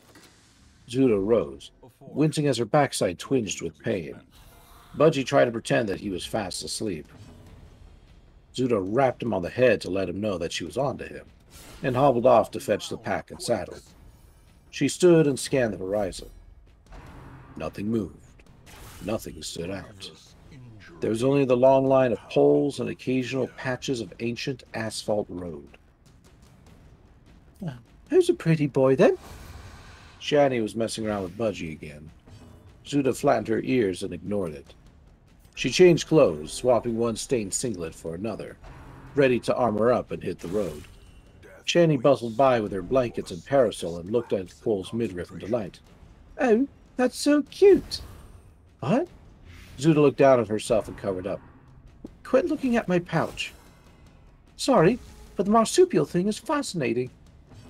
Zuda rose, wincing as her backside twinged with pain. Budgie tried to pretend that he was fast asleep. Zuda rapped him on the head to let him know that she was on to him, and hobbled off to fetch the pack and saddle. She stood and scanned the horizon. Nothing moved. Nothing stood out. There was only the long line of poles and occasional patches of ancient asphalt road. Who's a pretty boy, then? Shani was messing around with Budgie again. Zuda flattened her ears and ignored it. She changed clothes, swapping one stained singlet for another, ready to armor up and hit the road. Shani bustled by with her blankets and parasol and looked at Cole's midriff in delight. Oh, that's so cute. What? Zuda looked down at herself and covered up. Quit looking at my pouch. Sorry, but the marsupial thing is fascinating.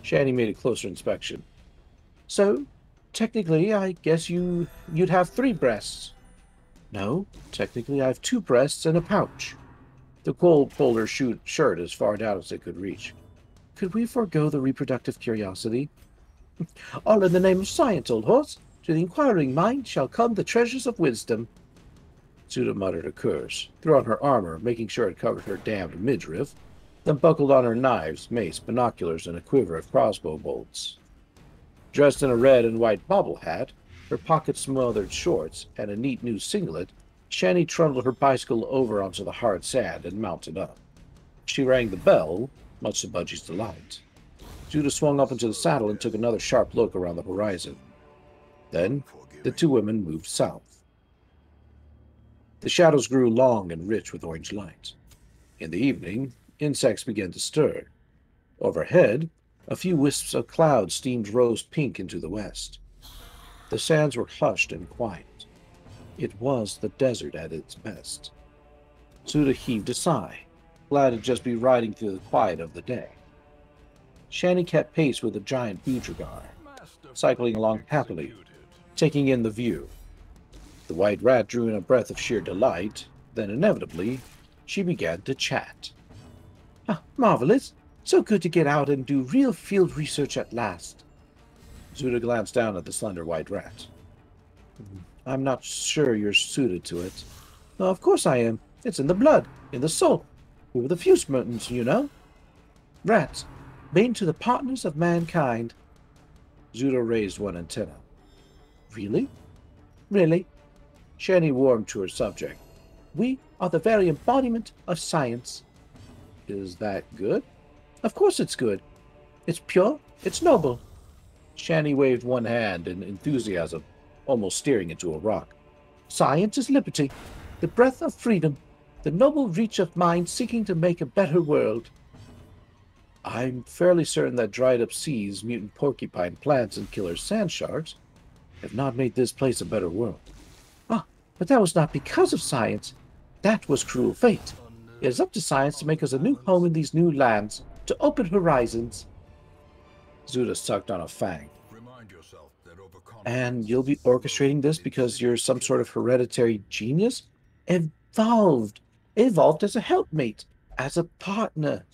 Shani made a closer inspection. So, technically, I guess you'd have 3 breasts. No, technically I have 2 breasts and a pouch. The Cole pulled her shirt as far down as it could reach. Could we forego the reproductive curiosity? All in the name of science, old horse. To the inquiring mind shall come the treasures of wisdom. Zuda muttered a curse, threw on her armor, making sure it covered her damned midriff, then buckled on her knives, mace, binoculars, and a quiver of crossbow bolts. Dressed in a red and white bobble hat, her pocket-smothered shorts, and a neat new singlet, Shani trundled her bicycle over onto the hard sand and mounted up. She rang the bell, much to Budgie's delight. Zuda swung up into the saddle and took another sharp look around the horizon. Then, the 2 women moved south. The shadows grew long and rich with orange light. In the evening, insects began to stir. Overhead, a few wisps of cloud steamed rose-pink into the west. The sands were hushed and quiet. It was the desert at its best. Zuda heaved a sigh, glad to just be riding through the quiet of the day. Shani kept pace with the giant Budrigar, cycling along happily, taking in the view. The white rat drew in a breath of sheer delight, then inevitably, she began to chat. Ah, marvelous! So good to get out and do real field research at last. Zuda glanced down at the slender white rat. I'm not sure you're suited to it. No, of course I am. It's in the blood, in the soul. We're the fuse mutants, you know. Rats, bane to the partners of mankind. Zuda raised one antenna. Really? Really? Shani warmed to her subject. We are the very embodiment of science. Is that good? Of course it's good. It's pure. It's noble. Shani waved one hand in enthusiasm, almost staring into a rock. Science is liberty, the breath of freedom, the noble reach of mind seeking to make a better world. I'm fairly certain that dried-up seas, mutant porcupine plants, and killer sand sharks have not made this place a better world. Ah, but that was not because of science. That was cruel fate. It is up to science to make us a new home in these new lands, to open horizons. Zuda sucked on a fang. And you'll be orchestrating this because you're some sort of hereditary genius? Evolved as a helpmate, as a partner.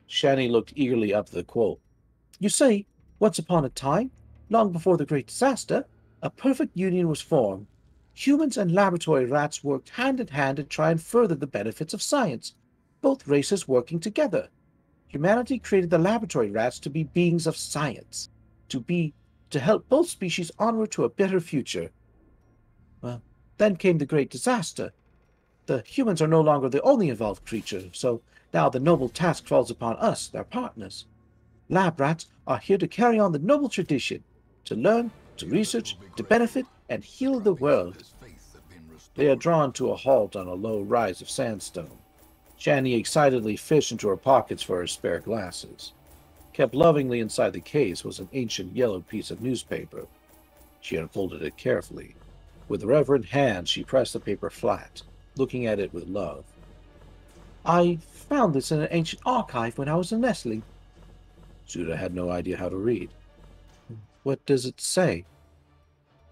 Shani looked eagerly up the quote. You see, once upon a time, long before the great disaster, a perfect union was formed. Humans and laboratory rats worked hand in hand to try and further the benefits of science, both races working together. Humanity created the laboratory rats to be beings of science, to to help both species onward to a better future. Well, then came the great disaster. The humans are no longer the only evolved creature, so now the noble task falls upon us, their partners. Lab rats are here to carry on the noble tradition, to learn, to research, to benefit, and heal the world. They are drawn to a halt on a low rise of sandstone. Shani excitedly fished into her pockets for her spare glasses. Kept lovingly inside the case was an ancient yellow piece of newspaper. She unfolded it carefully. With reverent hands, she pressed the paper flat, looking at it with love. I found this in an ancient archive when I was a nestling. Zuda had no idea how to read. What does it say?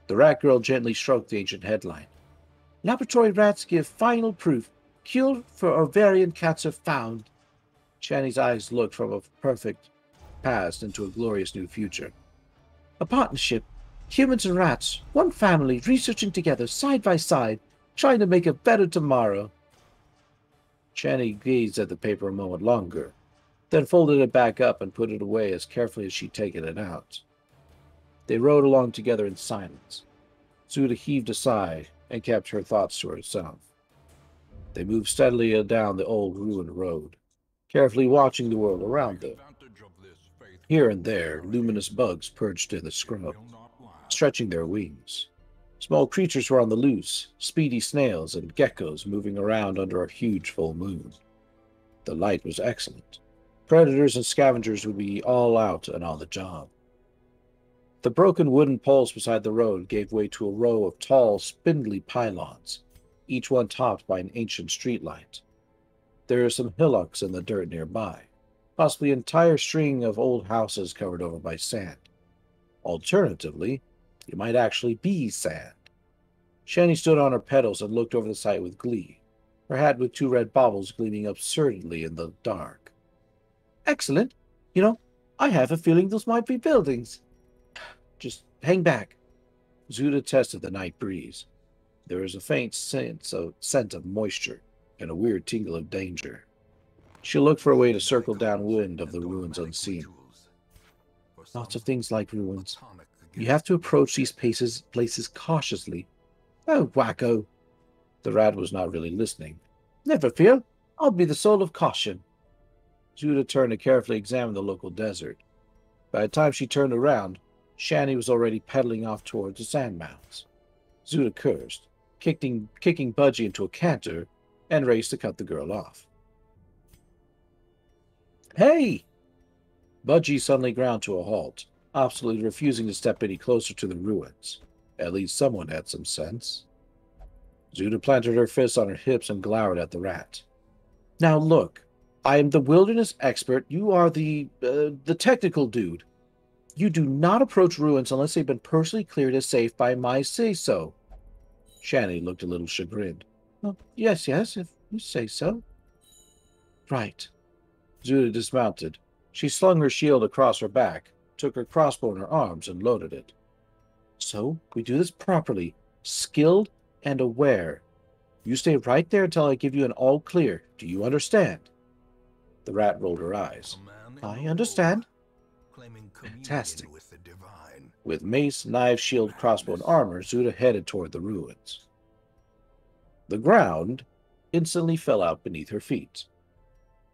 The rat girl gently stroked the ancient headline. Laboratory rats give final proof. Cure for ovarian cancer found. Shani's eyes looked from a perfect past into a glorious new future. A partnership. Humans and rats. One family researching together side by side, trying to make a better tomorrow. Shani gazed at the paper a moment longer, then folded it back up and put it away as carefully as she'd taken it out. They rode along together in silence. Zuda heaved a sigh and kept her thoughts to herself. They moved steadily down the old ruined road, carefully watching the world around them. Here and there, luminous bugs perched in the scrub, stretching their wings. Small creatures were on the loose, speedy snails and geckos moving around under a huge full moon. The light was excellent. Predators and scavengers would be all out and on the job. The broken wooden poles beside the road gave way to a row of tall, spindly pylons, each one topped by an ancient streetlight. There are some hillocks in the dirt nearby, possibly an entire string of old houses covered over by sand. Alternatively, it might actually be sand. Shani stood on her pedals and looked over the site with glee, her hat with two red baubles gleaming absurdly in the dark. Excellent. You know, I have a feeling those might be buildings. Just hang back. Zuda tested the night breeze. There was a faint scent of moisture and a weird tingle of danger. She looked for a way to circle downwind of the ruins unseen. Lots of things like ruins. You have to approach these places cautiously. Oh, wacko. The rat was not really listening. Never fear. I'll be the soul of caution. Zuda turned to carefully examine the local desert. By the time she turned around, Shani was already pedaling off towards the sand mounds. Zuda cursed, kicking Budgie into a canter, and raced to cut the girl off. Hey! Budgie suddenly ground to a halt, absolutely refusing to step any closer to the ruins. At least someone had some sense. Zuda planted her fists on her hips and glowered at the rat. Now look, I am the wilderness expert. You are the technical dude. You do not approach ruins unless they've been personally cleared as safe by my say-so. Shani looked a little chagrined. Oh, yes, if you say so. Right. Zuda dismounted. She slung her shield across her back, took her crossbow in her arms, and loaded it. So, we do this properly, skilled and aware. You stay right there until I give you an all-clear. Do you understand? The rat rolled her eyes. I understand. Fantastic. With mace, knife, shield, crossbow, and armor, Zuda headed toward the ruins. The ground instantly fell out beneath her feet.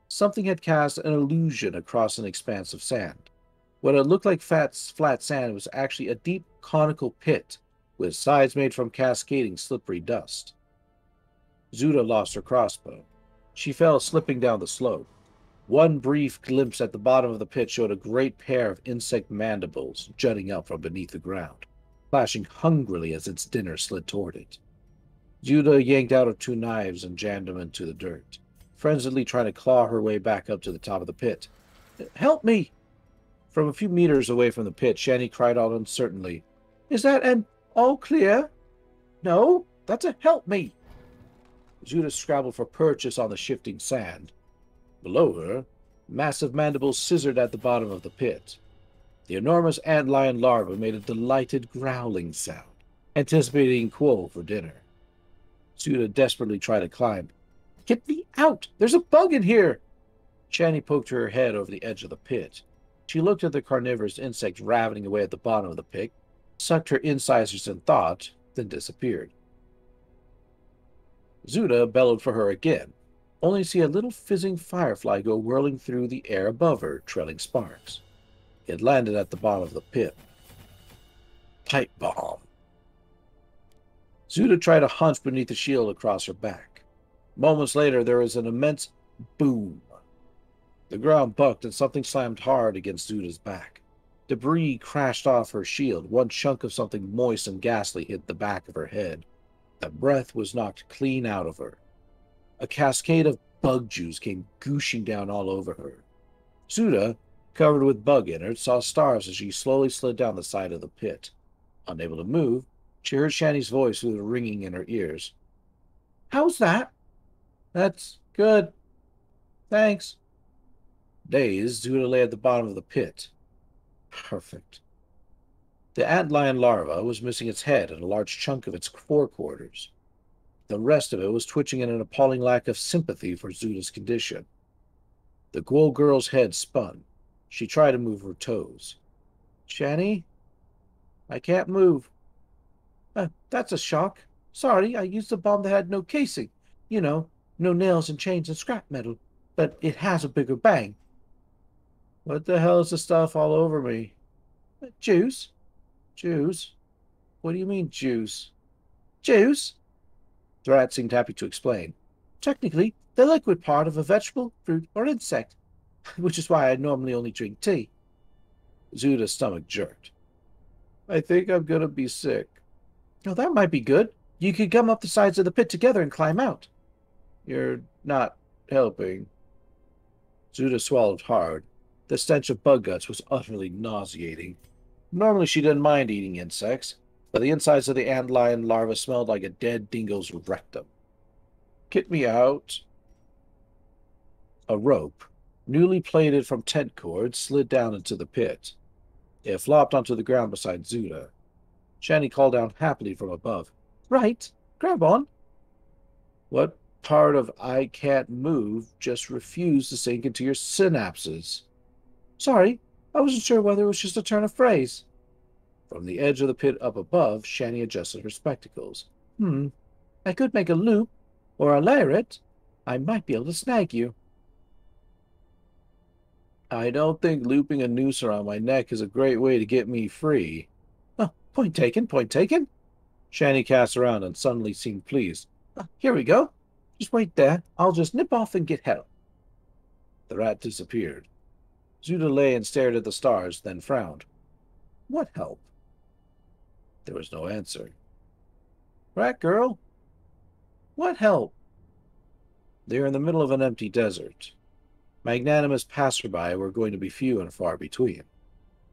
Something had cast an illusion across an expanse of sand. What had looked like flat sand was actually a deep conical pit, with sides made from cascading slippery dust. Zuda lost her crossbow. She fell slipping down the slope. One brief glimpse at the bottom of the pit showed a great pair of insect mandibles jutting up from beneath the ground, flashing hungrily as its dinner slid toward it. Zuda yanked out her two knives and jammed them into the dirt, frenziedly trying to claw her way back up to the top of the pit. Help me! From a few meters away from the pit, Shani cried out uncertainly, Is that an all clear? No, that's a help me! Zuda scrabbled for purchase on the shifting sand. Below her, massive mandibles scissored at the bottom of the pit. The enormous antlion larva made a delighted growling sound, anticipating Quo for dinner. Zuda desperately tried to climb. Get me out! There's a bug in here! Shani poked her head over the edge of the pit. She looked at the carnivorous insect ravening away at the bottom of the pit, sucked her incisors in thought, then disappeared. Zuda bellowed for her again, only to see a little fizzing firefly go whirling through the air above her, trailing sparks. It landed at the bottom of the pit. Pipe bomb. Zuda tried to hunch beneath the shield across her back. Moments later, there was an immense boom. The ground bucked and something slammed hard against Zuda's back. Debris crashed off her shield. One chunk of something moist and ghastly hit the back of her head. The breath was knocked clean out of her. A cascade of bug juice came gooshing down all over her. Zuda, covered with bug innards, saw stars as she slowly slid down the side of the pit. Unable to move, she heard Shani's voice through the ringing in her ears. "How's that?" "That's good. Thanks." Dazed, Zuda lay at the bottom of the pit. Perfect. The antlion larva was missing its head and a large chunk of its forequarters. The rest of it was twitching in an appalling lack of sympathy for Zuda's condition. The Ghoul girl's head spun. She tried to move her toes. "Shani? I can't move." That's a shock. Sorry, I used a bomb that had no casing. You know, no nails and chains and scrap metal. But it has a bigger bang." "What the hell is the stuff all over me?" "Juice." "Juice? What do you mean, juice?" "Juice?" The rat seemed happy to explain. "Technically, the liquid part of a vegetable, fruit, or insect. Which is why I normally only drink tea." Zuda's stomach jerked. "I think I'm gonna be sick." "Oh, that might be good. You could gum up the sides of the pit together and climb out." "You're not helping." Zuda swallowed hard. The stench of bug guts was utterly nauseating. Normally she didn't mind eating insects, but the insides of the antlion larva smelled like a dead dingo's rectum. "Get me out." A rope, newly plaited from tent cord, slid down into the pit. It flopped onto the ground beside Zuda. Shani called down happily from above. "Right, grab on." What part of "I can't move" just refused to sink into your synapses? "Sorry, I wasn't sure whether it was just a turn of phrase." From the edge of the pit up above, Shani adjusted her spectacles. I could make a loop, or a lariat. I might be able to snag you." "I don't think looping a noose around my neck is a great way to get me free." "Oh, point taken, point taken." Shani cast around and suddenly seemed pleased. "Here we go. Just wait there. I'll just nip off and get help." The rat disappeared. Zuda lay and stared at the stars, then frowned. "What help?" There was no answer. "Rat girl? What help?" They were in the middle of an empty desert. Magnanimous passerby were going to be few and far between.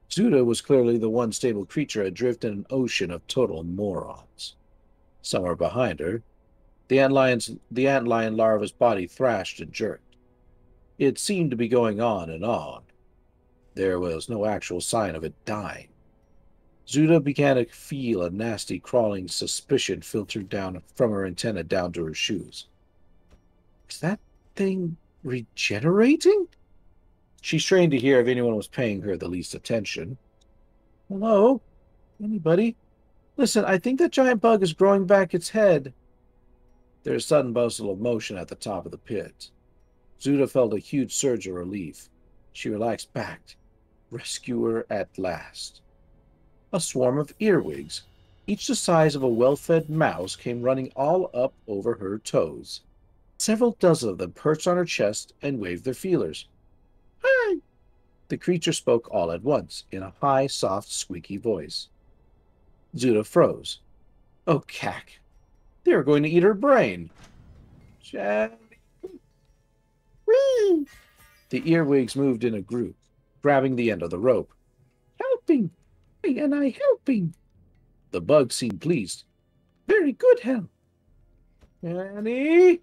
Zuda was clearly the one stable creature adrift in an ocean of total morons. Somewhere behind her, the antlion larva's body thrashed and jerked. It seemed to be going on and on. There was no actual sign of it dying. Zuda began to feel a nasty crawling suspicion filtered down from her antenna down to her shoes. Is that thing regenerating? She strained to hear if anyone was paying her the least attention. "Hello? Anybody? Listen, I think that giant bug is growing back its head." There was a sudden bustle of motion at the top of the pit. Zuda felt a huge surge of relief. She relaxed back. Rescuer at last. A swarm of earwigs, each the size of a well-fed mouse, came running all up over her toes. Several dozen of them perched on her chest and waved their feelers. "Hi!" The creature spoke all at once, in a high, soft, squeaky voice. Zuda froze. Oh, cack. They were going to eat her brain. "Shani!" Whee! The earwigs moved in a group, grabbing the end of the rope. "Helping! And I helping!" The bug seemed pleased. "Very good help." "Shani!"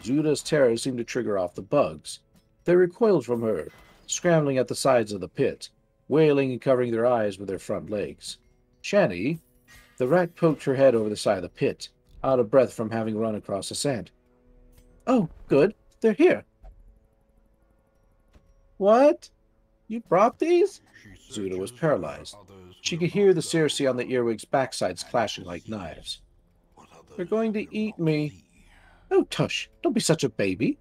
Zuda's terror seemed to trigger off the bugs. They recoiled from her, scrambling at the sides of the pit, wailing and covering their eyes with their front legs. Shani, the rat poked her head over the side of the pit, out of breath from having run across the sand. "Oh, good. They're here." "What?" You brought these? Zuda was paralyzed. She could hear the Circe on the earwig's backsides clashing like knives. They're going to eat me. Oh, tush, don't be such a baby.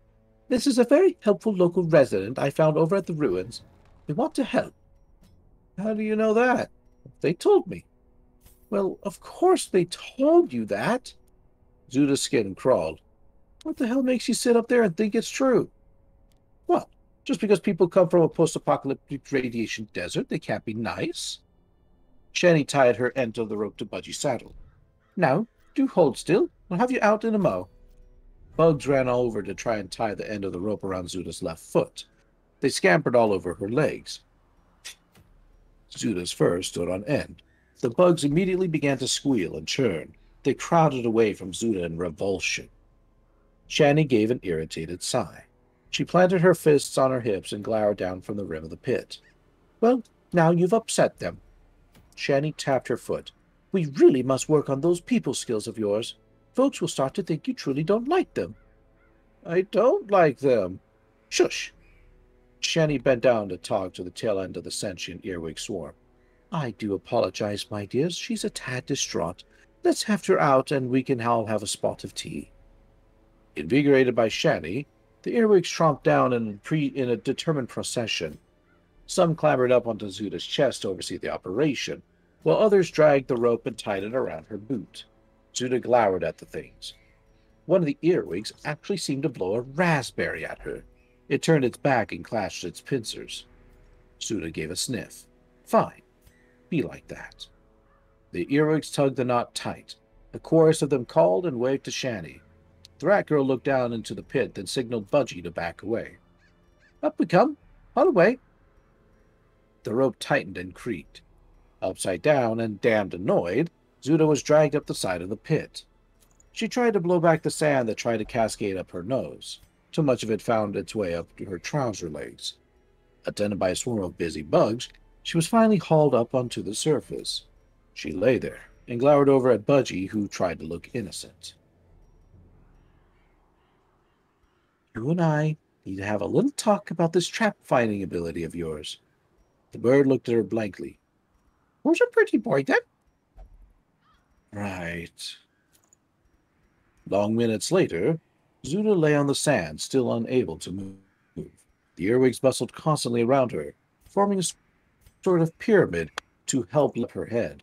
This is a very helpful local resident I found over at the ruins. We want to help. How do you know that? They told me. Well, of course they told you that. Zuda's skin crawled. What the hell makes you sit up there and think it's true? What? Just because people come from a post-apocalyptic radiation desert, they can't be nice? Shani tied her end of the rope to Budgie's saddle. Now, do hold still. I'll have you out in a mo. Bugs ran over to try and tie the end of the rope around Zuda's left foot. They scampered all over her legs. Zuda's fur stood on end. The bugs immediately began to squeal and churn. They crowded away from Zuda in revulsion. Shani gave an irritated sigh. She planted her fists on her hips and glowered down from the rim of the pit. Well, now you've upset them. Shani tapped her foot. We really must work on those people skills of yours. Folks will start to think you truly don't like them. I don't like them. Shush. Shani bent down to talk to the tail end of the sentient earwig swarm. I do apologize, my dears. She's a tad distraught. Let's have her out, and we can all have a spot of tea. Invigorated by Shani, the earwigs tromped down in a determined procession. Some clambered up onto Zuda's chest to oversee the operation, while others dragged the rope and tied it around her boot. Zuda glowered at the things. One of the earwigs actually seemed to blow a raspberry at her. It turned its back and clashed its pincers. Zuda gave a sniff. Fine. Be like that. The earwigs tugged the knot tight. A chorus of them called and waved to Shani. The rat girl looked down into the pit, then signaled Budgie to back away. Up we come. Haul away. The rope tightened and creaked. Upside down and damned annoyed, Zuda was dragged up the side of the pit. She tried to blow back the sand that tried to cascade up her nose. Too much of it found its way up to her trouser legs. Attended by a swarm of busy bugs, she was finally hauled up onto the surface. She lay there and glowered over at Budgie, who tried to look innocent. You and I need to have a little talk about this trap-finding ability of yours. The bird looked at her blankly. Who's a pretty boy, then? Right. Long minutes later, Zuda lay on the sand, still unable to move. The earwigs bustled constantly around her, forming a sort of pyramid to help lift her head.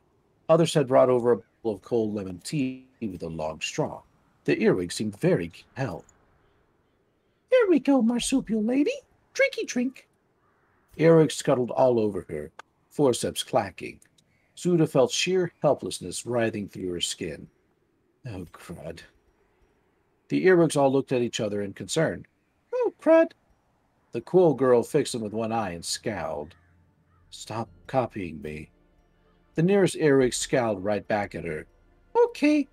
Others had brought over a bowl of cold lemon tea with a long straw. The earwig seemed very compelled. Here we go, marsupial lady. Drinky drink. Earwigs scuttled all over her, forceps clacking. Zuda felt sheer helplessness writhing through her skin. Oh, crud. The earwigs all looked at each other in concern. Oh, crud. The cool girl fixed them with one eye and scowled. Stop copying me. The nearest earwig scowled right back at her. Okay.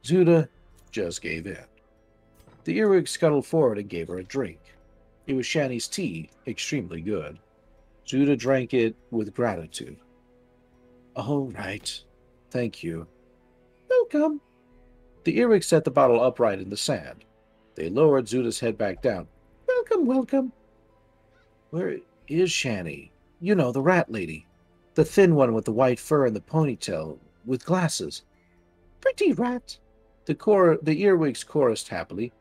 Zuda just gave in. The earwig scuttled forward and gave her a drink. It was Shani's tea, extremely good. Zuda drank it with gratitude. All right. Thank you. Welcome. The earwig set the bottle upright in the sand. They lowered Zuda's head back down. Welcome, welcome. Where is Shani? You know, the rat lady. The thin one with the white fur and the ponytail, with glasses. Pretty rat. The earwigs chorused happily.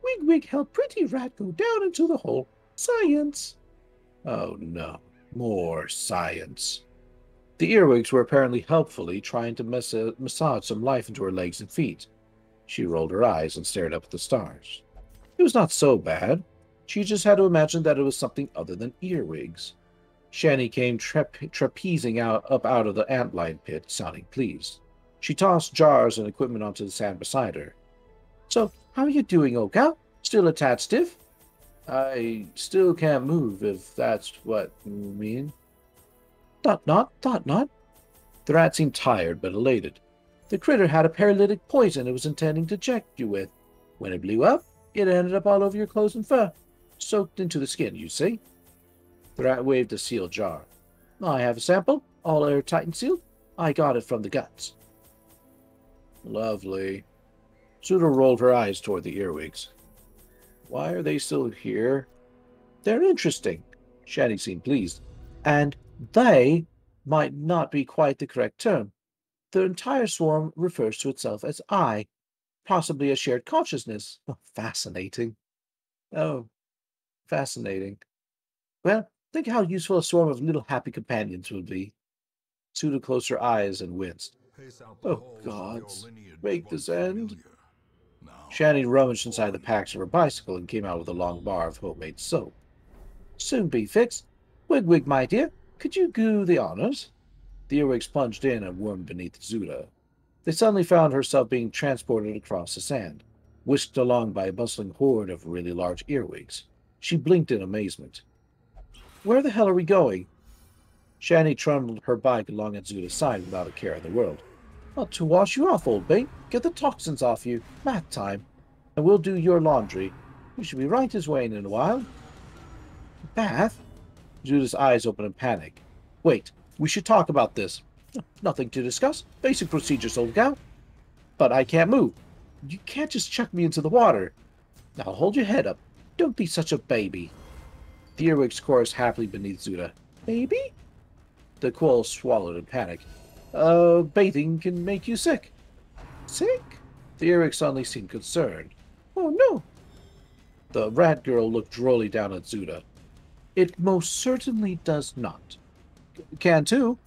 Wig Wig helped Pretty Rat go down into the hole. Science. Oh no, more science. The earwigs were apparently helpfully trying to massage some life into her legs and feet. She rolled her eyes and stared up at the stars. It was not so bad. She just had to imagine that it was something other than earwigs. Shani came trapezing up out of the antlion pit, sounding pleased. She tossed jars and equipment onto the sand beside her. So, how are you doing, old gal? Still a tad stiff? I still can't move, if that's what you mean. Thought not. The rat seemed tired but elated. The critter had a paralytic poison it was intending to inject you with. When it blew up, it ended up all over your clothes and fur. Soaked into the skin, you see. The rat waved a sealed jar. I have a sample, all airtight and sealed. I got it from the guts. Lovely. Zuda rolled her eyes toward the earwigs. Why are they still here? They're interesting. Shani seemed pleased. And they might not be quite the correct term. The entire swarm refers to itself as I, possibly a shared consciousness. Oh, fascinating. Oh, fascinating. Well, think how useful a swarm of little happy companions would be. Suda closed her eyes and winced. Oh, gods. Make this end. Shani rummaged inside the packs of her bicycle and came out with a long bar of homemade soap. Soon be fixed. Wig, my dear, could you do the honors? The earwigs plunged in and wormed beneath Zuda. They suddenly found herself being transported across the sand, whisked along by a bustling horde of really large earwigs. She blinked in amazement. Where the hell are we going? Shani trundled her bike along at Zuda's side without a care in the world. Well, to wash you off, old mate. Get the toxins off you. Bath time. And we'll do your laundry. We should be right this way in a while. Bath? Zuda's eyes opened in panic. Wait, we should talk about this. Nothing to discuss. Basic procedures, old gal. But I can't move. You can't just chuck me into the water. Now hold your head up. Don't be such a baby. The earwigs chorused happily beneath Zuda. Baby? The quail swallowed in panic. Bathing can make you sick. Sick? The earwig suddenly seemed concerned. Oh, no. The rat girl looked drolly down at Zuda. It most certainly does not. Can too.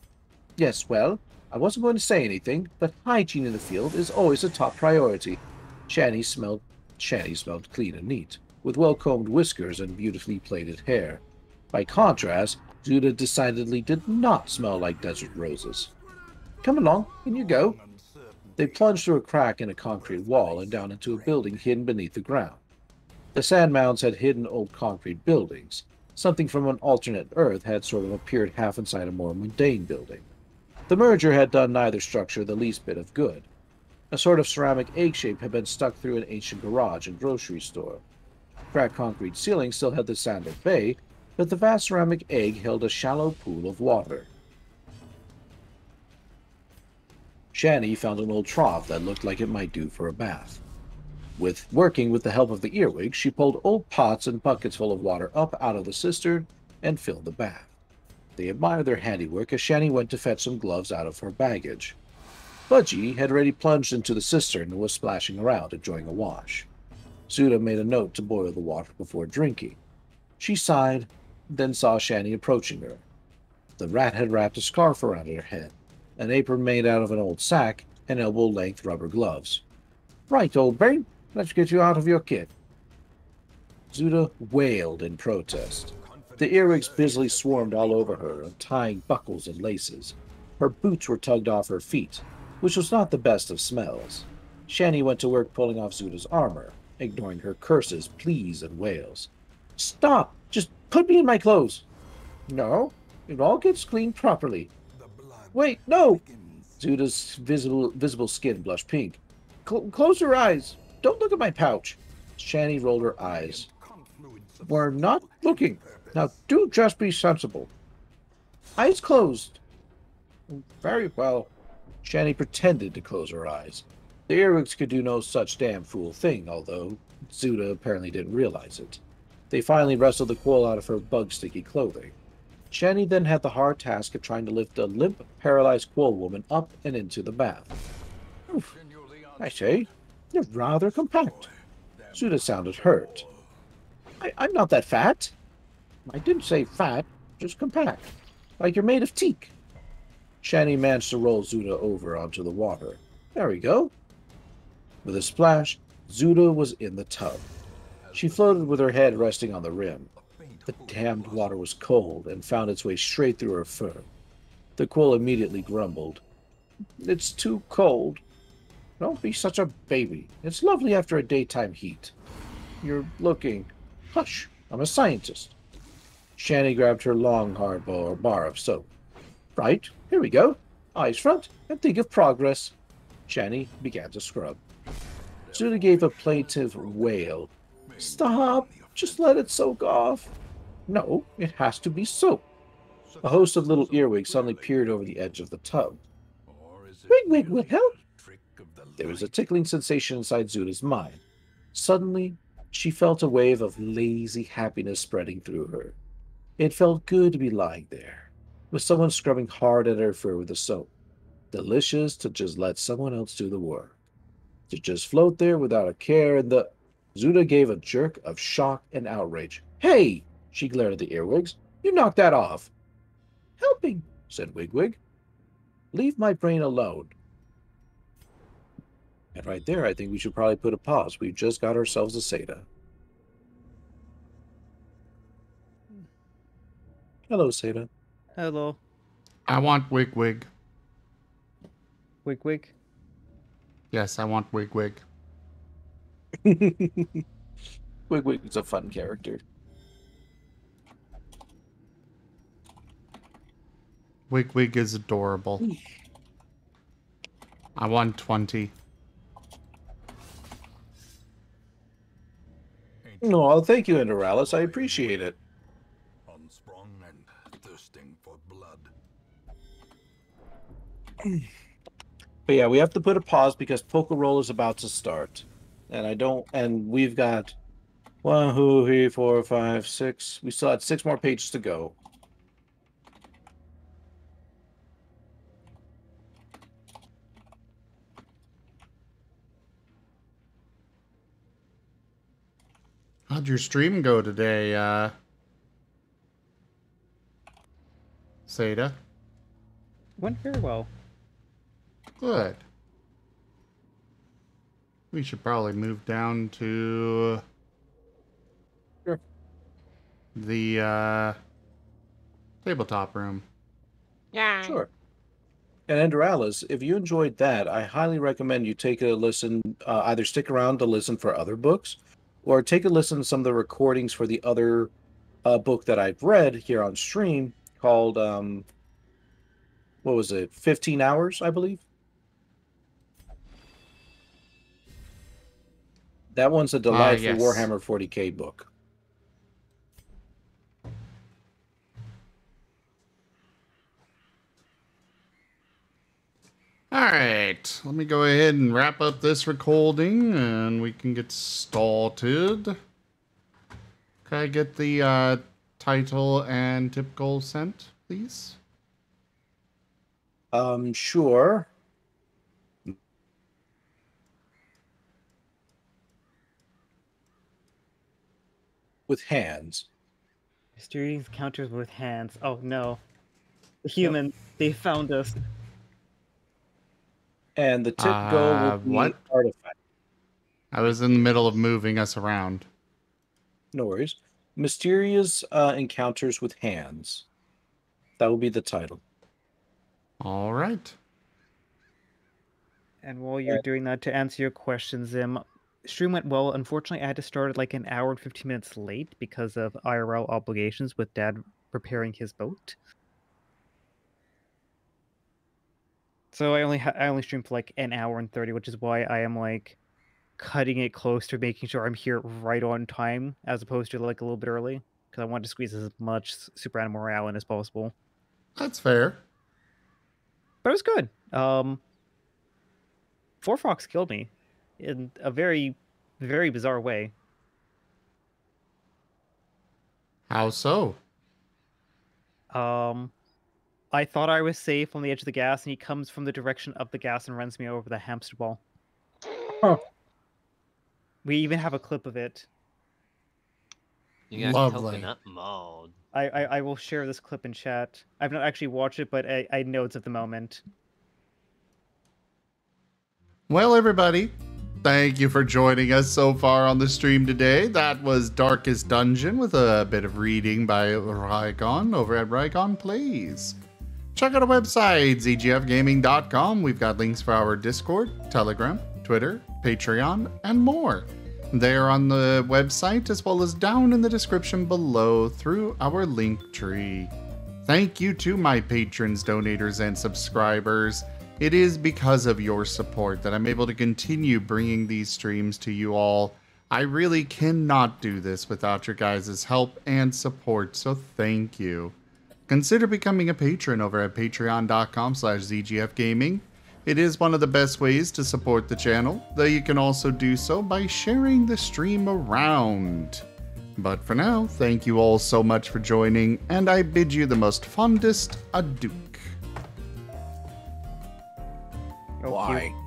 Yes, well, I wasn't going to say anything, but hygiene in the field is always a top priority. Shani smelled clean and neat, with well-combed whiskers and beautifully plaited hair. By contrast, Zuda decidedly did not smell like desert roses. Come along, in you go. They plunged through a crack in a concrete wall and down into a building hidden beneath the ground. The sand mounds had hidden old concrete buildings. Something from an alternate Earth had sort of appeared half inside a more mundane building. The merger had done neither structure the least bit of good. A sort of ceramic egg shape had been stuck through an ancient garage and grocery store. Cracked concrete ceiling still had the sound at bay, but the vast ceramic egg held a shallow pool of water. Shani found an old trough that looked like it might do for a bath. Working with the help of the earwig, she pulled old pots and buckets full of water up out of the cistern and filled the bath. They admired their handiwork as Shani went to fetch some gloves out of her baggage. Budgie had already plunged into the cistern and was splashing around, enjoying a wash. Zuda made a note to boil the water before drinking. She sighed, then saw Shani approaching her. The rat had wrapped a scarf around her head, an apron made out of an old sack, and elbow-length rubber gloves. Right, old brain, let's get you out of your kit. Zuda wailed in protest. The earwigs busily swarmed all over her, untying buckles and laces. Her boots were tugged off her feet, which was not the best of smells. Shani went to work pulling off Zuda's armor, ignoring her curses, pleas, and wails. Stop! Just put me in my clothes! No, it all gets cleaned properly. Wait, no! Zuda's visible skin blushed pink. Close your eyes. Don't look at my pouch. Shani rolled her eyes. We're not looking. Now do just be sensible. Eyes closed. Very well. Shani pretended to close her eyes. The earwigs could do no such damn fool thing, although Zuda apparently didn't realize it. They finally wrestled the quail out of her bug-sticky clothing. Shani then had the hard task of trying to lift a limp, paralyzed quail woman up and into the bath. Oof, I say, you're rather compact. Zuda sounded hurt. I'm not that fat. I didn't say fat, just compact. Like you're made of teak. Shani managed to roll Zuda over onto the water. There we go. With a splash, Zuda was in the tub. She floated with her head resting on the rim. The damned water was cold and found its way straight through her fur. The quail immediately grumbled. It's too cold. Don't be such a baby. It's lovely after a daytime heat. You're looking... Hush, I'm a scientist. Shani grabbed her long, hard bar of soap. Right, here we go. Eyes front, and think of progress. Shani began to scrub. Zuda gave a plaintive wail. Stop! Just let it soak off. No, it has to be soap. A host of little earwigs suddenly peered over the edge of the tub. Wig will help. There was a tickling sensation inside Zuda's mind. Suddenly, she felt a wave of lazy happiness spreading through her. It felt good to be lying there, with someone scrubbing hard at her fur with a soap. Delicious to just let someone else do the work. To just float there without a care in the... Zuda gave a jerk of shock and outrage. Hey! She glared at the earwigs. You knocked that off. Helping, said Wigwig. Leave my brain alone. And right there, I think we should probably put a pause. We just got ourselves a Seda. Hello, Seda. Hello. I want Wig Wig. Wig wig. Yes, I want Wig Wig. Wigwig is a fun character. Wig Wig is adorable. I want 20. No, thank you, Inderalis. I appreciate it. Unsprung and thirsting for blood. But yeah, we have to put a pause because Poker Roll is about to start. And we've got 1, 2, 3, 4, 5, 6. We still had 6 more pages to go. How'd your stream go today, Seda? Went very well. Good. We should probably move down to Sure. the tabletop room. Yeah. Sure. And Inderalis, if you enjoyed that, I highly recommend you take a listen, either stick around to listen for other books, or take a listen to some of the recordings for the other book that I've read here on stream called, what was it, 15 Hours, I believe? That one's a delightful yes. Warhammer 40k book. Alright, let me go ahead and wrap up this recording and we can get started. Can I get the title and tip goal sent, please? Sure. With hands. Mysterious encounters with hands. Oh no. The humans, they found us. And the tip goal will be what? artifact. I was in the middle of moving us around. No worries. Mysterious encounters with hands. That will be the title. Alright. And while you're doing that, to answer your question, Zim, stream went well. Unfortunately, I had to start at like an hour and 15 minutes late because of IRL obligations with Dad preparing his boat. So I only streamed for like an hour and 30, which is why I am like cutting it close to making sure I'm here right on time, as opposed to like a little bit early, because I want to squeeze as much Super Animal Morale in as possible. That's fair. But it was good. Four Fox killed me in a very, very bizarre way. How so? I thought I was safe on the edge of the gas, and he comes from the direction of the gas and runs me over with a hamster ball. Huh. We even have a clip of it. You got Lovely. coconut mode. I will share this clip in chat. I've not actually watched it, but I know it's at the moment. Well, everybody, thank you for joining us so far on the stream today. That was Darkest Dungeon with a bit of reading by Rygone over at Rygone Plays. Check out our website, zgfgaming.com. We've got links for our Discord, Telegram, Twitter, Patreon, and more. They are on the website as well as down in the description below through our link tree. Thank you to my patrons, donators, and subscribers. It is because of your support that I'm able to continue bringing these streams to you all. I really cannot do this without your guys' help and support, so thank you. Consider becoming a patron over at patreon.com/zgfgaming. It is one of the best ways to support the channel, though you can also do so by sharing the stream around. But for now, thank you all so much for joining, and I bid you the most fondest adieu. Oh, Why? cute.